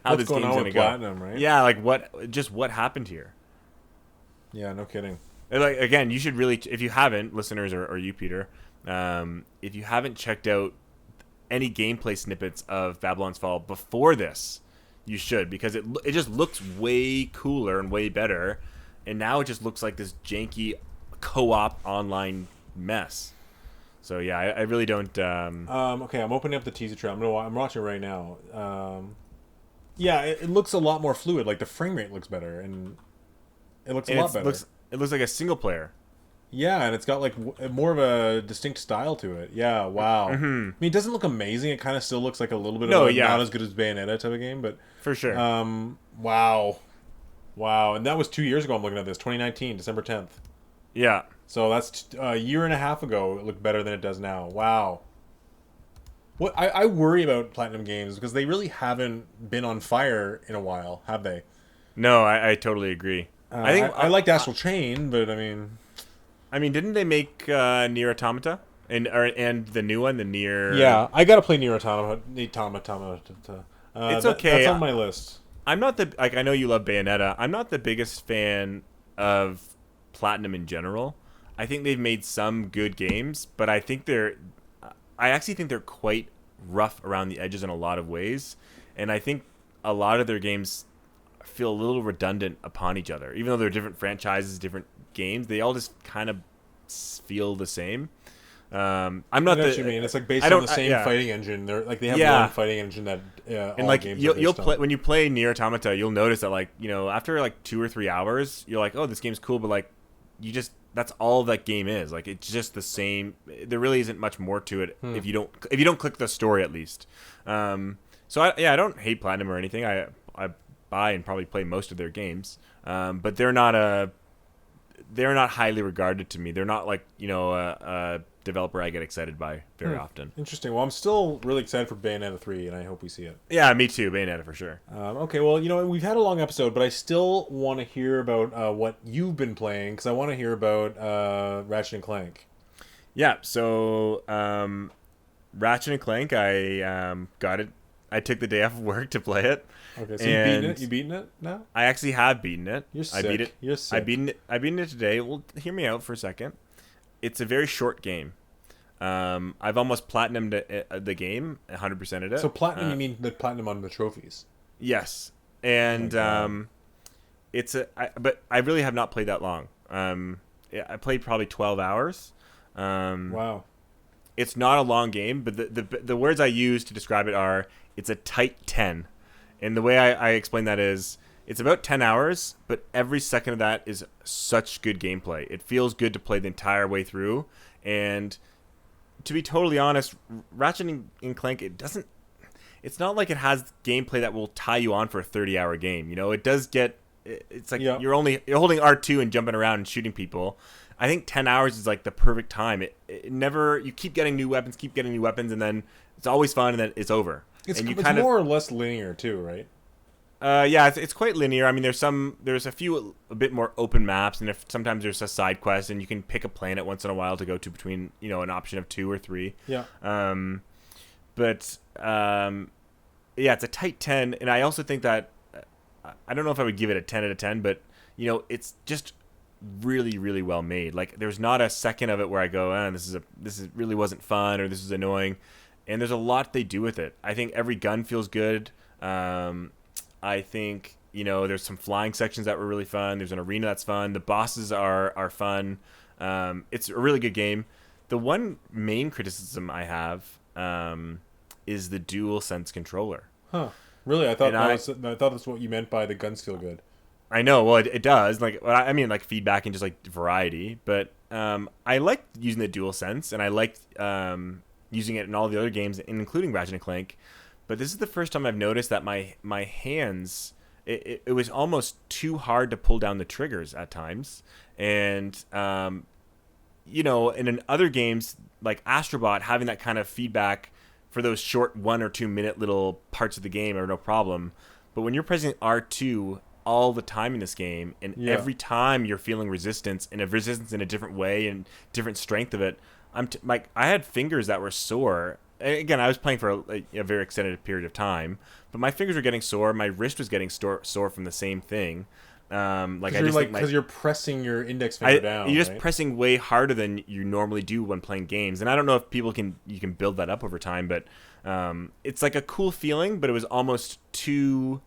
how this game's going to go. Platinum, right? Yeah, like what happened here? Yeah, no kidding. Like again, you should really, if you haven't, listeners or you, Peter, if you haven't checked out any gameplay snippets of Babylon's Fall before this, you should, because it just looks way cooler and way better, and now it just looks like this janky co-op online mess. So yeah, I really don't. Okay, I'm opening up the teaser trailer. I'm watching it right now. Yeah, it looks a lot more fluid. Like the frame rate looks better, and it looks a lot better. It looks like a single player. Yeah, and it's got like more of a distinct style to it. Yeah, wow. Mm-hmm. I mean, it doesn't look amazing. It kind of still looks like a little bit not as good as Bayonetta type of game, but for sure. Wow, and that was 2 years ago. I'm looking at this, 2019, December 10th. Yeah. So that's a year and a half ago. It looked better than it does now. Wow. What I worry about Platinum Games because they really haven't been on fire in a while, have they? No, I totally agree. I liked Astral Chain, but I mean, didn't they make Nier Automata and the new one, the Nier? Yeah, I gotta play Nier Automata. It's okay. That's on my list. I'm not I know you love Bayonetta. I'm not the biggest fan of Platinum in general. I think they've made some good games, but I actually think they're quite rough around the edges in a lot of ways, and I think a lot of their games feel a little redundant upon each other. Even though they're different franchises, different games, they all just kind of feel the same. I'm not. I know what you mean. It's like based on the same fighting engine. They're like they have one fighting engine that and all like games you'll play when you play Nier Automata, you'll notice that like after like 2 or 3 hours, you're like, oh, this game's cool, but like that's all that game is. Like it's just the same. There really isn't much more to it if you don't click the story at least. So I don't hate Platinum or anything. I buy and probably play most of their games, but they're not highly regarded to me. They're not like a developer I get excited by very often. Interesting. Well, I'm still really excited for Bayonetta 3, and I hope we see it. Yeah, me too. Bayonetta for sure. Okay, well, we've had a long episode, but I still want to hear about what you've been playing, because I want to hear about Ratchet and Clank. Yeah, so Ratchet and Clank, I got it. I took the day off of work to play it. Okay, so you beaten it? You beaten it now? I actually have beaten it. You're sick. I beat it. You're sick. I beaten it today. Well, hear me out for a second. It's a very short game. I've almost platinumed the game, 100%ed it. So platinum, you mean the platinum on the trophies? Yes, and but I really have not played that long. I played probably 12 hours. Wow. It's not a long game, but the words I use to describe it are, it's a tight 10. And the way I explain that is, it's about 10 hours, but every second of that is such good gameplay. It feels good to play the entire way through. And to be totally honest, Ratchet and Clank, it's not like it has gameplay that will tie you on for a 30-hour game. It does get, it's like you're holding R2 and jumping around and shooting people. I think 10 hours is like the perfect time. It never, you keep getting new weapons, and then it's always fun, and then it's over. It's more or less linear too, right? Yeah, it's quite linear. I mean, there's a bit more open maps, and sometimes there's a side quest, and you can pick a planet once in a while to go to between, an option of 2 or 3. Yeah. But it's a tight 10, and I also think that I don't know if I would give it a 10 out of 10, but it's just really, really well made. Like, there's not a second of it where I go, this really wasn't fun, or this is annoying. And there's a lot they do with it. I think every gun feels good. I think, there's some flying sections that were really fun. There's an arena that's fun. The bosses are fun. It's a really good game. The one main criticism I have is the DualSense controller. Huh. Really? I thought that's what you meant by the guns feel good. I know. Well, it does. I mean feedback and just like variety. But I liked using the DualSense, and I liked using it in all the other games, including Ratchet and Clank. But this is the first time I've noticed that my hands, it was almost too hard to pull down the triggers at times. And, in other games, like Astrobot, having that kind of feedback for those short 1 or 2 minute little parts of the game are no problem. But when you're pressing R2 all the time in this game, and every time you're feeling resistance in a different way and different strength of it, I had fingers that were sore. Again, I was playing for a very extended period of time, but my fingers were getting sore. My wrist was getting sore from the same thing. Because you're pressing your index finger down. You're just pressing way harder than you normally do when playing games. And I don't know if you can build that up over time, but it's like a cool feeling. But it was almost too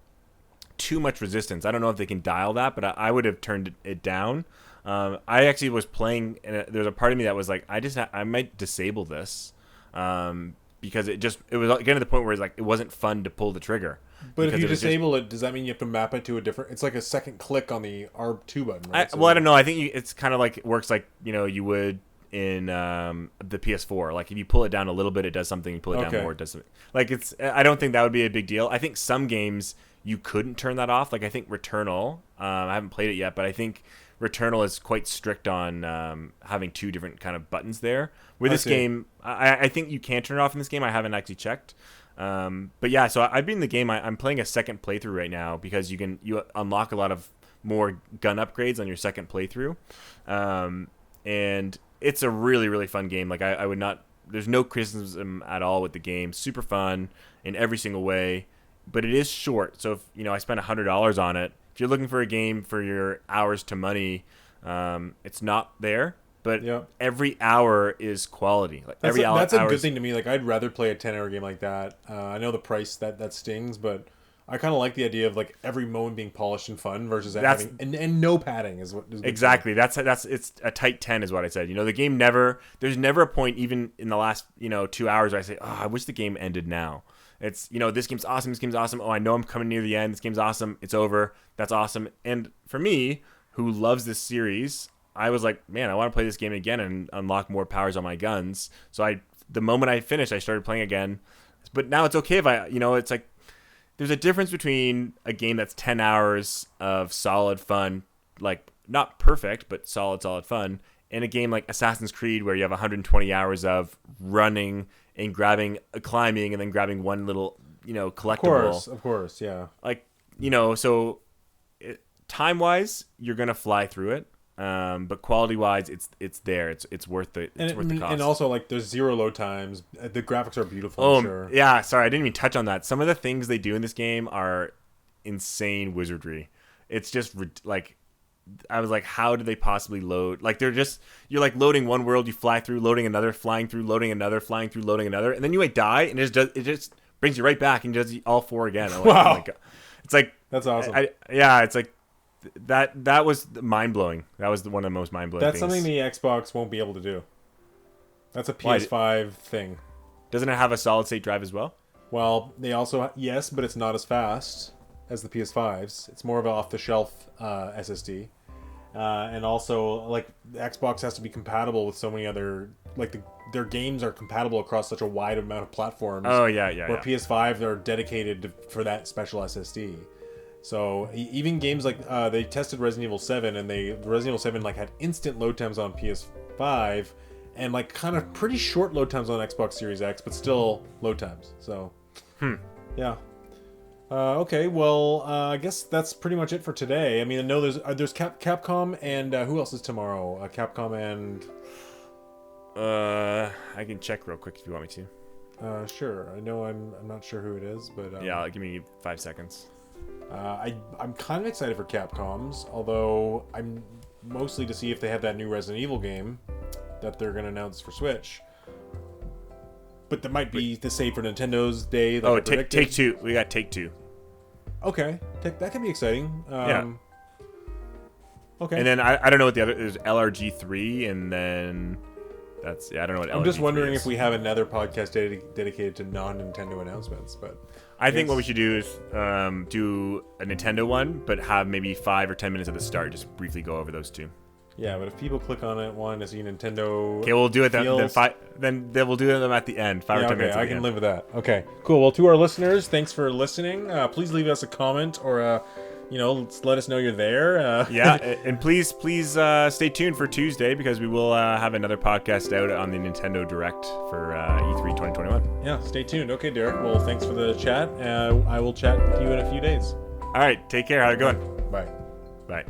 much resistance. I don't know if they can dial that, but I would have turned it down. I actually was playing, and there's a part of me that was like, I might disable this. Because it was getting to the point where it wasn't fun to pull the trigger. But if you disable it, does that mean you have to map it to a different? It's like a second click on the R2 button, right? I don't know. I think it's kind of like it works like you would in the PS4. Like if you pull it down a little bit, it does something. You pull it down more, it does something. Like I don't think that would be a big deal. I think some games you couldn't turn that off. Like I think Returnal. I haven't played it yet, but I think Returnal is quite strict on having 2 different kind of buttons there. With this game, I think you can turn it off in this game. I haven't actually checked. But yeah, so I've been in the game. I'm playing a second playthrough right now because you unlock a lot of more gun upgrades on your second playthrough. And it's a really, really fun game. Like I would not, there's no criticism at all with the game. Super fun in every single way, but it is short. So if, I spent $100 on it, if you're looking for a game for your hours to money, It's not there, but Yeah. every hour is quality. Like That's every a hour good is, thing to me. Like, I'd rather play a 10-hour game like that. I know the price that stings, but I kind of like the idea of like every moment being polished and fun versus having and no padding is what is good exactly. That's it's a tight 10 is what I said. You know, the game there's never a point even in the last 2 hours where I say, oh, I wish the game ended now. It's, this game's awesome. This game's awesome. Oh, I know I'm coming near the end. This game's awesome. It's over. That's awesome. And for me, who loves this series, I was like, man, I want to play this game again and unlock more powers on my guns. So the moment I finished, I started playing again. But now it's okay if it's like, there's a difference between a game that's 10 hours of solid fun, like not perfect, but solid fun, and a game like Assassin's Creed where you have 120 hours of running and climbing, and then grabbing one little, collectible. Of course, yeah. Like, so time-wise, you're going to fly through it. But quality-wise, it's there. It's worth the cost. And also, like, there's zero load times. The graphics are beautiful. Oh, I'm sure. Yeah. Sorry, I didn't even touch on that. Some of the things they do in this game are insane wizardry. It's just like, I was like, how did they possibly load? Like, you're like loading one world, you fly through, loading another, flying through, loading another, flying through, loading another, and then you die, and it just brings you right back and does all four again. Like, wow. Oh my God. It's like, that's awesome. It's like. That was mind-blowing. That was one of the most mind-blowing things. That's something the Xbox won't be able to do. That's a PS5 thing. Doesn't it have a solid-state drive as well? Well, they also... Yes, but it's not as fast as the PS5s. It's more of an off-the-shelf SSD. And also, like, the Xbox has to be compatible with so many other... Like, their games are compatible across such a wide amount of platforms. Oh, yeah. Where PS5 are dedicated for that special SSD. So even games like they tested Resident Evil 7, and Resident Evil 7 like had instant load times on PS5, and like kind of pretty short load times on Xbox Series X, but still load times. So yeah. Okay, well I guess that's pretty much it for today. I mean, I know there's Capcom and who else is tomorrow? Capcom and I can check real quick if you want me to. Sure. I know I'm not sure who it is, but yeah, give me 5 seconds. I'm kind of excited for Capcom's, although I'm mostly to see if they have that new Resident Evil game that they're going to announce for Switch. But that might be the same for Nintendo's Day. Like Take Two. We got Take Two. Okay, that could be exciting. Yeah. Okay. And then I don't know what the other is. LRG3, and then that's I don't know what. I'm just wondering if we have another podcast dedicated to non-Nintendo announcements, but. I think what we should do is do a Nintendo one, but have maybe 5 or 10 minutes at the start, just briefly go over those two. Yeah, but if people click on it, want to see Nintendo. Okay, we'll do it then we'll do them at the end. 5 or 10 minutes. I can live with that. Okay, cool. Well, to our listeners, thanks for listening. Please leave us a comment or let us know you're there. Yeah, and please stay tuned for Tuesday because we will have another podcast out on the Nintendo Direct for E3 2021. Yeah, stay tuned. Okay, Derek. Well, thanks for the chat. I will chat with you in a few days. All right, take care. How's it going? Bye. Bye.